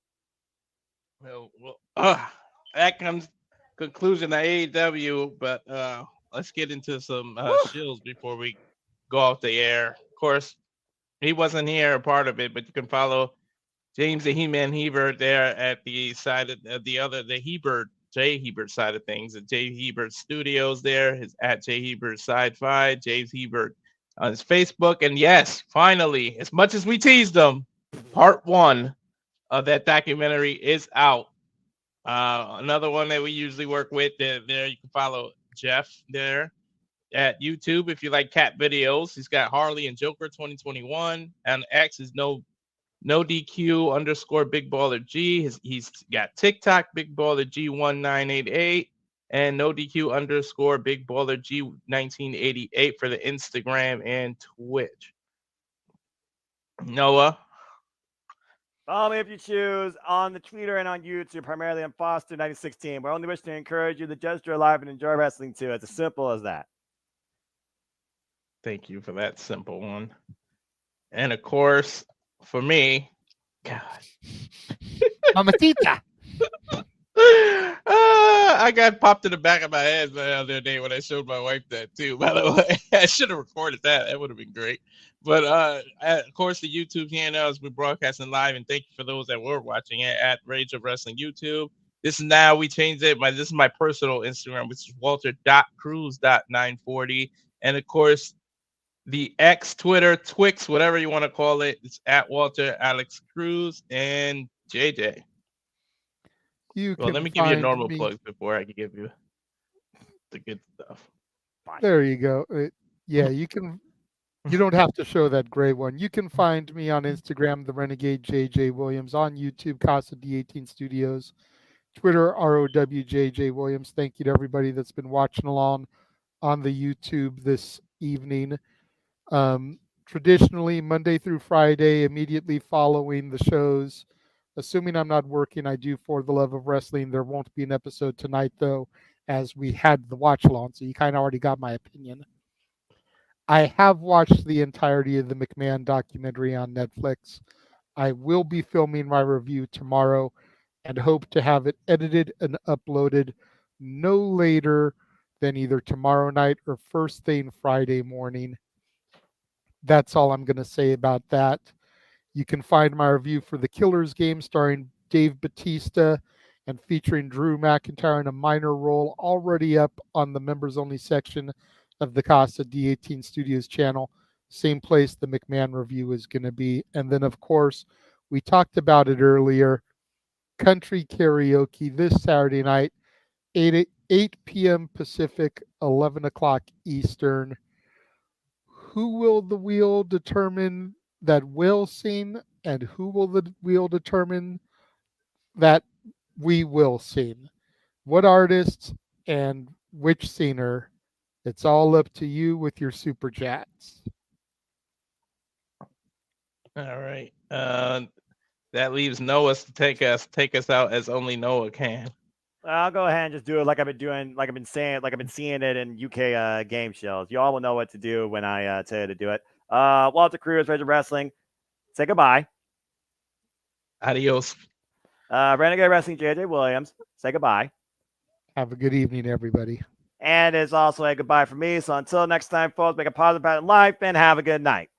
Well, that comes conclusion of AEW, but let's get into some shills before we go off the air. Of course, he wasn't here a part of it, but you can follow James the He-Man Hebert there at the side of the Hebert J Hebert side of things at J Hebert Studios. There is at J Hebert Sci-Fi, James Hebert on his Facebook, and yes, finally, as much as we teased them, part 1 of that documentary is out. Another one that we usually work with there you can follow Jeff there at YouTube if you like cat videos. He's got Harley and Joker 2021, and X is no DQ underscore Big Baller G. He's got TikTok Big Baller G1988 and no DQ underscore Big Baller G1988 for the Instagram and Twitch. Noah. Follow me if you choose on the Twitter and on YouTube, primarily on Foster9016. We're only wishing to encourage you to just stay alive and enjoy wrestling too. It's as simple as that. Thank you for that simple one. And of course, for me, God. Mamacita. I got popped in the back of my head the other day when I showed my wife that too. By the way, I should have recorded that. That would have been great. But of course, the YouTube channel is we're broadcasting live, and thank you for those that were watching it at Rage of Wrestling YouTube. This is now we changed it. This is my personal Instagram, which is Walter.Cruz.940, and of course, the X, Twitter, Twix, whatever you want to call it, it's at Walter Alex Cruz and JJ. Let me give you a normal plug before I can give you the good stuff. There you go. Yeah, you can. You don't have to show that gray one. You can find me on Instagram, the Renegade JJ Williams, on YouTube, Casa D18 Studios, Twitter, ROWJJ Williams. Thank you to everybody that's been watching along on the YouTube this evening. Traditionally, Monday through Friday, immediately following the shows, assuming I'm not working, I do For the Love of Wrestling. There won't be an episode tonight, though, as we had the watch along, so you kind of already got my opinion. I have watched the entirety of the McMahon documentary on Netflix. I will be filming my review tomorrow and hope to have it edited and uploaded no later than either tomorrow night or first thing Friday morning. That's all I'm going to say about that. You can find my review for The Killer's Game starring Dave Bautista and featuring Drew McIntyre in a minor role already up on the members only section of the Casa D18 Studios channel. Same place the McMahon review is going to be. And then, of course, we talked about it earlier, country karaoke this Saturday night, 8 p.m. Pacific, 11 o'clock Eastern. Who will the wheel determine that will sing, and who will the wheel determine that we will sing? What artists and which singer? It's all up to you with your super chats. All right. That leaves Noah to take us out as only Noah can. I'll go ahead and just do it like I've been doing, like I've been saying, like I've been seeing it in UK game shows. You all will know what to do when I tell you to do it. Walter Cruz, Rage of Wrestling. Say goodbye. Adios. Renegade Wrestling, JJ Williams. Say goodbye. Have a good evening, everybody. And it's also a goodbye for me. So until next time, folks, make a positive about life and have a good night.